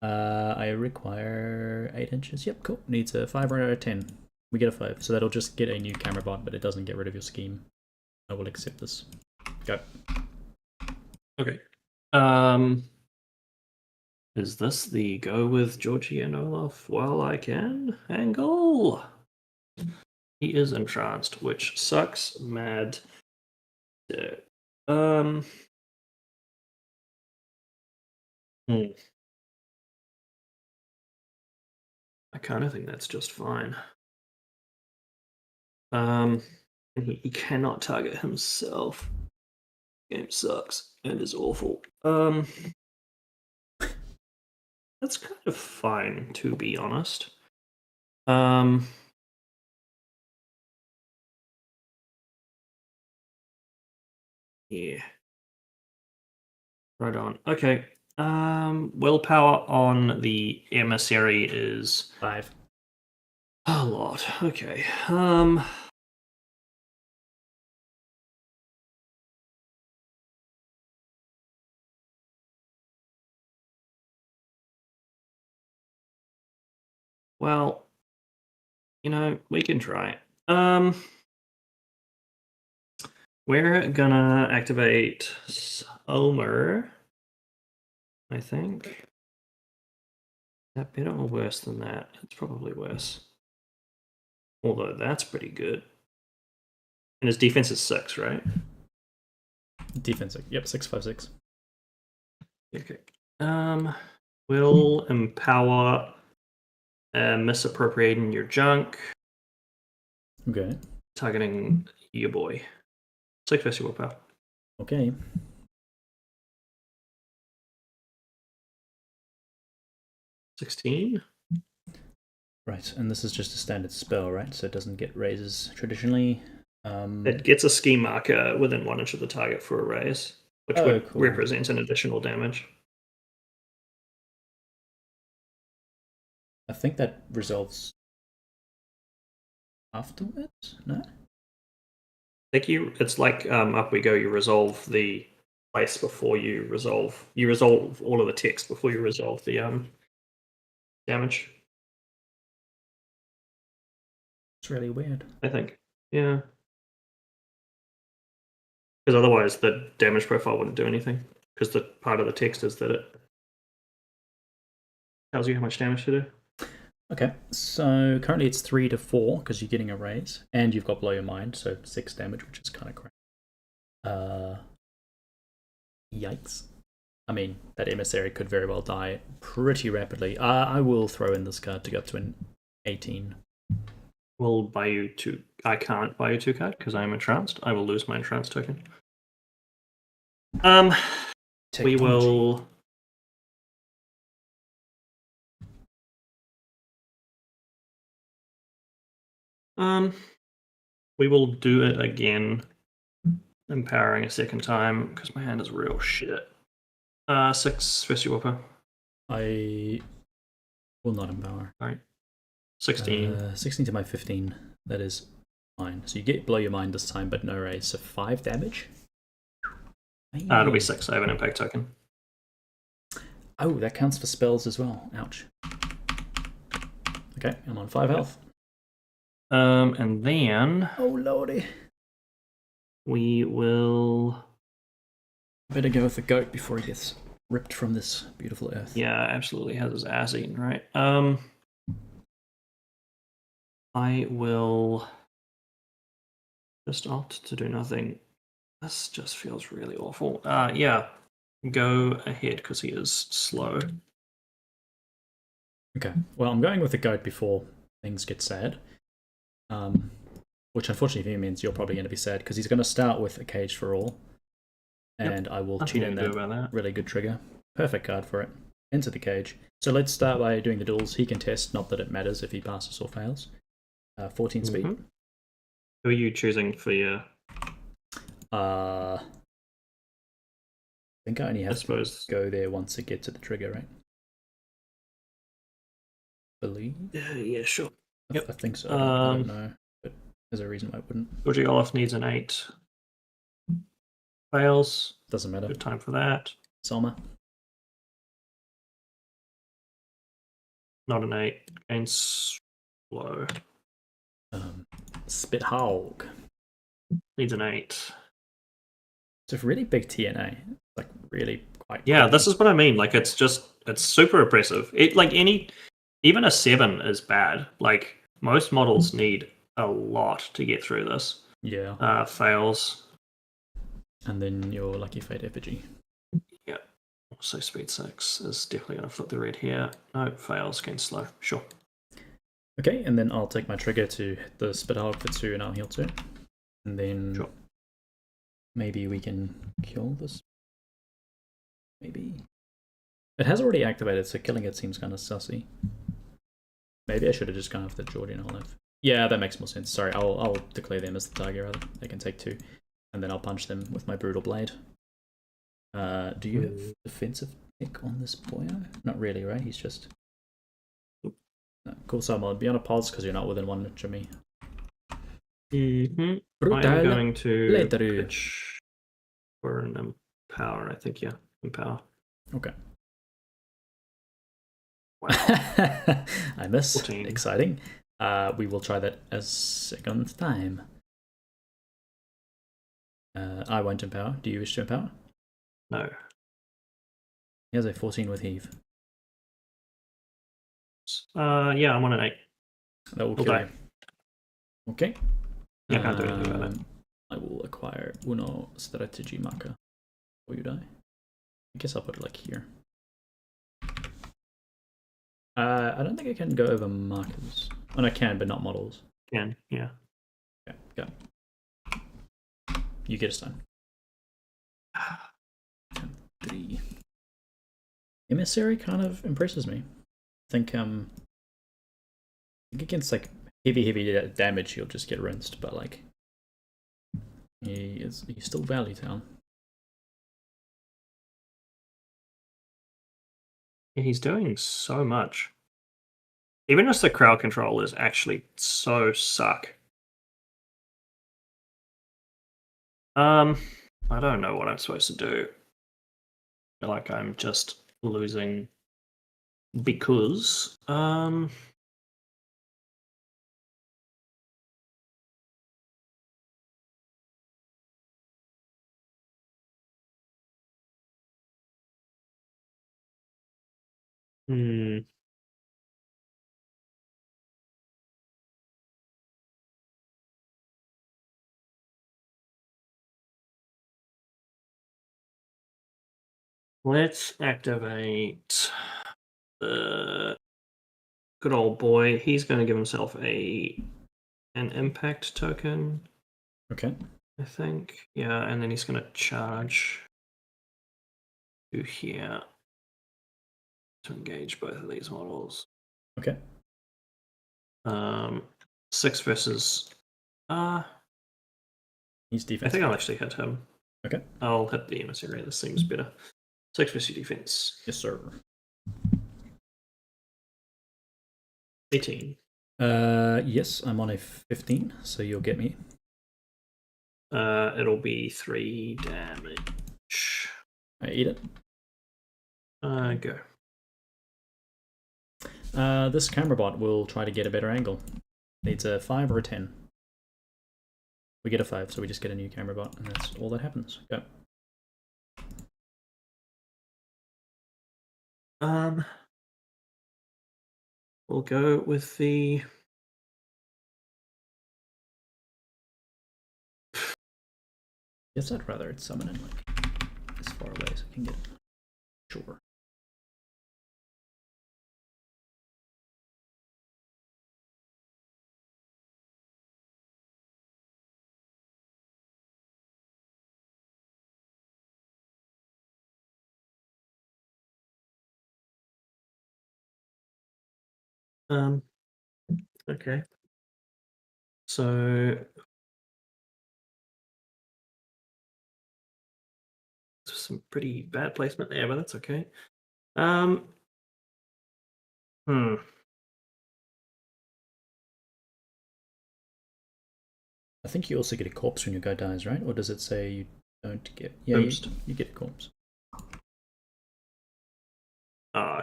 I require 8 inches. Yep, cool. Needs a 5 or a 10. We get a 5, so that'll just get a new camera bot, but it doesn't get rid of your scheme. I will accept this. Go.
Okay. Is this the go with Georgy and Olaf while I can angle? He is entranced, which sucks mad. I kind of think that's just fine. He cannot target himself. Game sucks and is awful. That's kind of fine, to be honest. Yeah. Right on. Okay. Willpower on the Emissary is
5.
a lot. Okay. Well, we can try. We're gonna activate Som'er, I think. Is that better or worse than that? It's probably worse. Although that's pretty good. And his defense is 6, right?
Defense, yep, 6, 5, 6.
Okay. Will empower misappropriating your junk.
Okay.
Targeting your boy. 6 versus willpower.
Okay.
$16.
Right, and this is just a standard spell, right? So it doesn't get raises traditionally.
It gets a ski marker within 1 inch of the target for a raise, which would
cool.
represent an additional damage.
I think that resolves afterwards. No.
I think it's like up we go. You resolve the place before you resolve. You resolve all of the text before you resolve the damage.
It's really weird.
I think, yeah, because otherwise the damage profile wouldn't do anything. Because the part of the text is that it tells you how much damage to do.
Okay, so currently it's 3 to 4 because you're getting a raise, and you've got Blow Your Mind, so 6 damage, which is kind of crap. Yikes. I mean, that Emissary could very well die pretty rapidly. I will throw in this card to go up to an 18.
We'll buy you 2. I can't buy you 2 card because I am entranced. I will lose my entranced token. We will. We will do it again, empowering a second time because my hand is real shit. 6 first whopper.
I will not empower.
All right. 16.
16 to my 15. That is fine. So you get Blow Your Mind this time, but no raise. So 5 damage.
It'll be 6. I have an impact token.
Oh, that counts for spells as well. Ouch. Okay, I'm on 5 health.
And then.
Oh lordy.
We will.
Better go with the goat before he gets ripped from this beautiful earth.
Yeah, absolutely has his ass eaten, right? I will just opt to do nothing. This just feels really awful. Yeah, go ahead because he is slow.
Okay, well, I'm going with the goat before things get sad. Which unfortunately means you're probably going to be sad because he's going to start with a Cage for All. And I will cheat in that really good trigger. Perfect card for it. Into the cage. So let's start by doing the duels. He can test, not that it matters if he passes or fails. 14 speed.
Who are you choosing for your...
I think I only have to go there once it gets to the trigger, right? Believe?
Yeah, sure.
I think so. I don't know. But there's a reason why I wouldn't.
Georgy Olaf needs an 8. Fails.
Doesn't matter.
Good time for that.
Som'er.
Not an 8. Gains slow.
Spit Hog.
Needs an 8.
It's a really big TNA. Like, really quite.
Yeah, this is what I mean. Like, it's super oppressive. Even a 7 is bad. Like, most models need a lot to get through this.
Yeah.
Fails.
And then your Lucky Fate Effigy.
Yeah. So speed 6 is definitely going to flip the red here. No, fails. Gain slow. Sure.
Okay, and then I'll take my trigger to hit the Spit Hog for 2 and I'll heal 2. And then maybe we can kill this. Maybe. It has already activated, so killing it seems kind of sussy. Maybe I should have just gone after Georgy Olaf. Yeah, that makes more sense. Sorry, I'll declare them as the target rather. They can take 2. And then I'll punch them with my Brutal Blade. Do you have defensive pick on this boyo? Not really, right? He's just... No. Cool, so I'll be on a pause because you're not within 1 inch of me.
I'm going to pitch for an empower, I think, yeah. Empower.
Okay.
Wow.
I miss.
14.
Exciting. We will try that a second time. I won't empower. Do you wish to empower?
No.
He has a 14 with heave.
Yeah, I'm on an 8.
That will kill you. Okay.
Yeah, I can't do anything about it.
I will acquire Uno Strategy Marker before you die. I guess I'll put it like here. I don't think I can go over markers. Oh, no, I can, but not models.
Can, yeah.
Okay, go. You get a stone. 3. Emissary kind of impresses me. I think against like heavy damage, you'll just get rinsed, but like he's still Valley Town.
Yeah, he's doing so much. Even just the crowd control is actually so suck. I don't know what I'm supposed to do. I feel like I'm just losing because let's activate the good old boy. He's going to give himself an impact token.
Okay.
I think. Yeah, and then he's going to charge to here to engage both of these models.
Okay.
6 versus.
He's
I
defense.
think I'll actually hit him.
Okay.
I'll hit the emissary. This seems better. 6 versus defense.
Yes, sir.
18.
Yes, I'm on a 15, so you'll get me.
It'll be 3 damage.
I eat it.
Go.
This camera bot will try to get a better angle. Needs a 5 or a 10. We get a 5, so we just get a new camera bot, and that's all that happens. Go.
We'll go with the.
Yes, I'd rather it's summoning like as far away as I can get. Sure.
Okay. So some pretty bad placement there, but that's okay.
I think you also get a corpse when your guy dies, right? Or does it say you don't get? Yeah, you get a corpse.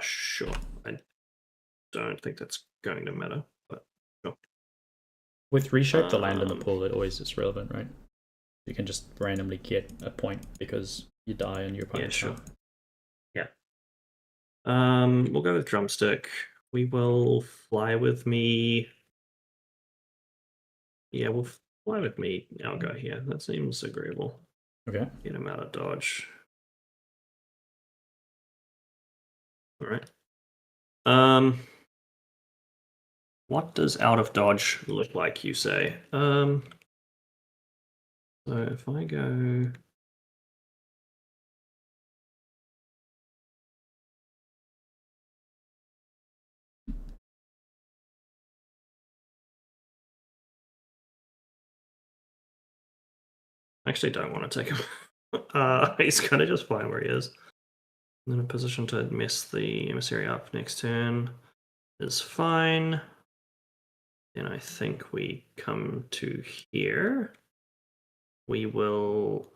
Sure. I don't think that's going to matter, but sure.
With Reshape, the land in the pool, it always is relevant, right? You can just randomly get a point because you die and your opponent.
Yeah, sure. Yeah. We'll go with Drumstick. We will fly with me. Yeah, we'll fly with me. I'll go here. That seems agreeable.
Okay.
Get him out of dodge. All right. What does out of dodge look like, you say? So if I go. I actually don't want to take him. He's kind of just fine where he is. And then a position to mess the emissary up next turn is fine. And I think we come to here. We will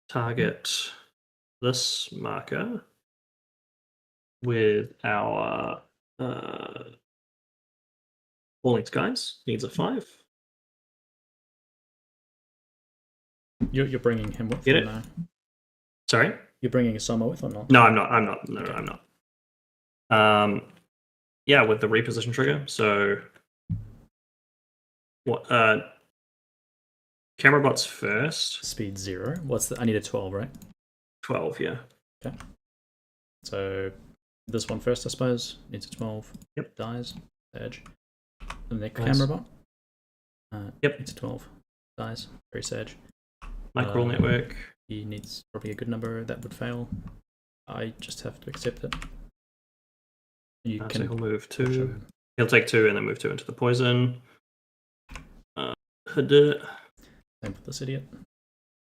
target this marker with our Falling Skies. Needs a 5.
You're bringing him with
Get
or
it?
no?
Sorry?
You're bringing a Som'er with or not?
No, I'm not. No,
Okay.
I'm not. Yeah, with the reposition trigger. So what camera bots first.
Speed 0. What's the? I need a 12, right?
12, yeah.
Okay. So this one first, I suppose. Needs a 12.
Yep.
Dies. Edge. The next
Nice.
camera bot.
Yep.
Needs a 12. Dies. Very sage.
Nightcrawler Network.
He needs probably a good number. That would fail. I just have to accept it. You
So
can
he'll move 2. He'll take 2 and then move 2 into the poison.
Same for this idiot.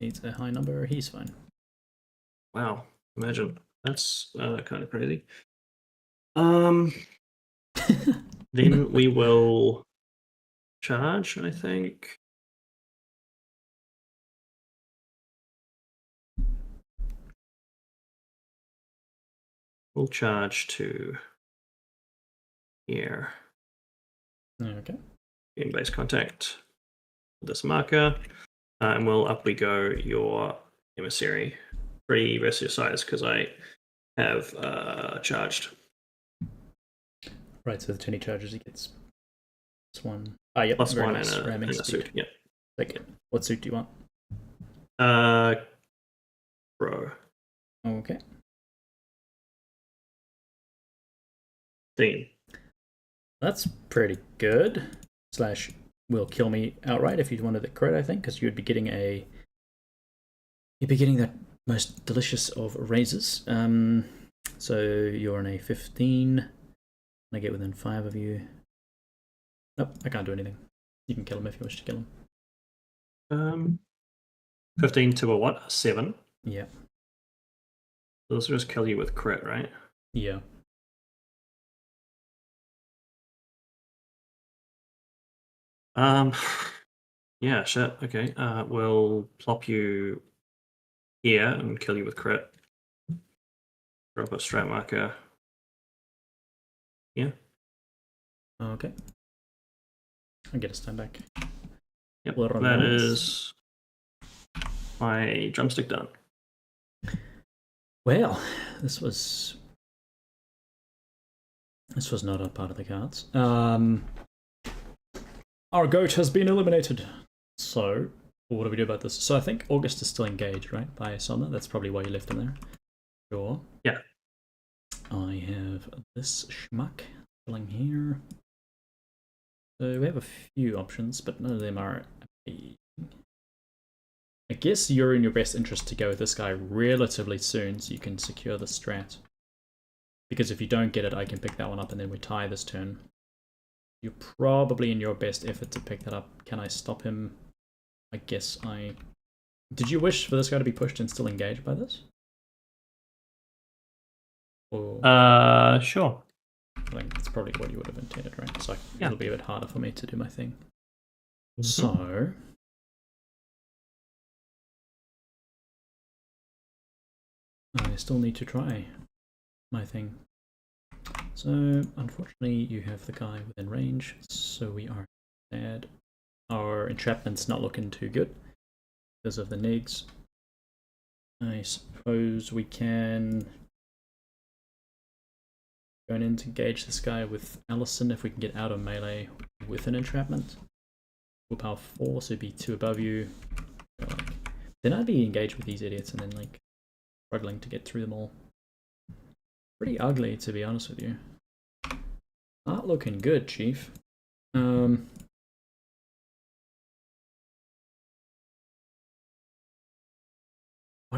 Needs a high number. He's fine.
Wow. Imagine. That's kind of crazy. Then we will charge, I think. We'll charge to here.
Okay.
In base contact. This marker. And we'll up we go your Emissary. 3 rest of your size because I have charged.
Right, so the 20 charges he gets. Plus 1. Ah, yep.
Plus
very
1
nice.
and
Ramming
a
speed.
suit. Yep.
Take it. What suit do you want?
Bro.
Okay.
Dean.
That's pretty good. Slash will kill me outright if you wanted the crit, I think, because you'd be getting a. You'd be getting that most delicious of raises. So you're on a 15. I get within 5 of you. Nope, I can't do anything. You can kill him if you wish to kill him.
15 to a what? A 7?
Yeah.
Those will just kill you with crit, right?
Yeah.
Yeah, shit. Okay. We'll plop you here and kill you with crit. Drop a strat marker. Yeah.
Okay. I'll get a stand back.
Yep.
We'll run
That
rounds.
is my drumstick done.
Well, this was not a part of the cards. Our goat has been eliminated. So, what do we do about this? So I think Auguste is still engaged, right? By Som'er. That's probably why you left him there. Sure.
Yeah.
I have this schmuck filling here. So we have a few options, but none of them are appealing. I guess you're in your best interest to go with this guy relatively soon so you can secure the strat. Because if you don't get it, I can pick that one up and then we tie this turn. You're probably in your best effort to pick that up. Can I stop him? I guess I... Did you wish for this guy to be pushed and still engaged by this? Or...
Sure.
I think that's probably what you would have intended, right? So
Yeah.
it'll be a bit harder for me to do my thing.
Mhm.
So... I still need to try my thing. So, unfortunately, you have the guy within range, so we are sad. Our entrapment's not looking too good because of the nigs. I suppose we can go in to engage this guy with Alison if we can get out of melee with an entrapment. Willpower 4, so it'd be 2 above you. Then I'd be engaged with these idiots and then like struggling to get through them all. Pretty ugly, to be honest with you. Not looking good, Chief. What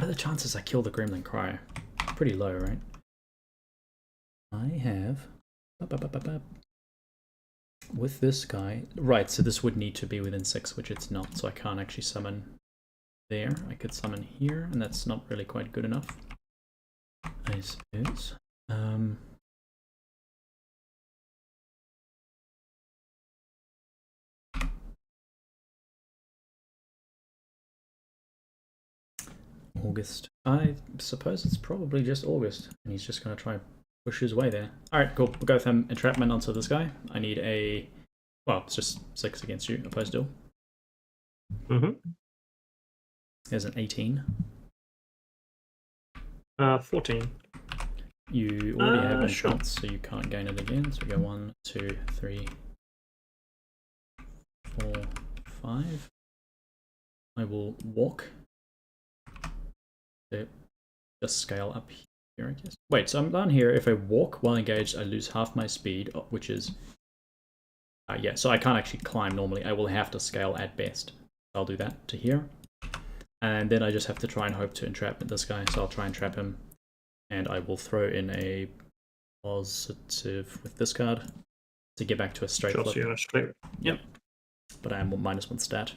are the chances I kill the Gremlin Crier? Pretty low, right? I have... With this guy... Right, so this would need to be within 6, which it's not, so I can't actually summon there. I could summon here, and that's not really quite good enough, I suppose. Auguste. I suppose it's probably just Auguste, and he's just going to try and push his way there. Alright, cool. We'll go with entrapment onto this guy. I need a... Well, it's just 6 against you, opposed to. There's an 18.
14.
You already have one
sure.
chance, so you can't gain it again. So we go 1, 2, 3, 4, 5. I will walk. So just scale up here, I guess. Wait, so I'm down here. If I walk while engaged, I lose half my speed, which is... yeah, so I can't actually climb normally. I will have to scale at best. I'll do that to here. And then I just have to try and hope to entrap this guy. So I'll try and trap him. And I will throw in a positive with this card to get back to a straight flip.
Yep.
But I am -1 stat.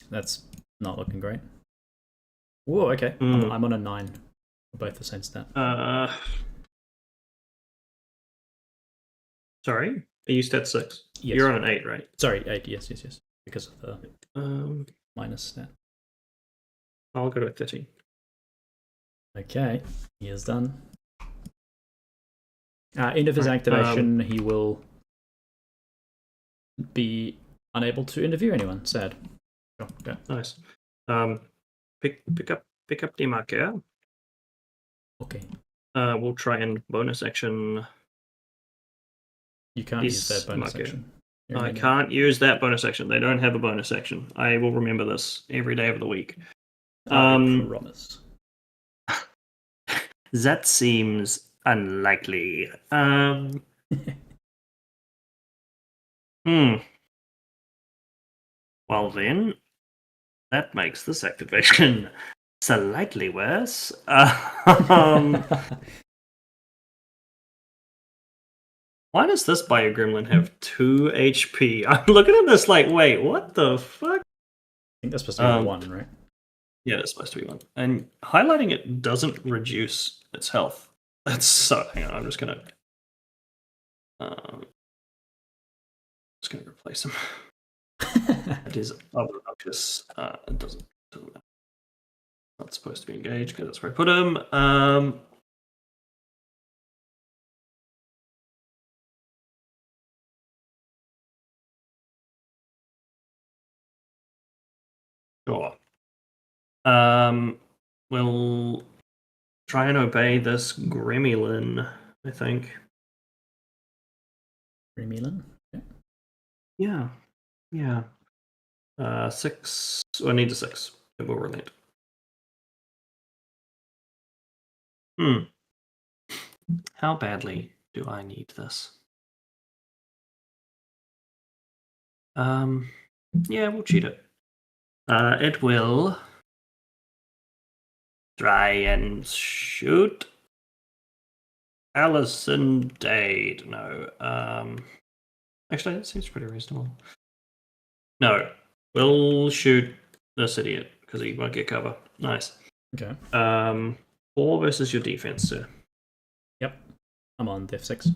That's not looking great. Whoa, okay. I'm on a 9. We're both the same stat.
Sorry? Are you stat 6?
Yes.
You're on an 8, right?
Sorry, 8, yes. Because of the minus stat.
I'll go to a 13.
Okay, he is done. End of his activation, he will be unable to interview anyone. Sad. Sure, okay.
Nice. Pick up the marker.
Okay.
We'll try and bonus action.
You can't use that bonus action.
I can't use that bonus action. They don't have a bonus action. I will remember this every day of the week.
I promise.
That seems unlikely. Well then, that makes this activation slightly worse. Why does this Bio Gremlin have 2 HP? I'm looking at this like, wait, what the fuck?
I think that's supposed to be 1, right?
Yeah, it's supposed to be 1. And highlighting it doesn't reduce its health. That's so... Hang on, I'm just gonna replace him. It is obnoxious. It doesn't matter. Not supposed to be engaged because that's where I put him. Sure. We'll try and obey this Gremlin, I think.
Gremlin? Okay.
Yeah. 6. I need a 6. It will relent. How badly do I need this? Yeah, we'll cheat it. It will try and shoot Alison Dade. No. Actually, that seems pretty reasonable. No. We'll shoot this idiot because he won't get cover. Nice.
Okay.
4 versus your defense, sir.
Yep. I'm on def 6.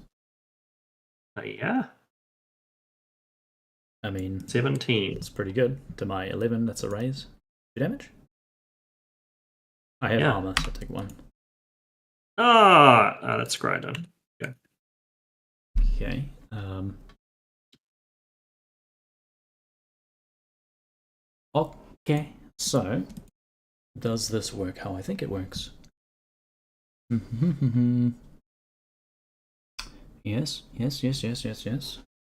Yeah.
I mean,
17.
It's pretty good. To my 11, that's a raise. 2 damage? I have armor, so take 1.
That's great done. Okay.
Okay. Okay. So, does this work how I think it works? Yes.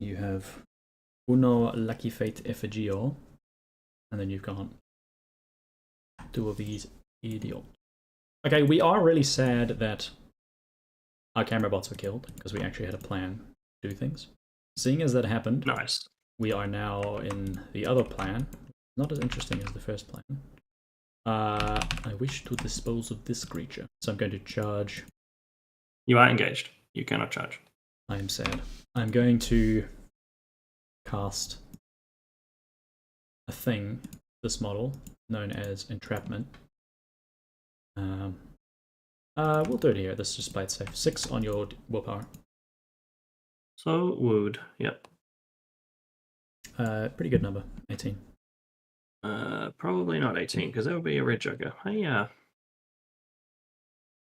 You have Uno Lucky Fate Effigio, and then you've got 2 of these idiots. Okay, we are really sad that our camera bots were killed, because we actually had a plan to do things. Seeing as that happened,
Nice.
we are now in the other plan. Not as interesting as the first plan. I wish to dispose of this creature, so I'm going to charge.
You are engaged. You cannot charge.
I am sad. I'm going to cast a thing, this model, known as Entrapment. We'll do it here. This is just play it safe. 6 on your willpower.
So, wooed. Yep.
Pretty good number. 18.
Probably not 18, because that would be a red joker. Yeah.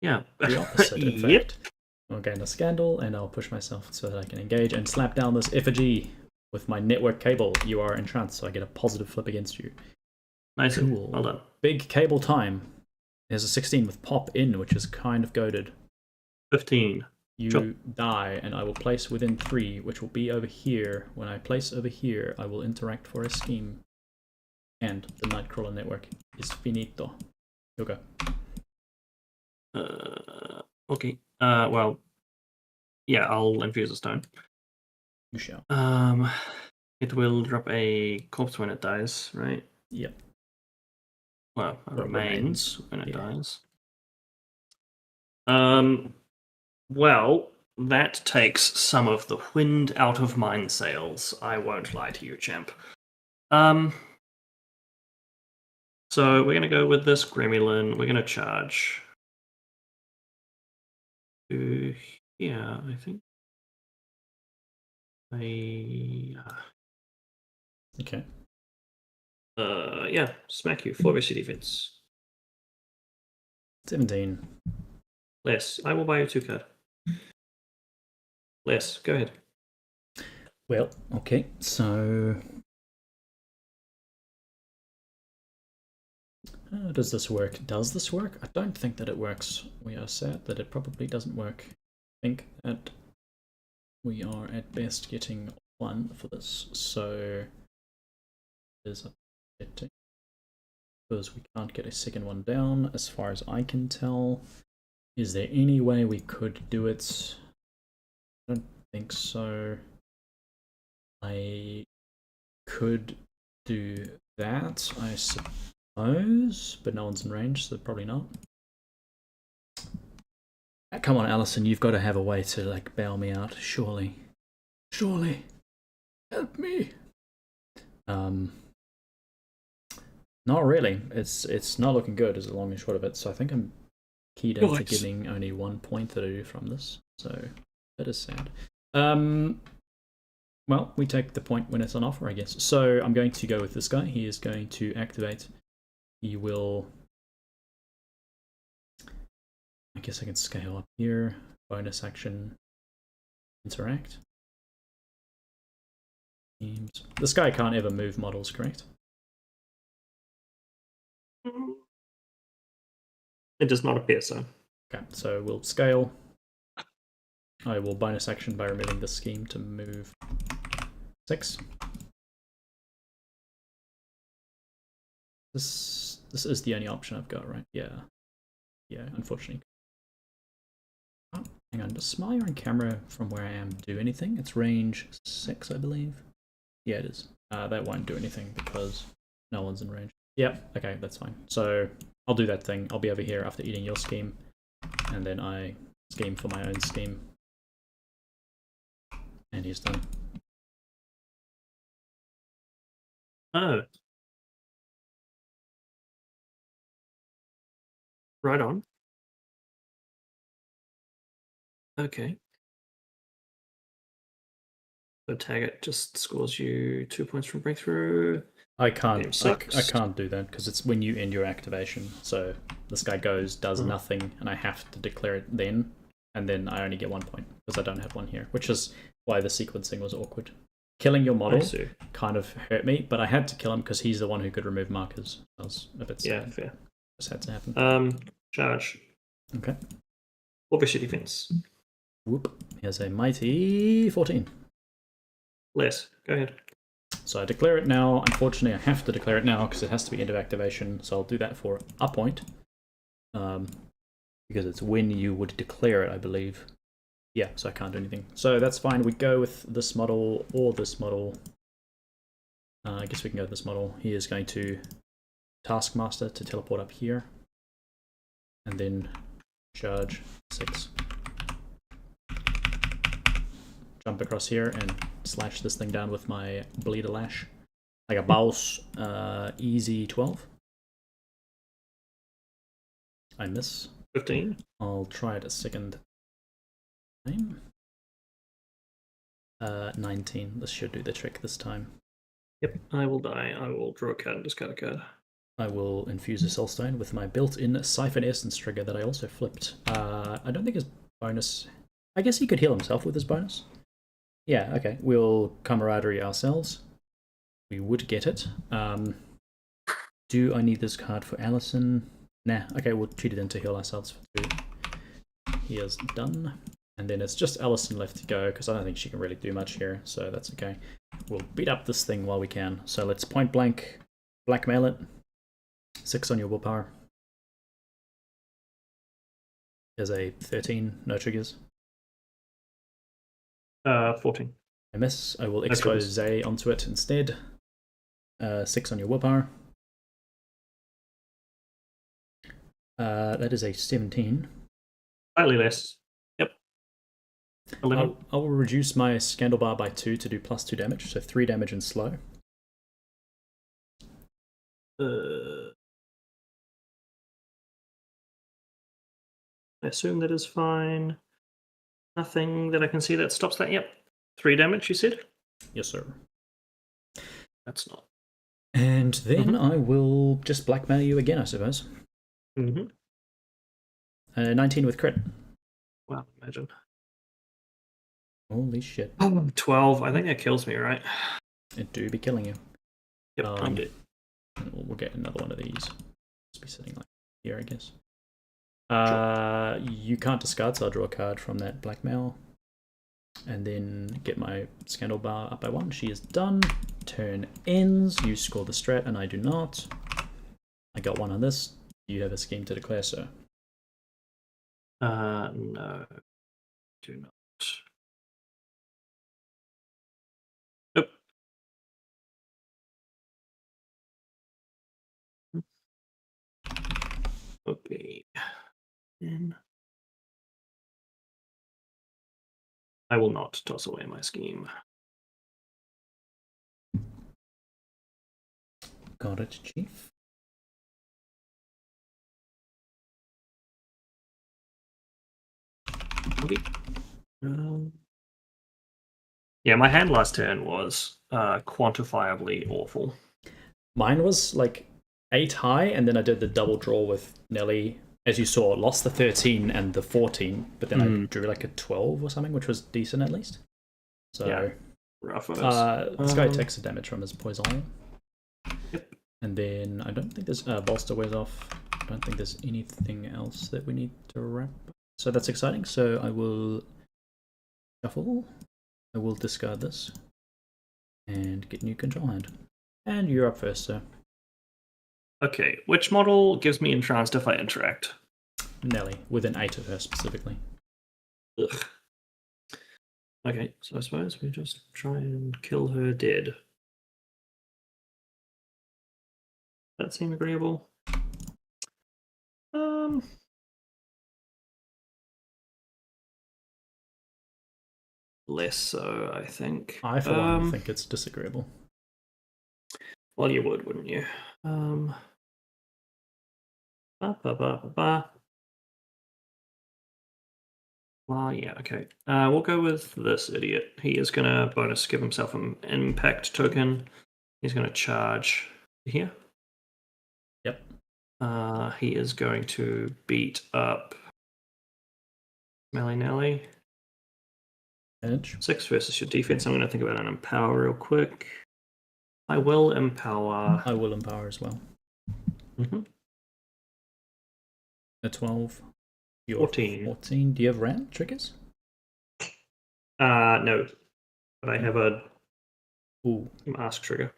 The opposite, in
Yep.
fact. I'll gain a scandal, and I'll push myself so that I can engage and slap down this effigy with my network cable. You are entranced, so I get a positive flip against you.
Nice.
Cool.
Well done.
Big cable time. There's a 16 with pop in, which is kind of goaded.
15.
You
Sure.
die, and I will place within 3, which will be over here. When I place over here, I will interact for a scheme. and the Nightcrawler Network is finito. You'll go.
Okay. Well, yeah, I'll infuse a stone.
You shall.
It will drop a corpse when it dies, right?
Yep.
Well, it remains when it dies. Well, that takes some of the wind out of mine sails. I won't lie to you, champ. So we're gonna go with this Gremlin. We're gonna charge. Yeah, I think.
Okay.
Yeah, smack you. 4 city defense.
17.
Less. I will buy you 2 card. Less. Go ahead.
Well, okay, so how does this work? Does this work? I don't think that it works. We are sad that it probably doesn't work. I think that we are at best getting 1 for this, so there's upsetting because we can't get a second one down as far as I can tell. Is there any way we could do it? I don't think so. I could do that, I suppose, but no one's in range, so probably not. Come on, Alison, you've got to have a way to like bail me out, surely. Surely. Help me. Not really. It's not looking good is the long and short of it, so I think I'm keyed into getting only 1 point to do from this, so that is sad. Well, we take the point when it's on offer, I guess. So I'm going to go with this guy. He is going to activate. He will... I guess I can scale up here. Bonus action. Interact. This guy can't ever move models, correct?
It does not appear so.
Okay, so we'll scale. I will bonus action by removing the scheme to move 6. This is the only option I've got, right? Yeah. Yeah, unfortunately. Oh, hang on, does Smile on camera from where I am do anything? It's range 6, I believe. Yeah, it is. That won't do anything because no one's in range. Yep, okay, that's fine. So I'll do that thing. I'll be over here after eating your scheme, and then I scheme for my own scheme. And he's done.
Oh. Right on. Okay. So Taggart just scores you 2 points from breakthrough.
I can't do that because it's when you end your activation. So this guy goes, does nothing, and I have to declare it then, and then I only get 1 point because I don't have one here, which is why the sequencing was awkward. Killing your model kind of hurt me, but I had to kill him because he's the one who could remove markers. I was a bit sad.
Yeah, fair.
Just had to happen.
Charge.
Okay.
Obviously defense.
Whoop. Here's a mighty 14.
Less. Go ahead.
So I declare it now. Unfortunately, I have to declare it now because it has to be end of activation. So I'll do that for a point. Because it's when you would declare it, I believe. Yeah, so I can't do anything. So that's fine. We go with this model or this model. I guess we can go with this model. He is going to Taskmaster to teleport up here. And then charge 6. Jump across here and slash this thing down with my Bleeder Lash. Like a boss, easy 12. I miss.
15.
I'll try it a second time. 19. This should do the trick this time.
Yep, I will die. I will draw a card and discard a card.
I will infuse a Soulstone with my built-in Siphon Essence trigger that I also flipped. I don't think his bonus... I guess he could heal himself with his bonus. Yeah, okay. We'll camaraderie ourselves. We would get it. Do I need this card for Alison? Nah. Okay, we'll cheat it in to heal ourselves for 2. He is done. And then it's just Alison left to go, because I don't think she can really do much here, so that's okay. We'll beat up this thing while we can. So let's point blank blackmail it. 6 on your willpower. There's a 13, no triggers.
14.
I miss. I will expose onto it instead. 6 on your willpower. That is a 17.
Slightly less. Yep. 11.
I will reduce my scandal bar by 2 to do +2 damage, so 3 damage and slow.
I assume that is fine. Nothing that I can see that stops that. Yep. 3 damage, you said?
Yes, sir.
That's not.
And then I will just blackmail you again, I suppose. 19 with crit.
Wow, imagine.
Holy shit.
12. I think that kills me, right?
It do be killing you.
Yep, I'm dead.
We'll get another one of these. Just be sitting like here, I guess.
Sure.
You can't discard, so I'll draw a card from that blackmail. And then get my scandal bar up by 1. She is done. Turn ends. You score the strat, and I do not. I got 1 on this. You have a scheme to declare, sir.
No. Do not. Nope. Okay. I will not toss away my scheme.
Got it, Chief.
Okay. Yeah, my hand last turn was quantifiably awful.
Mine was like 8 high, and then I did the double draw with Nelly. As you saw, lost the 13 and the 14, but then I drew like a 12 or something, which was decent at least. So,
yeah, rough.
This guy takes the damage from his poison.
Yep.
And then I don't think there's bolster wears off. I don't think there's anything else that we need to wrap. So that's exciting. So I will shuffle. I will discard this and get new control hand. And you're up first, sir.
Okay, which model gives me entranced if I interact?
Nelly, with an 8 of her specifically.
Ugh. Okay, so I suppose we just try and kill her dead. That seem agreeable? Less so, I think.
I, for one, think it's disagreeable.
Well, you would, wouldn't you? Well, yeah, okay. We'll go with this idiot. He is going to bonus give himself an impact token. He's going to charge here.
Yep.
He is going to beat up Nellie.
Edge.
6 versus your defense. I'm going to think about an empower real quick. I will empower.
I will empower as well. A 12. You're
14.
14. Do you have round triggers?
No. But I have a
Ooh.
mask trigger.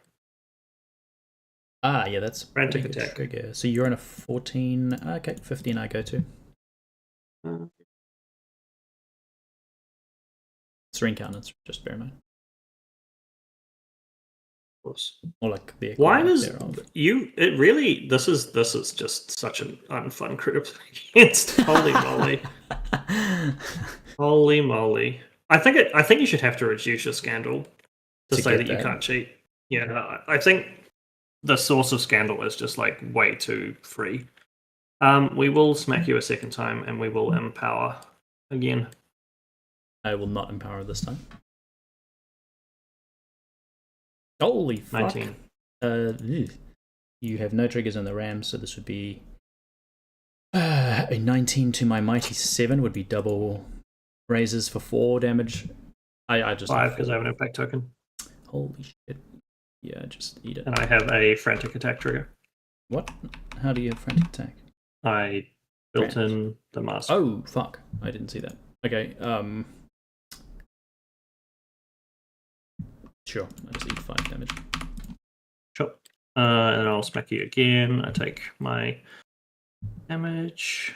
Ah, yeah, that's
frantic attack.
Trigger. So you're on a 14. Okay, 15 I go to. It's ring counters, just bear in mind. Or like the
why does
thereof.
you? It really. This is just such an unfun group against. Holy moly! Holy moly! I think you should have to reduce your scandal to say that you can't cheat. Yeah, I think the source of scandal is just like way too free. We will smack you a second time, and we will empower again.
I will not empower this time. Holy fuck.
19.
You have no triggers in the ram, so this would be a 19 to my mighty 7 would be double raises for 4 damage. I just
5 because I have an impact token.
Holy shit. Yeah, just eat it.
And I have a frantic attack trigger.
What? How do you have frantic attack?
I built in the mask.
Oh, fuck. I didn't see that. Okay, sure, I just eat 5 damage.
Sure. And I'll smack you again. I take my damage.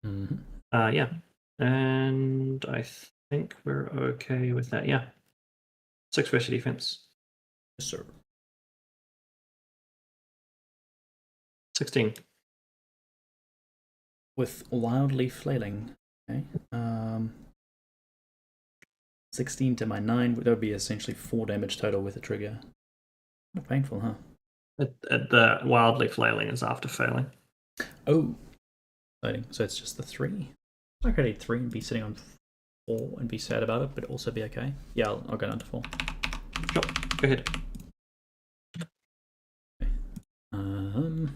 Yeah. And I think we're okay with that. Yeah. 6 versus defense.
Yes, sir.
16.
With wildly flailing. Okay. 16 to my 9. That would be essentially 4 damage total with a trigger. Kind of painful, huh?
The wildly flailing is after failing.
Oh. Flailing. So it's just the 3. I could eat 3 and be sitting on 4 and be sad about it, but also be okay. Yeah, I'll go down to 4.
Sure. Go ahead.
Okay.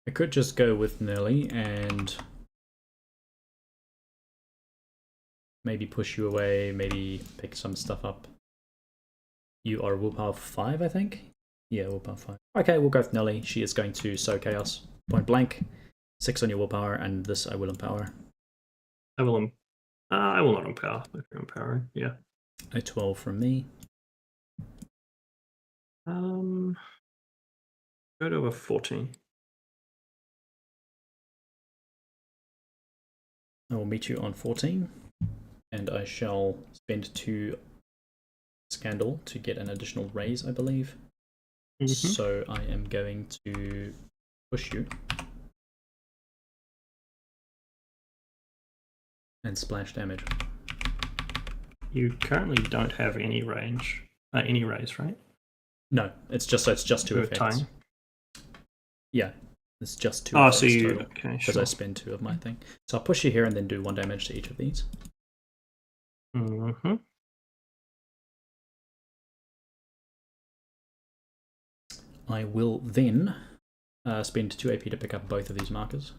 I could just go with Nellie and maybe push you away, maybe pick some stuff up. You are willpower 5, I think? Yeah, willpower 5. Okay, we'll go with Nellie. She is going to sow chaos. Point blank. 6 on your willpower, and this I will empower.
I will not empower. If you're empowering, yeah.
A 12 from me.
Go to a 14.
I will meet you on 14, and I shall spend 2 scandal to get an additional raise, I believe. So I am going to push you and splash damage.
You currently don't have any range, any raise, right?
No, it's just 2 effects.
Time.
Yeah, it's just 2 effects
so you
total,
okay?
Because I spend 2 of my thing. So I'll push you here and then do 1 damage to each of these. I will then spend 2 AP to pick up both of these markers.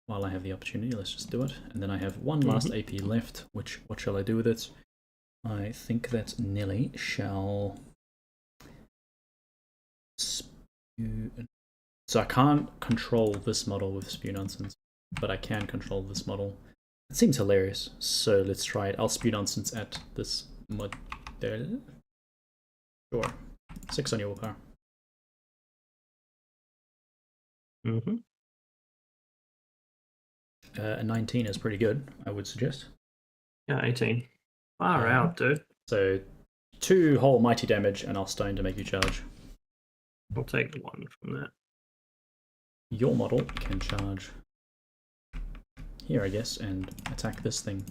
While I have the opportunity, let's just do it. And then I have 1 last AP left, which, what shall I do with it? I think that Nellie shall spew. So I can't control this model with spew nonsense, but I can control this model. It seems hilarious, so let's try it. I'll spew nonsense at this mod. There. Sure. 6 on your willpower. A 19 is pretty good, I would suggest.
Yeah, 18. Far out, dude.
So 2 whole mighty damage, and I'll stone to make you charge.
I'll take 1 from that.
Your model can charge here, I guess, and attack this thing.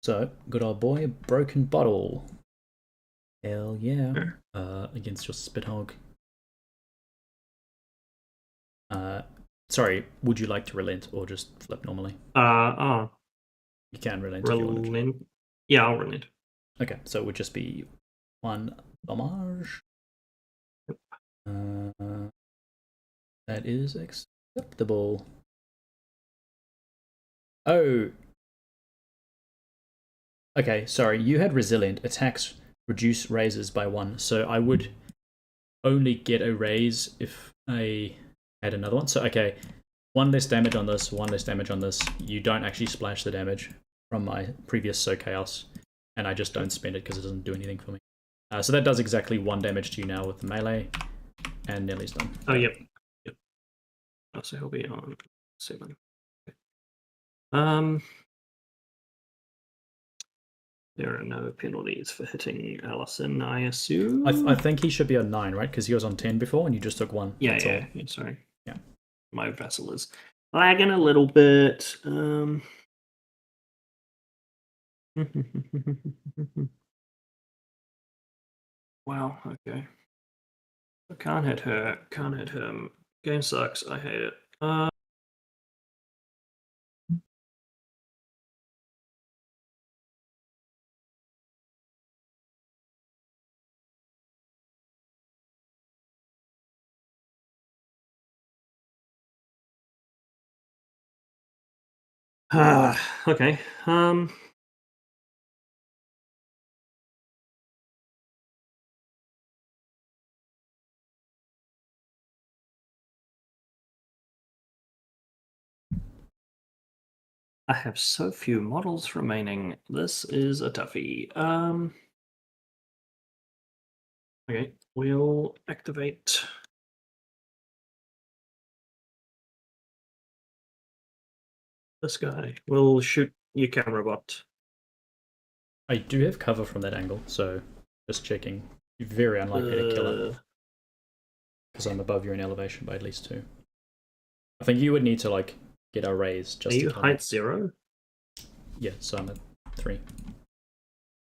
So, good old boy, broken bottle. Hell yeah.
Sure.
Against your Spithog. Sorry, would you like to relent or just flip normally? You can relent if you want to.
Yeah, I'll relent.
Okay, so it would just be 1 homage. That is acceptable. Oh. Okay, sorry, you had resilient. Attacks reduce raises by 1, so I would only get a raise if I had another one. So, okay, 1 less damage on this, 1 less damage on this. You don't actually splash the damage from my previous So Chaos, and I just don't spend it because it doesn't do anything for me. So that does exactly 1 damage to you now with the melee, and Nellie's done.
Oh, yep. So he'll be on 7. Okay. There are no penalties for hitting Alison, I assume.
I think he should be on 9, right? Because he was on 10 before, and you just took 1.
Yeah, sorry.
Yeah.
My Vassal is lagging a little bit. Wow, okay. I can't hit her, can't hit him. Game sucks, I hate it. Okay. I have so few models remaining. This is a toughie. Okay, we'll activate this guy. We'll shoot your camera bot.
I do have cover from that angle, so just checking. You're very unlikely to kill it. Because I'm above you in elevation by at least 2. I think you would need to, like, get a raise just
Are
to
you
kill
height
him.
0?
Yeah, so I'm at 3.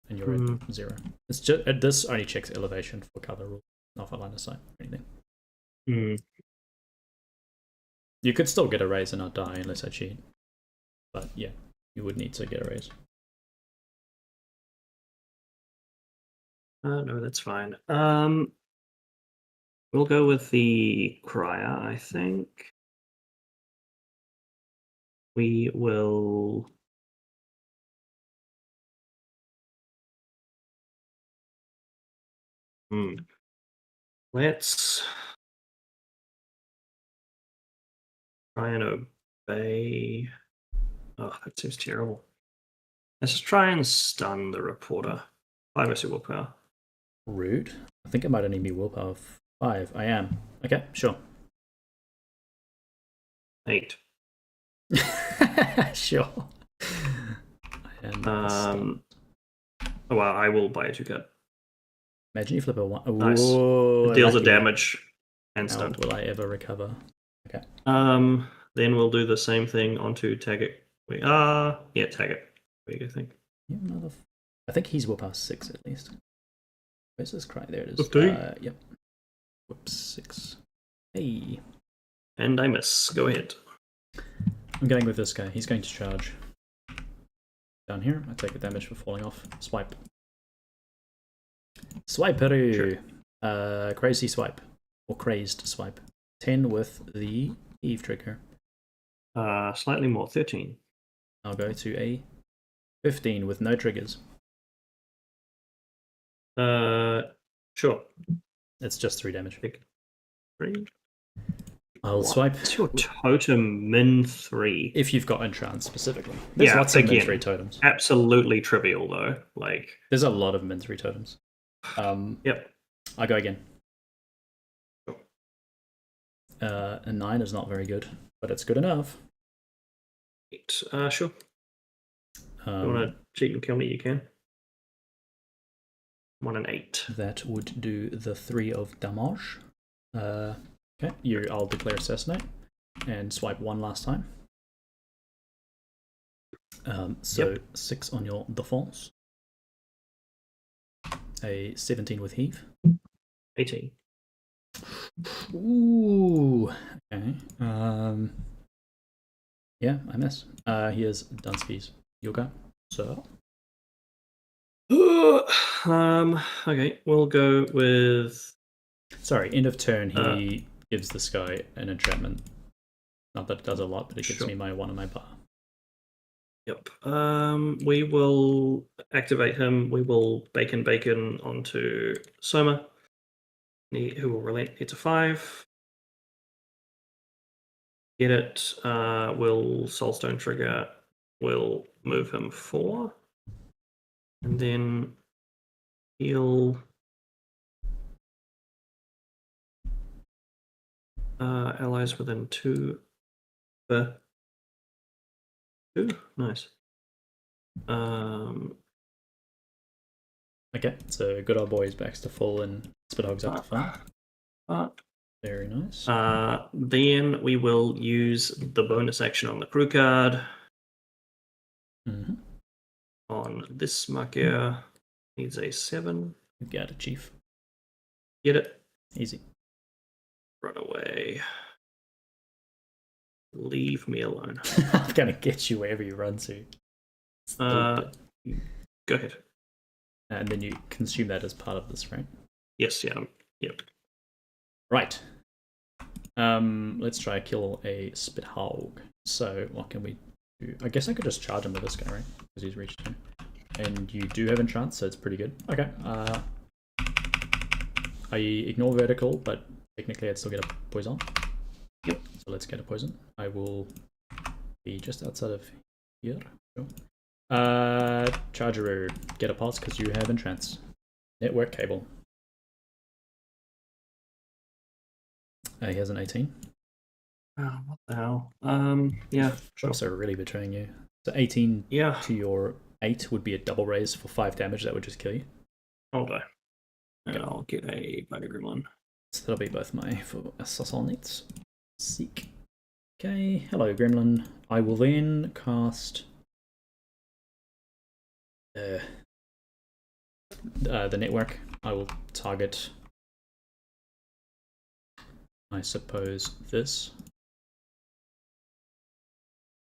And you're at 0. It's just, this only checks elevation for cover rule, not for line of sight or anything. You could still get a raise and not die unless I cheat. But yeah, you would need to get a raise.
No, that's fine. We'll go with the Crier, I think. We will... Let's try and obey... Oh, that seems terrible. Let's just try and stun the reporter. 5 versus willpower.
Rude. I think it might only be willpower of 5. I am. Okay, sure.
8.
Sure. I am
oh wow, I will buy a 2 card.
Imagine you flip a 1.
Nice.
Whoa,
It deals a
lucky.
damage and
How
stun.
will I ever recover? Okay.
Then we'll do the same thing onto Taggart. Yeah, Taggart Queeg, I think.
Yeah, I think he's willpower 6 at least. Where's this cry? There it is.
15.
Yep. Whoops, 6. Hey.
And I miss. Go ahead.
I'm going with this guy. He's going to charge. Down here, I take the damage for falling off. Swipe. Swiperoo.
Sure.
Crazy swipe. Or crazed swipe. 10 with the Eve trigger.
Slightly more. 13.
I'll go to a 15 with no triggers.
Sure.
It's just 3 damage.
3.
I'll swipe.
What's your totem min 3?
If you've got enchant specifically. There's lots of min 3 totems.
Absolutely trivial though. Like
there's a lot of min 3 totems.
Yep.
I go again.
Sure.
A 9 is not very good, but it's good enough.
8. Sure. You want to cheat and kill me? You can. 1 and 8.
That would do the 3 of damage. Okay, I'll declare assassinate and swipe 1 last time. So 6 on your defense. A 17 with heave.
18.
Ooh. Okay. Yeah, I miss. Here's Dunsky's. You'll go. So.
Okay, we'll go with.
Sorry, end of turn. He gives this guy an entrapment. Not that it does a lot, but it gives me my 1 and my bar.
Yep. We will activate him. We will bacon onto Somer, who will relent. It's a 5. Get it. We'll Soulstone trigger. We'll move him 4. And then he'll allies within 2. 2. Nice.
Okay, so good old boy is back to full and Spithog's up to 5. Very nice.
Then we will use the bonus action on the crew card. On this marker, needs a 7.
You got it, Chief.
Get it.
Easy.
Run away. Leave me alone.
I'm gonna get you wherever you run to.
Go ahead.
And then you consume that as part of this, right?
Yes, yeah. Yep.
Right. Let's try kill a Spithog. So what can we do? I guess I could just charge him with this guy, right? Because he's reached him. And you do have enchant, so it's pretty good. Okay. I ignore vertical, but technically I'd still get a poison.
Yep.
So let's get a poison. I will be just outside of Here. Sure. Charger, get a pulse because you have entrance. Network cable. He has an 18.
Oh, what the hell? Yeah, sure.
Also really betraying you. So 18 to your 8 would be a double raise for 5 damage. That would just kill you.
I'll die. And I'll get a Biter Gremlin.
So that'll be both my Vassal needs. Seek. Okay, hello Gremlin. I will then cast the network. I will target, I suppose, this.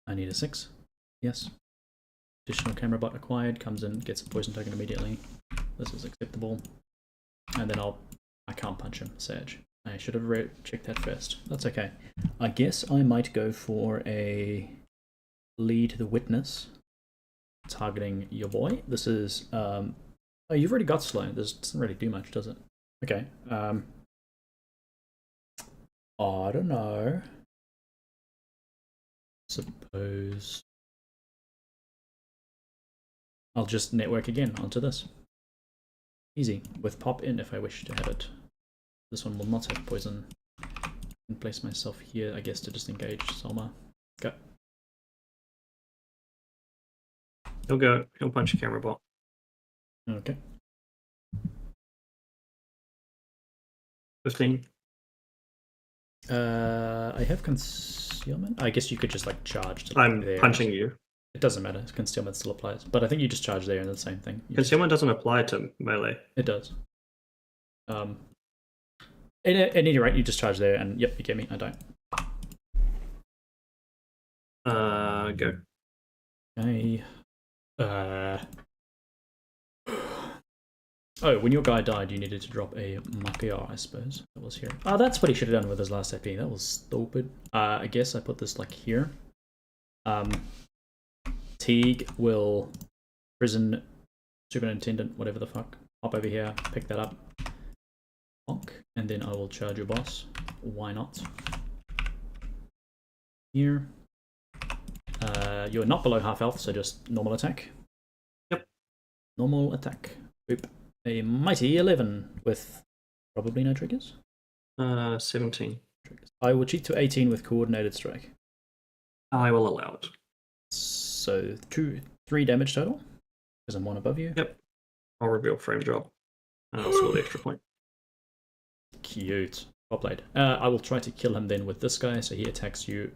I need a 6. Yes. Additional camera bot acquired. Comes in, gets a poison token immediately. This is acceptable. And then I can't punch him, Sage. I should have checked that first. That's okay. I guess I might go for a lead the witness, targeting your boy. This is oh, you've already got slow. This doesn't really do much, does it? Okay. I don't know. Suppose I'll just network again onto this. Easy, with pop in if I wish to have it. This one will not have poison. And place myself here, I guess, to disengage Som'er. Go.
He'll go. He'll punch a camera bot.
Okay.
15.
I have concealment. I guess you could just like charge. To
I'm
there.
Punching you.
It doesn't matter. Concealment still applies, but I think you just charge there and the same thing.
Concealment doesn't apply to melee.
It does. At any rate, you just charge there, and yep, you get me. I don't.
Go.
Okay. Oh, when your guy died, you needed to drop a Mikael, I suppose. That was here. Oh, that's what he should have done with his last FP. That was stupid. I guess I put this like here. Teague will prison superintendent, whatever the fuck. Hop over here, pick that up. Bonk, and then I will charge your boss. Why not? Here. You're not below half health, so just normal attack.
Yep.
Normal attack. Boop. A mighty 11 with probably no triggers.
17.
Triggers. I will cheat to 18 with coordinated strike.
I will allow it.
So 3 damage total, because I'm 1 above you.
Yep. I'll reveal frame job. And I'll score the extra point.
Cute. Well played. I will try to kill him then with this guy, so he attacks you.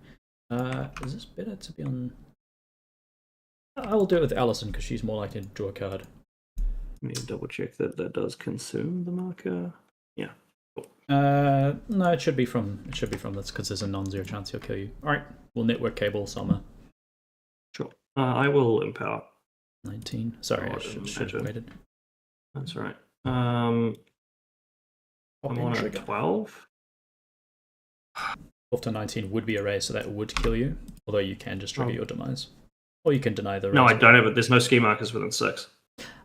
Is this better to be on? I will do it with Alison because she's more likely to draw a card.
Let me double check that that does consume the marker. Yeah.
Cool. No, it should be from this because there's a non-zero chance he'll kill you. All right, we'll network cable Som'er.
Sure. I will empower.
19. Sorry, I should have waited.
That's right. I'm on a 12.
12 to 19 would be a raise, so that would kill you. Although you can just trigger your demise, or you can deny the raise.
No, I don't have it. There's no ski markers within 6.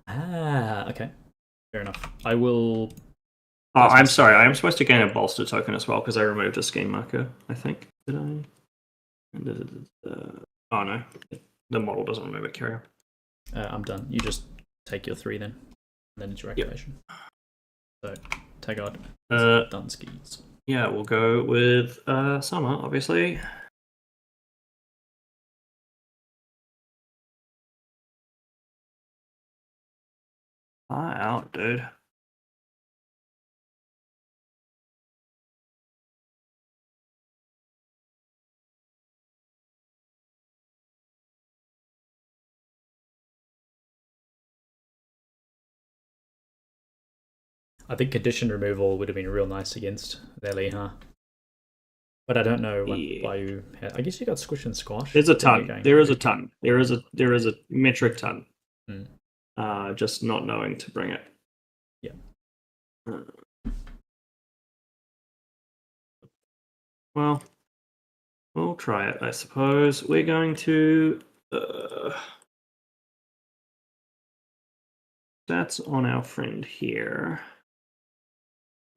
Ah, okay. Fair enough. I will...
Oh, I'm sorry. I am supposed to gain a bolster token as well because I removed a scheme marker, I think. Did I? Oh, no. The model doesn't remove it. Carry on.
I'm done. You just take your 3 then. And then it's your activation. Yep. So, Taggart. Done skis.
Yeah, we'll go with Som'er, obviously. Fly out, dude.
I think condition removal would have been real nice against Nellie, huh? But I don't know why you had... I guess you got squish and squash.
There's a ton. There is a ton. There is a metric ton. Just not knowing to bring it.
Yeah.
Well, we'll try it, I suppose. We're going to... that's on our friend here.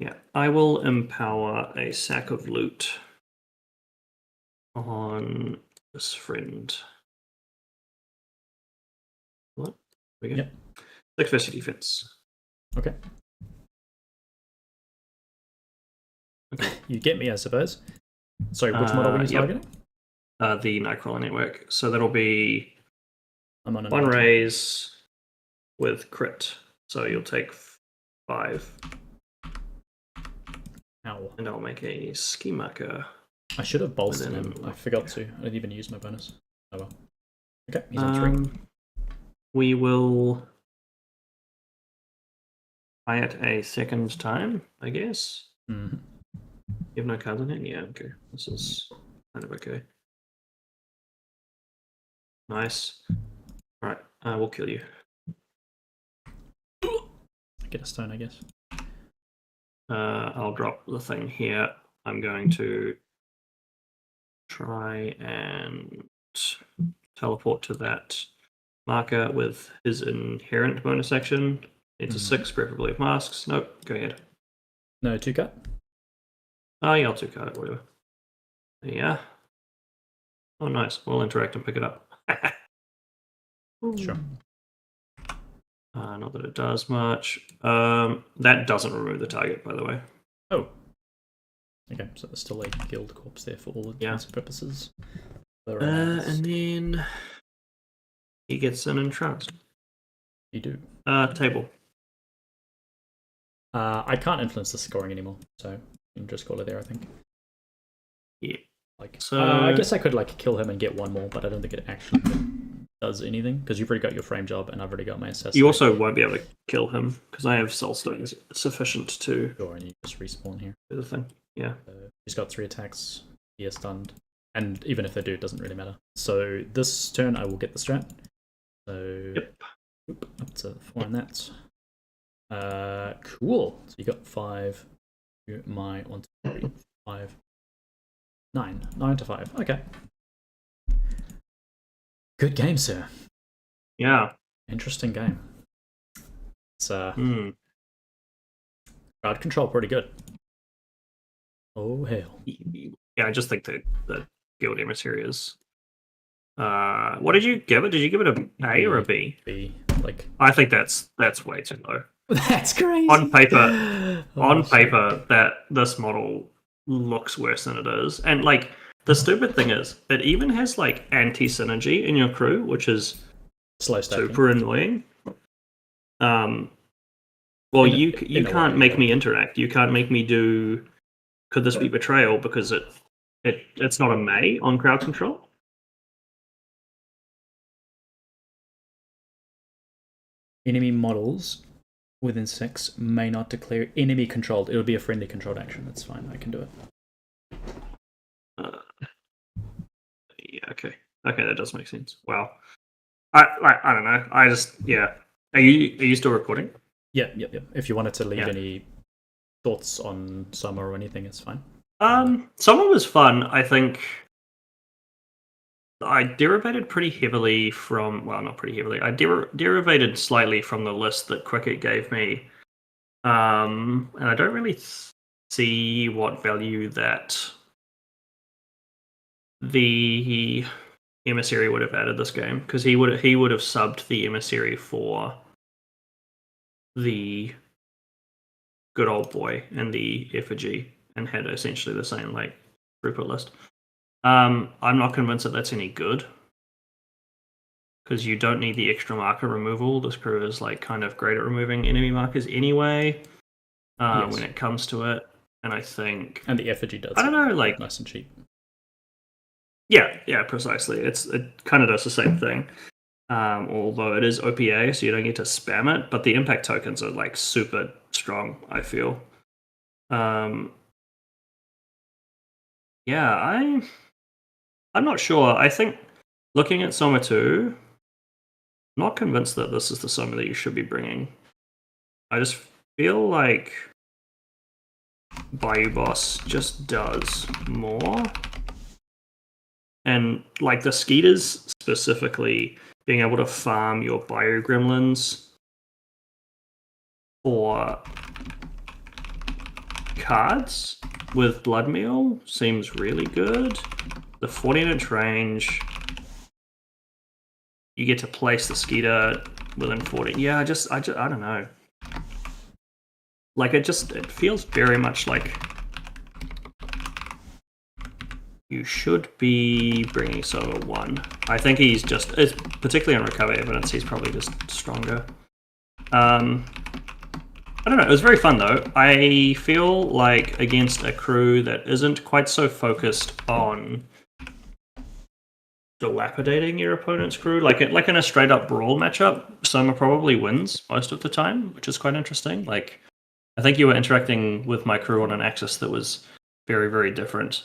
Yeah, I will empower a sack of loot on this friend. We go.
Yep.
6 versus defense.
Okay. You get me, I suppose. Sorry, which model were you targeting?
The Nightcrawler Network. So that'll be
I'm on a
1
19.
raise with crit. So you'll take 5.
Ow.
And I'll make a ski marker.
I should have bolstered him. I forgot to. I didn't even use my bonus. Oh well. Okay, he's on 3.
We will try it a second time, I guess.
Mm-hmm.
You have no cards in it? Yeah, okay. This is kind of okay. Nice. Alright, I will kill you.
Get a stone, I guess.
I'll drop the thing here. I'm going to try and teleport to that marker with his inherent bonus action. It's a 6, preferably with masks. Nope, go ahead.
No 2-cut?
Oh, yeah, I'll 2-cut it, whatever. Yeah. Oh, nice. We'll interact and pick it up.
Sure.
Not that it does much. That doesn't remove the target, by the way.
Oh. Okay, so there's still a guild corpse there for all intents and purposes.
And then he gets an entranced.
You do.
Table.
I can't influence the scoring anymore, so you can just call it there, I think.
Yeah.
Like,
so
I guess I could like kill him and get 1 more, but I don't think it actually does anything because you've already got your frame job and I've already got my assassin.
You also won't be able to kill him because I have soul stones sufficient to.
Sure, and you just respawn here.
Do the thing. Yeah.
So he's got 3 attacks. He is stunned, and even if they do, it doesn't really matter. So this turn, I will get the strat. So up to 4 on that. Cool. So you got 5. My 1, 2, 3, 5. 9. 9 to 5. Okay. Good game, sir.
Yeah.
Interesting game. It's
crowd
control pretty good. Oh hell.
Yeah, I just think that the Guild Emissary is. What did you give it? Did you give it a A or a B?
B. Like.
I think that's way too low.
That's crazy.
On paper, that this model looks worse than it is, and like the stupid thing is, it even has like anti-synergy in your crew, which is
slow stacking.
Super annoying. Well, you can't make me interact. You can't make me do. Could this be betrayal? Because it's not a May on crowd control.
Enemy models within 6 may not declare enemy controlled. It would be a friendly controlled action. That's fine. I can do it.
Yeah. Okay. Okay, that does make sense. Wow. I don't know. I just Are you still recording?
Yep. If you wanted to leave any thoughts on Som'er or anything, it's fine.
Som'er was fun. I think I derivated pretty heavily from, well, not pretty heavily. I derivated slightly from the list that Cricket gave me, and I don't really see what value that the Emissary would have added this game, because he would have subbed the Emissary for the good old boy and the Effigy and had essentially the same like throughput list. I'm not convinced that that's any good, because you don't need the extra marker removal. This crew is like kind of great at removing enemy markers anyway, when it comes to it. And I think,
and the Effigy does.
I don't know, like
nice and cheap.
Yeah, precisely. It kind of does the same thing, although it is OPA, so you don't get to spam it. But the impact tokens are like super strong, I feel. Yeah, I'm not sure. I think looking at Som'er 2, not convinced that this is the Som'er that you should be bringing. I just feel like Bayou Boss just does more. And like the Skeeters specifically, being able to farm your Bayou Gremlins for cards with Blood Meal seems really good. The 14-inch range, you get to place the Skeeter within 40. Yeah, I don't know. Like, it feels very much like you should be bringing Somer 1. I think he's just, particularly on recovery evidence, he's probably just stronger. I don't know, it was very fun though. I feel like against a crew that isn't quite so focused on dilapidating your opponent's crew, like in a straight up brawl matchup, Somer probably wins most of the time, which is quite interesting. Like, I think you were interacting with my crew on an axis that was very, very different,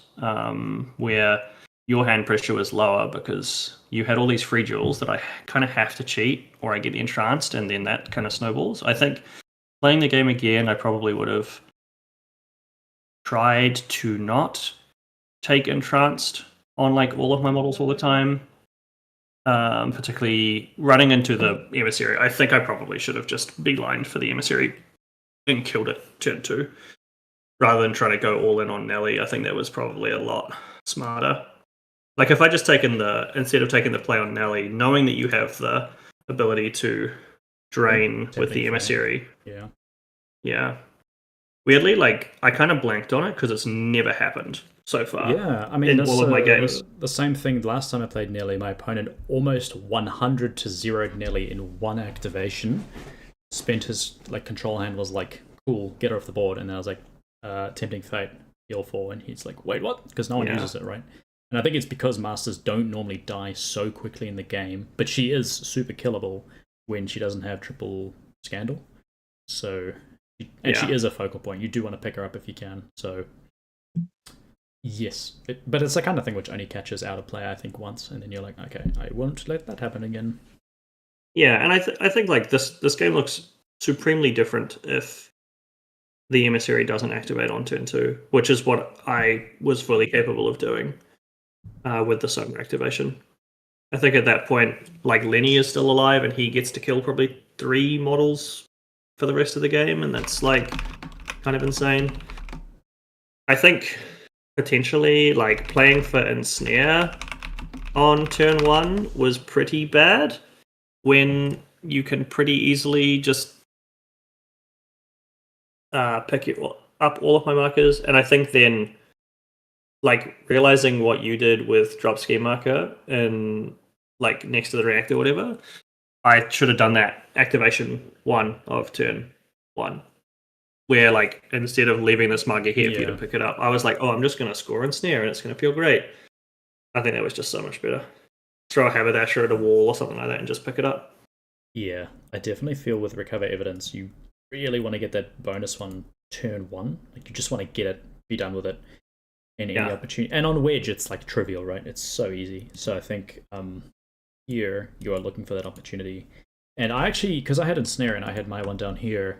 where your hand pressure was lower because you had all these free duels that I kind of have to cheat or I get entranced, and then that kind of snowballs. I think playing the game again, I probably would have tried to not take entranced on like all of my models all the time, particularly running into the Emissary. I think I probably should have just beelined for the Emissary and killed it turn 2 rather than trying to go all in on Nellie. I think that was probably a lot smarter. Like, if I just instead of taking the play on Nellie, knowing that you have the ability to drain with the Emissary. Yeah. Weirdly, like, I kind of blanked on it because it's never happened so far.
Yeah, I mean,
in all of my games.
The same thing last time I played Nellie, my opponent almost 100 to 0'd Nellie in one activation. Spent his like control hand, was like, cool, get her off the board, and then I was like, tempting fate, heal 4, and he's like, wait, what? Because no one uses it, right? And I think it's because masters don't normally die so quickly in the game, but she is super killable when she doesn't have triple scandal. So, she is a focal point. You do want to pick her up if you can. So, yes, but it's the kind of thing which only catches out of play, I think, once, and then you're like, okay, I won't let that happen again.
Yeah, and I think like this game looks supremely different if the Emissary doesn't activate on turn 2, which is what I was fully capable of doing with the Somer activation. I think at that point, like, Lenny is still alive and he gets to kill probably 3 models for the rest of the game, and that's like kind of insane. I think potentially like playing for Ensnare on turn 1 was pretty bad, when you can pretty easily just pick up all of my markers. And I think then, like, realizing what you did with drop scheme marker and like next to the reactor or whatever, I should have done that activation 1 of turn 1, where like instead of leaving this marker here for you to pick it up, I was like, oh, I'm just going to score Ensnare and it's going to feel great. I think that was just so much better. Throw a haberdasher at a wall or something like that and just pick it up.
Yeah, I definitely feel with recover evidence, you really want to get that bonus one turn 1. Like, you just want to get it, be done with it, and any opportunity. And on Wedge, it's like trivial, right? It's so easy. So I think here you are looking for that opportunity. And I actually, because I had Ensnare and I had my one down here,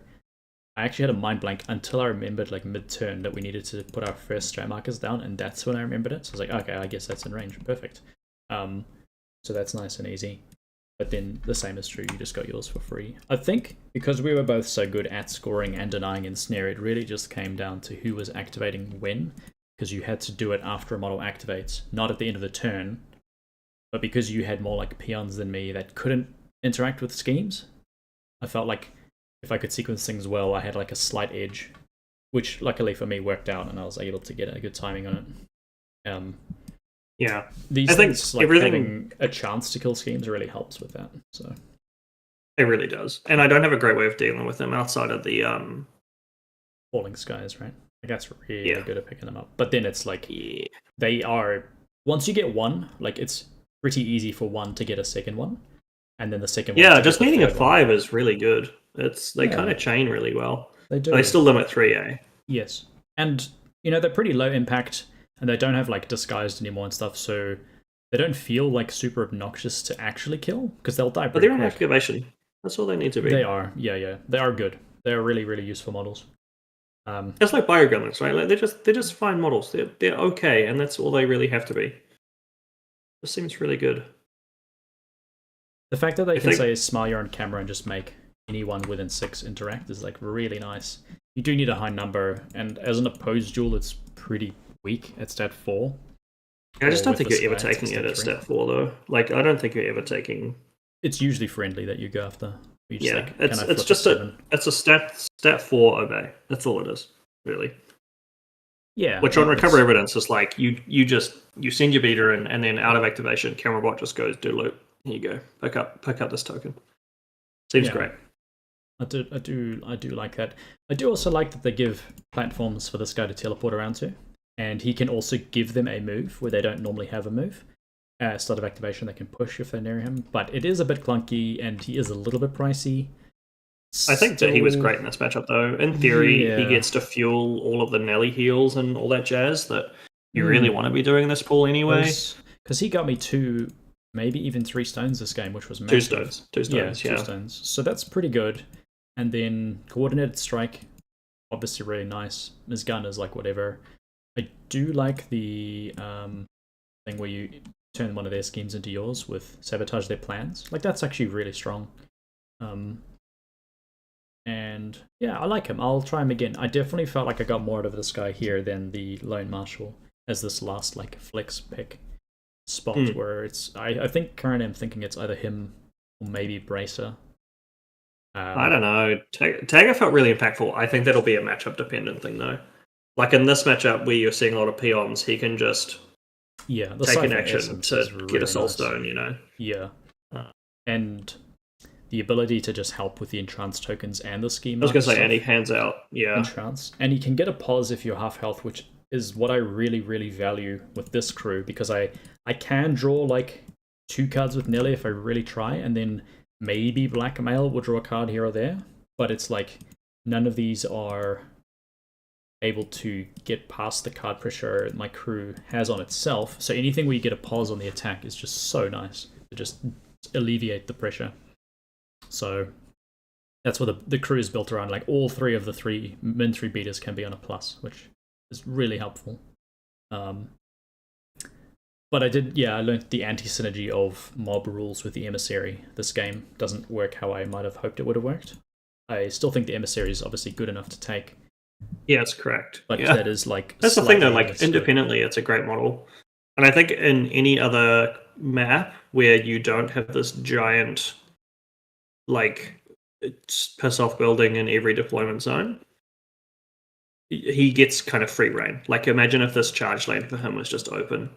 I actually had a mind blank until I remembered, like, mid-turn that we needed to put our first strat markers down, and that's when I remembered it. So I was like, okay, I guess that's in range. Perfect. So that's nice and easy. But then the same is true, you just got yours for free. I think because we were both so good at scoring and denying Ensnare, it really just came down to who was activating when, because you had to do it after a model activates, not at the end of the turn. But because you had more like peons than me that couldn't interact with schemes, I felt like if I could sequence things well, I had like a slight edge, which luckily for me worked out, and I was able to get a good timing on it.
Yeah,
these things, like having a chance to kill schemes, really helps with that. So
it really does, and I don't have a great way of dealing with them outside of the
falling skies, right? Like, that's really good at picking them up. But then it's like they are, once you get one, like, it's pretty easy for one to get a second one, and then the second one.
Yeah, just needing a 5 is really good. They kind of chain really well.
They do.
They still limit 3A.
Yes, and they're pretty low impact. And they don't have like disguised anymore and stuff, so they don't feel like super obnoxious to actually kill, because they'll die.
But they're an activation. That's all they need to be.
They are, yeah. They are good. They are really, really useful models.
It's like Biogremlins, right? Like, they're just fine models. They're okay, and that's all they really have to be. This seems really good.
The fact that they can say smile you're on camera and just make anyone within 6 interact is like really nice. You do need a high number, and as an opposed duel, it's pretty weak at stat 4.
I just don't think you're ever taking it at stat 4, though. Like, I don't think you're ever taking
it's usually friendly that you go after. You just,
Yeah,
like, can I flip
it's just
seven?
it's a stat 4 obey. That's all it is, really.
Yeah.
Which on recovery evidence is like you send your beater in, and then out of activation, camera bot just goes do loop. Here you go. Pick up this token. Seems great.
I do like that. I do also like that they give platforms for this guy to teleport around to, and he can also give them a move where they don't normally have a move. Start of activation, they can push if they're near him, but it is a bit clunky, and he is a little bit pricey.
I think that he was great in this matchup, though. In theory,
Yeah.
he gets to fuel all of the Nelly heals and all that jazz that you really want to be doing this pool anyway.
Because he got me 2, maybe even 3 stones this game, which was massive.
2 stones, yeah.
2 stones. So that's pretty good. And then coordinated strike, obviously really nice. His gun is like whatever. I do like the thing where you turn one of their schemes into yours with sabotage their plans. Like, that's actually really strong. And yeah, I like him. I'll try him again. I definitely felt like I got more out of this guy here than the Lone Marshal as this last like flex pick spot where it's. I think currently I'm thinking it's either him or maybe Bracer.
I don't know. Taggart felt really impactful. I think that'll be a matchup dependent thing though. Like in this matchup where you're seeing a lot of peons, he can just take an action to get a soul stone. You know.
Yeah. And the ability to just help with the entrance tokens and the scheme.
I was going to say, and he hands out,
entrance, and he can get a pause if you're half health, which is what I really, really value with this crew, because I can draw like 2 cards with Nelly if I really try, and then maybe Blackmail will draw a card here or there, but it's like none of these are able to get past the card pressure my crew has on itself. So anything where you get a pause on the attack is just so nice to just alleviate the pressure. So that's what the crew is built around. Like all 3 of the min 3 beaters can be on a plus, which is really helpful. But I learned the anti-synergy of mob rules with the Emissary. This game doesn't work how I might have hoped it would have worked. I still think the Emissary is obviously good enough to take.
Yeah, it's correct.
But that is like...
That's the thing though, like independently it's a great model. And I think in any other map where you don't have this giant like piss off building in every deployment zone, he gets kind of free reign. Like imagine if this charge lane for him was just open.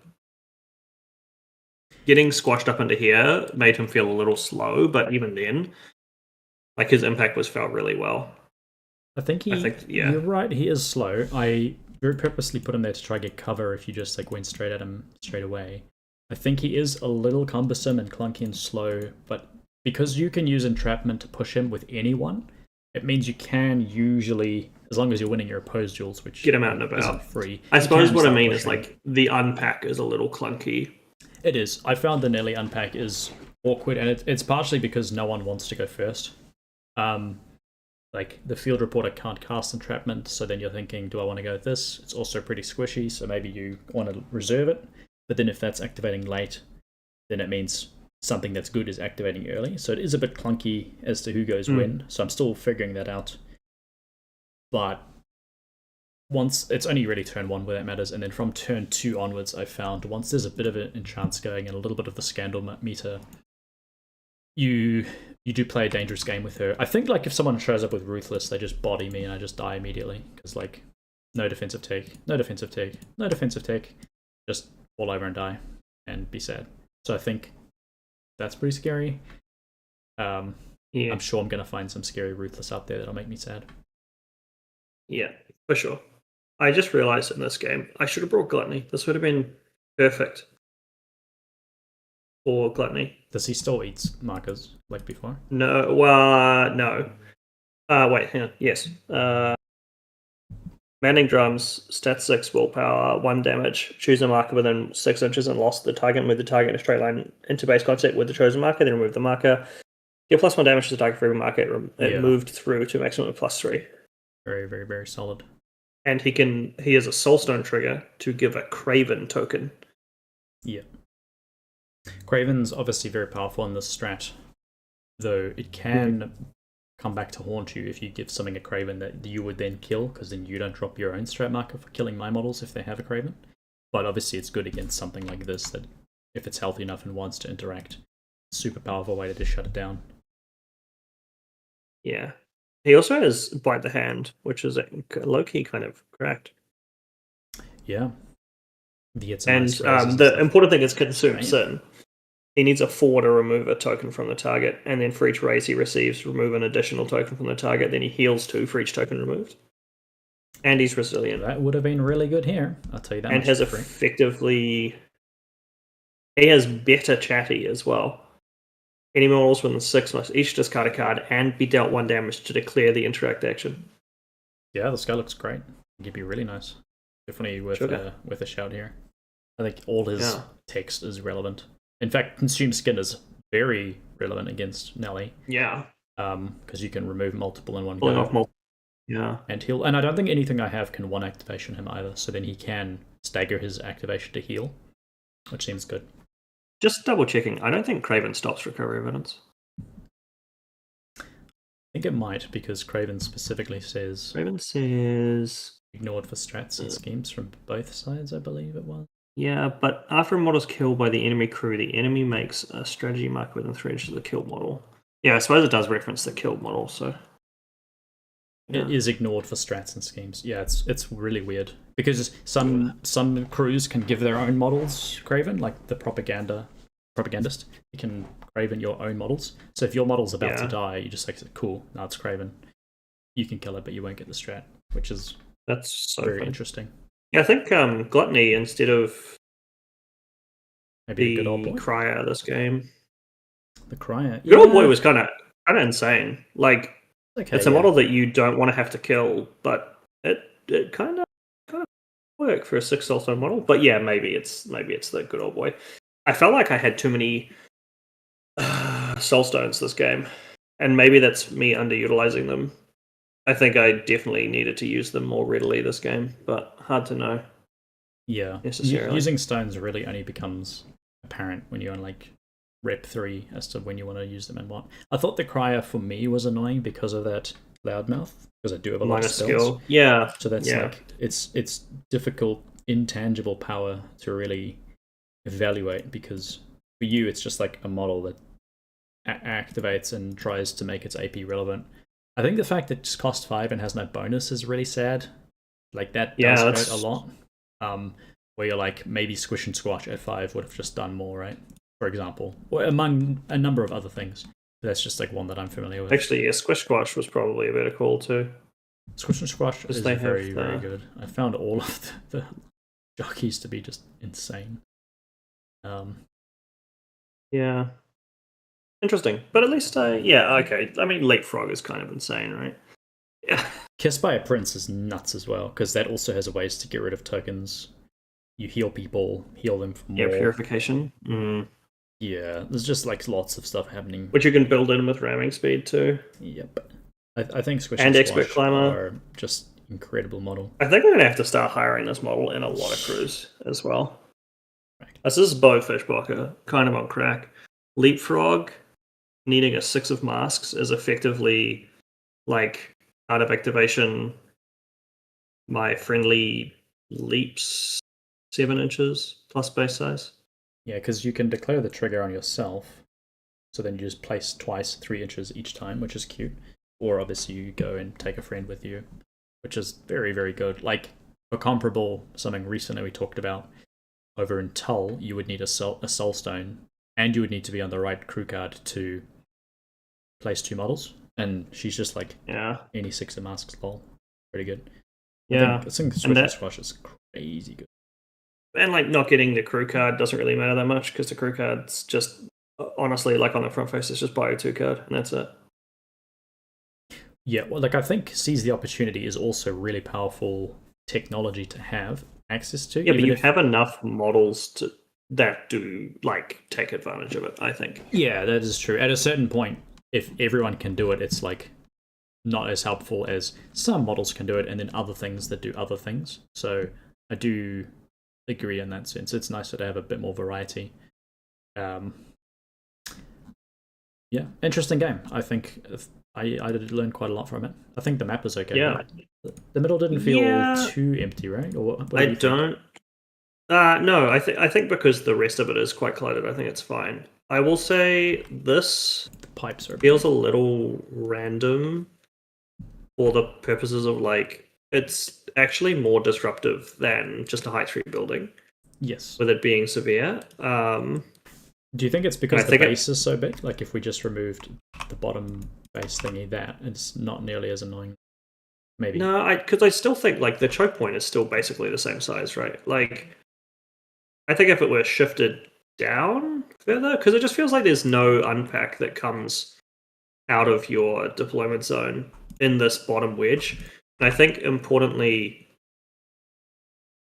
Getting squashed up into here made him feel a little slow, but even then, like his impact was felt really well.
I think you're right, he is slow. I very purposely put him there to try to get cover if you just like went straight at him straight away. I think he is a little cumbersome and clunky and slow, but because you can use entrapment to push him with anyone, it means you can usually, as long as you're winning your opposed duels, which
get him out and about,
isn't free.
I suppose what I mean is like the unpack is a little clunky.
It is. I found the Nelly unpack is awkward, and it's partially because no one wants to go first. Like the field reporter can't cast entrapment, so then you're thinking, do I want to go with this? It's also pretty squishy, so maybe you want to reserve it. But then if that's activating late, then it means something that's good is activating early. So it is a bit clunky as to who goes when. So I'm still figuring that out. But once it's only really turn 1 where that matters, and then from turn 2 onwards, I found once there's a bit of an enchant going and a little bit of the scandal meter, you do play a dangerous game with her. I think like if someone shows up with Ruthless, they just body me and I just die immediately because like no defensive take, no defensive take, no defensive take, just fall over and die and be sad. So I think that's pretty scary. I'm sure I'm going to find some scary Ruthless out there that'll make me sad.
Yeah, for sure. I just realized in this game, I should have brought Gluttony. This would have been perfect for Gluttony.
Does he still eat markers like before?
No, well, no. Wait, hang on. Yes. Manning drums, stat 6, willpower, 1 damage. Choose a marker within 6 inches and lost the target. Move the target in a straight line into base contact with the chosen marker, then remove the marker. Get +1 damage to the target for every marker it moved through to a maximum of +3.
Very, very, very solid.
And he has a Soulstone trigger to give a Craven token.
Yeah. Craven's obviously very powerful in this strat, though it can come back to haunt you if you give something a Craven that you would then kill, because then you don't drop your own strat marker for killing my models if they have a Craven. But obviously it's good against something like this, that if it's healthy enough and wants to interact. super powerful way to just shut it down.
Yeah. He also has Bite the Hand, which is low-key kind of cracked.
Yeah. Nice
the important thing is Consume
Right.
Sin. He needs a 4 to remove a token from the target, and then for each raise he receives, remove an additional token from the target, then he heals 2 for each token removed. And he's resilient.
That would have been really good here, I'll tell you that.
And has effectively... He has better chatty as well. Any models within 6 must each discard a card and be dealt 1 damage to declare the interact action.
Yeah, this guy looks great. He'd be really nice. Definitely worth a shout here. I think all his text is relevant. In fact, Consume Skin is very relevant against Nellie.
Yeah.
Because you can remove multiple in one go.
Yeah.
And heal. And I don't think anything I have can 1 activation him either. So then he can stagger his activation to heal, which seems good.
Just double checking. I don't think Craven stops recovery evidence.
I think it might, because Craven specifically says...
Craven says...
Ignored for strats and schemes from both sides, I believe it was.
Yeah, but after a model is killed by the enemy crew, the enemy makes a strategy mark within 3 inches of the killed model. Yeah, I suppose it does reference the killed model, so...
Yeah. It is ignored for strats and schemes. Yeah, it's really weird. Because some crews can give their own models Craven, like the propagandist. You can Craven your own models. So if your model's about to die, you just like, cool, now it's Craven. You can kill it, but you won't get the strat, which is very interesting.
Yeah, I think Gluttony instead of
maybe
the
Good Old Boy
Crier this game.
The Crier.
Good Old Boy was kind of insane. Like, it's a model that you don't want to have to kill, but it kind of work for a 6 soulstone model. But yeah, maybe it's the Good Old Boy. I felt like I had too many soulstones this game, and maybe that's me underutilizing them. I think I definitely needed to use them more readily this game, but hard to know.
Yeah, using stones really only becomes apparent when you're on like rep 3 as to when you want to use them and what. I thought the Crier for me was annoying because of that loudmouth, because I do have a lot of spells.
Skill. Yeah.
So that's like it's difficult, intangible power to really evaluate, because for you it's just like a model that activates and tries to make its AP relevant. I think the fact that it's cost 5 and has no bonus is really sad. Like that does hurt a lot. Where you're like, maybe Squish and Squash at 5 would have just done more, right? For example, or among a number of other things. But that's just like one that I'm familiar with.
Actually, yeah, Squish Squash was probably a better call too.
Squish and Squash is very good. I found all of the jockeys to be just insane.
Yeah. Interesting. But at least, okay. I mean, Leapfrog is kind of insane, right? Yeah.
Kissed by a Prince is nuts as well, because that also has ways to get rid of tokens. You heal people, heal them for more.
Yeah, purification.
Yeah, there's just like lots of stuff happening.
Which you can build in with ramming speed too.
Yep. I think Squish
and
Squash
Expert Climber
are just incredible model.
I think we're going to have to start hiring this model in a lot of crews as well. Right. This is Bowfish Blocker, kind of on crack. Leapfrog, needing a 6 of masks is effectively like out of activation. My friendly leaps 7 inches plus base size.
Yeah, because you can declare the trigger on yourself, so then you just place twice 3 inches each time, which is cute. Or obviously you go and take a friend with you, which is very, very good. Like, for comparable, something recently we talked about, over in Tull, you would need a soul stone, and you would need to be on the right crew card to place 2 models. And she's just like, any 6 of masks, lol. Pretty good.
Yeah.
I think Squish and Squash is crazy good.
And like not getting the crew card doesn't really matter that much, because the crew card's just, honestly, like on the front face, it's just bio 2 card, and that's it.
Yeah, well, like I think Seize the Opportunity is also really powerful technology to have access to.
Yeah, but you have enough models that do like take advantage of it, I think.
Yeah, that is true. At a certain point, if everyone can do it, it's like not as helpful as some models can do it, and then other things that do other things. So I do agree in that sense. It's nicer to have a bit more variety. Yeah, interesting game. I think I did learn quite a lot from it. I think the map was okay.
Yeah.
The middle didn't feel too empty, right? Or what
I don't. No, I think because the rest of it is quite cluttered, I think it's fine. I will say this
The pipes are
feels a little random for the purposes of like it's actually more disruptive than just a height 3 building.
Yes.
With it being severe.
Do you think it's because the base is so big? Like if we just removed the bottom base thingy, that it's not nearly as annoying. Maybe.
No, because I still think like the choke point is still basically the same size, right? Like, I think if it were shifted down further, because it just feels like there's no unpack that comes out of your deployment zone in this bottom wedge. And I think importantly,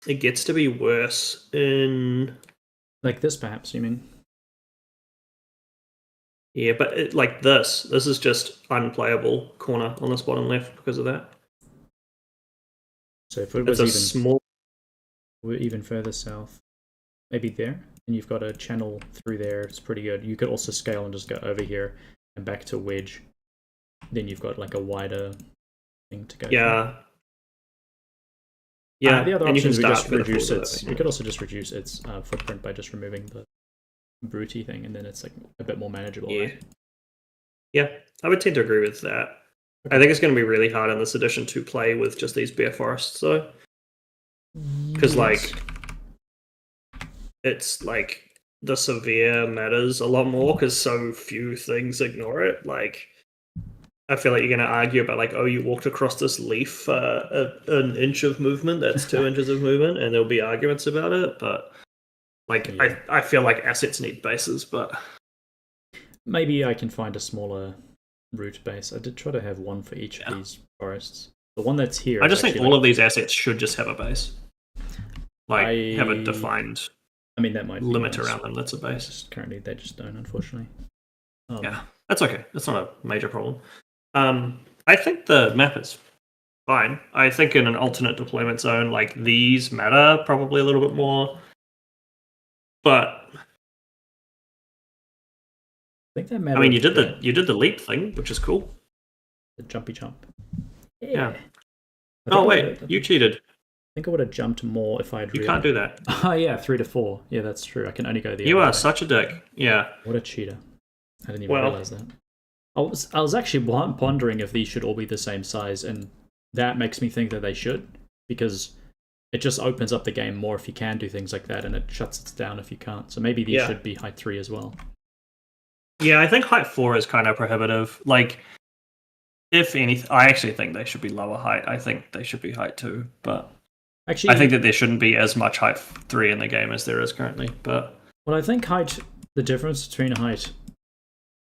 it gets to be worse in
like this, perhaps. You mean?
Yeah, but like this is just unplayable corner on this bottom left because of that.
So if it was even further south, maybe there, and you've got a channel through there, it's pretty good. You could also scale and just go over here and back to wedge. Then you've got like a wider thing to go.
Yeah.
Through.
Yeah,
the other option is we just reduce its. We could also just reduce its footprint by just removing the brutey thing, and then it's like a bit more manageable.
Yeah,
right?
Yeah, I would tend to agree with that. Okay. I think it's going to be really hard in this edition to play with just these bare forests, though, because like it's like the severe matters a lot more because so few things ignore it. Like, I feel like you're going to argue about like, oh, you walked across this leaf, an inch of movement, that's 2 inches of movement, and there'll be arguments about it. But like, yeah. I feel like assets need bases, but
maybe I can find a smaller root base. I did try to have one for each of these forests. The one that's here.
I just think all of these assets should just have a base. Like have a defined.
I mean, that might
limit around them. That's a base.
Just currently, they just don't, unfortunately.
Yeah, that's okay. That's not a major problem. I think the map is fine. I think in an alternate deployment zone, like these matter probably a little bit more. But
I think that matters.
I mean, you did the leap thing, which is cool.
The jumpy jump.
Yeah. Oh wait, you cheated.
I think I would have jumped more if I had.
You can't do that.
Oh yeah, 3 to 4. Yeah, that's true. I can only go the.
You are such a dick. Yeah.
What a cheater! I didn't even realize that. I was actually pondering if these should all be the same size, and that makes me think that they should, because it just opens up the game more if you can do things like that, and it shuts it down if you can't. So maybe these should be height 3 as well.
Yeah, I think height 4 is kind of prohibitive. Like, if anything, I actually think they should be lower height. I think they should be height 2, but actually, I think that there shouldn't be as much height 3 in the game as there is currently. But
well, I think the difference between height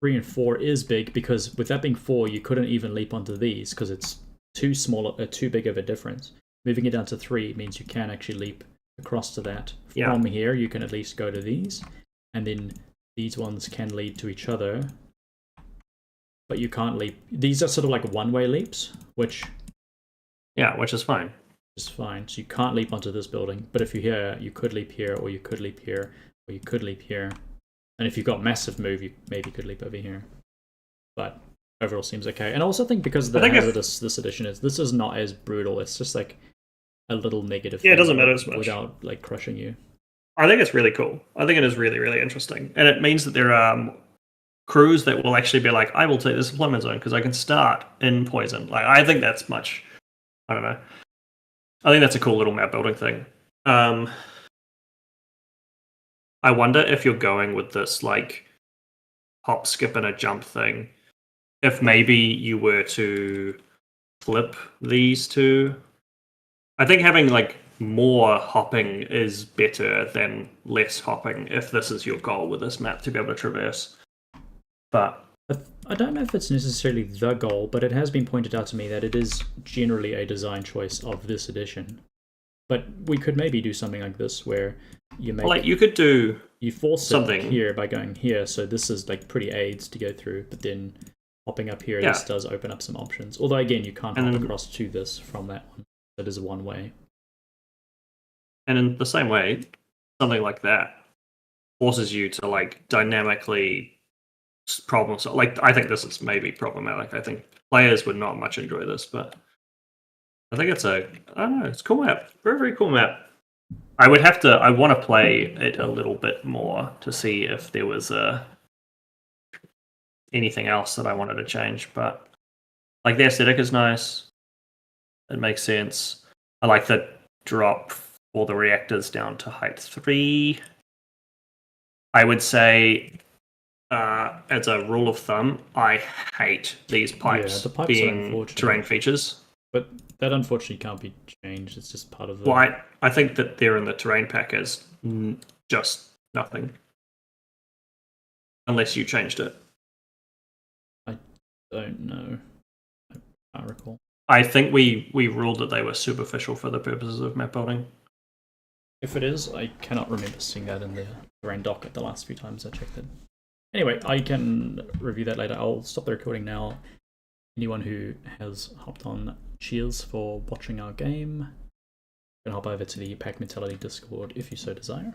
3 and 4 is big, because with that being 4, you couldn't even leap onto these because it's too big of a difference. Moving it down to 3 means you can actually leap across to that. From here, you can at least go to these, and then these ones can lead to each other, but you can't leap. These are sort of like one-way leaps, which
is fine.
Is fine. So you can't leap onto this building, but if you're here, you could leap here, or you could leap here, or you could leap here. And if you've got massive move, you maybe could leap over here. But overall seems okay. And I also think because of the hazardous this edition is, this is not as brutal. It's just like a little negative thing.
It doesn't matter as much.
Without like crushing you.
I think it's really cool. I think it is really, really interesting. And it means that there are crews that will actually be like, I will take this deployment zone because I can start in poison. Like, I think that's much, I don't know. I think that's a cool little map building thing. I wonder if you're going with this like hop, skip, and a jump thing, if maybe you were to flip these two. I think having like more hopping is better than less hopping if this is your goal with this map to be able to traverse. But
I don't know if it's necessarily the goal, but it has been pointed out to me that it is generally a design choice of this edition. But we could maybe do something like this where you make you force something here by going here, so this is like pretty aids to go through, but then hopping up here, this does open up some options. Although again, you can't hop across to this from that one. That is one way.
And in the same way, something like that forces you to like dynamically problem solve. Like, I think this is maybe problematic. I think players would not much enjoy this, but I think it's I don't know, it's a cool map. Very, very cool map. I want to play it a little bit more to see if there was a anything else that I wanted to change, but like the aesthetic is nice. It makes sense. I like the drop for the reactors down to height 3. I would say, as a rule of thumb, I hate these pipes, being terrain features.
But that unfortunately can't be changed. It's just part of the...
Well, I think that they're in the terrain pack as just nothing. Unless you changed it.
I don't know. I can't recall.
I think we ruled that they were superficial for the purposes of map building.
If it is, I cannot remember seeing that in the terrain doc at the last few times I checked it. Anyway, I can review that later. I'll stop the recording now. Anyone who has hopped on, cheers for watching our game. You can hop over to the Pack Mentality Discord if you so desire.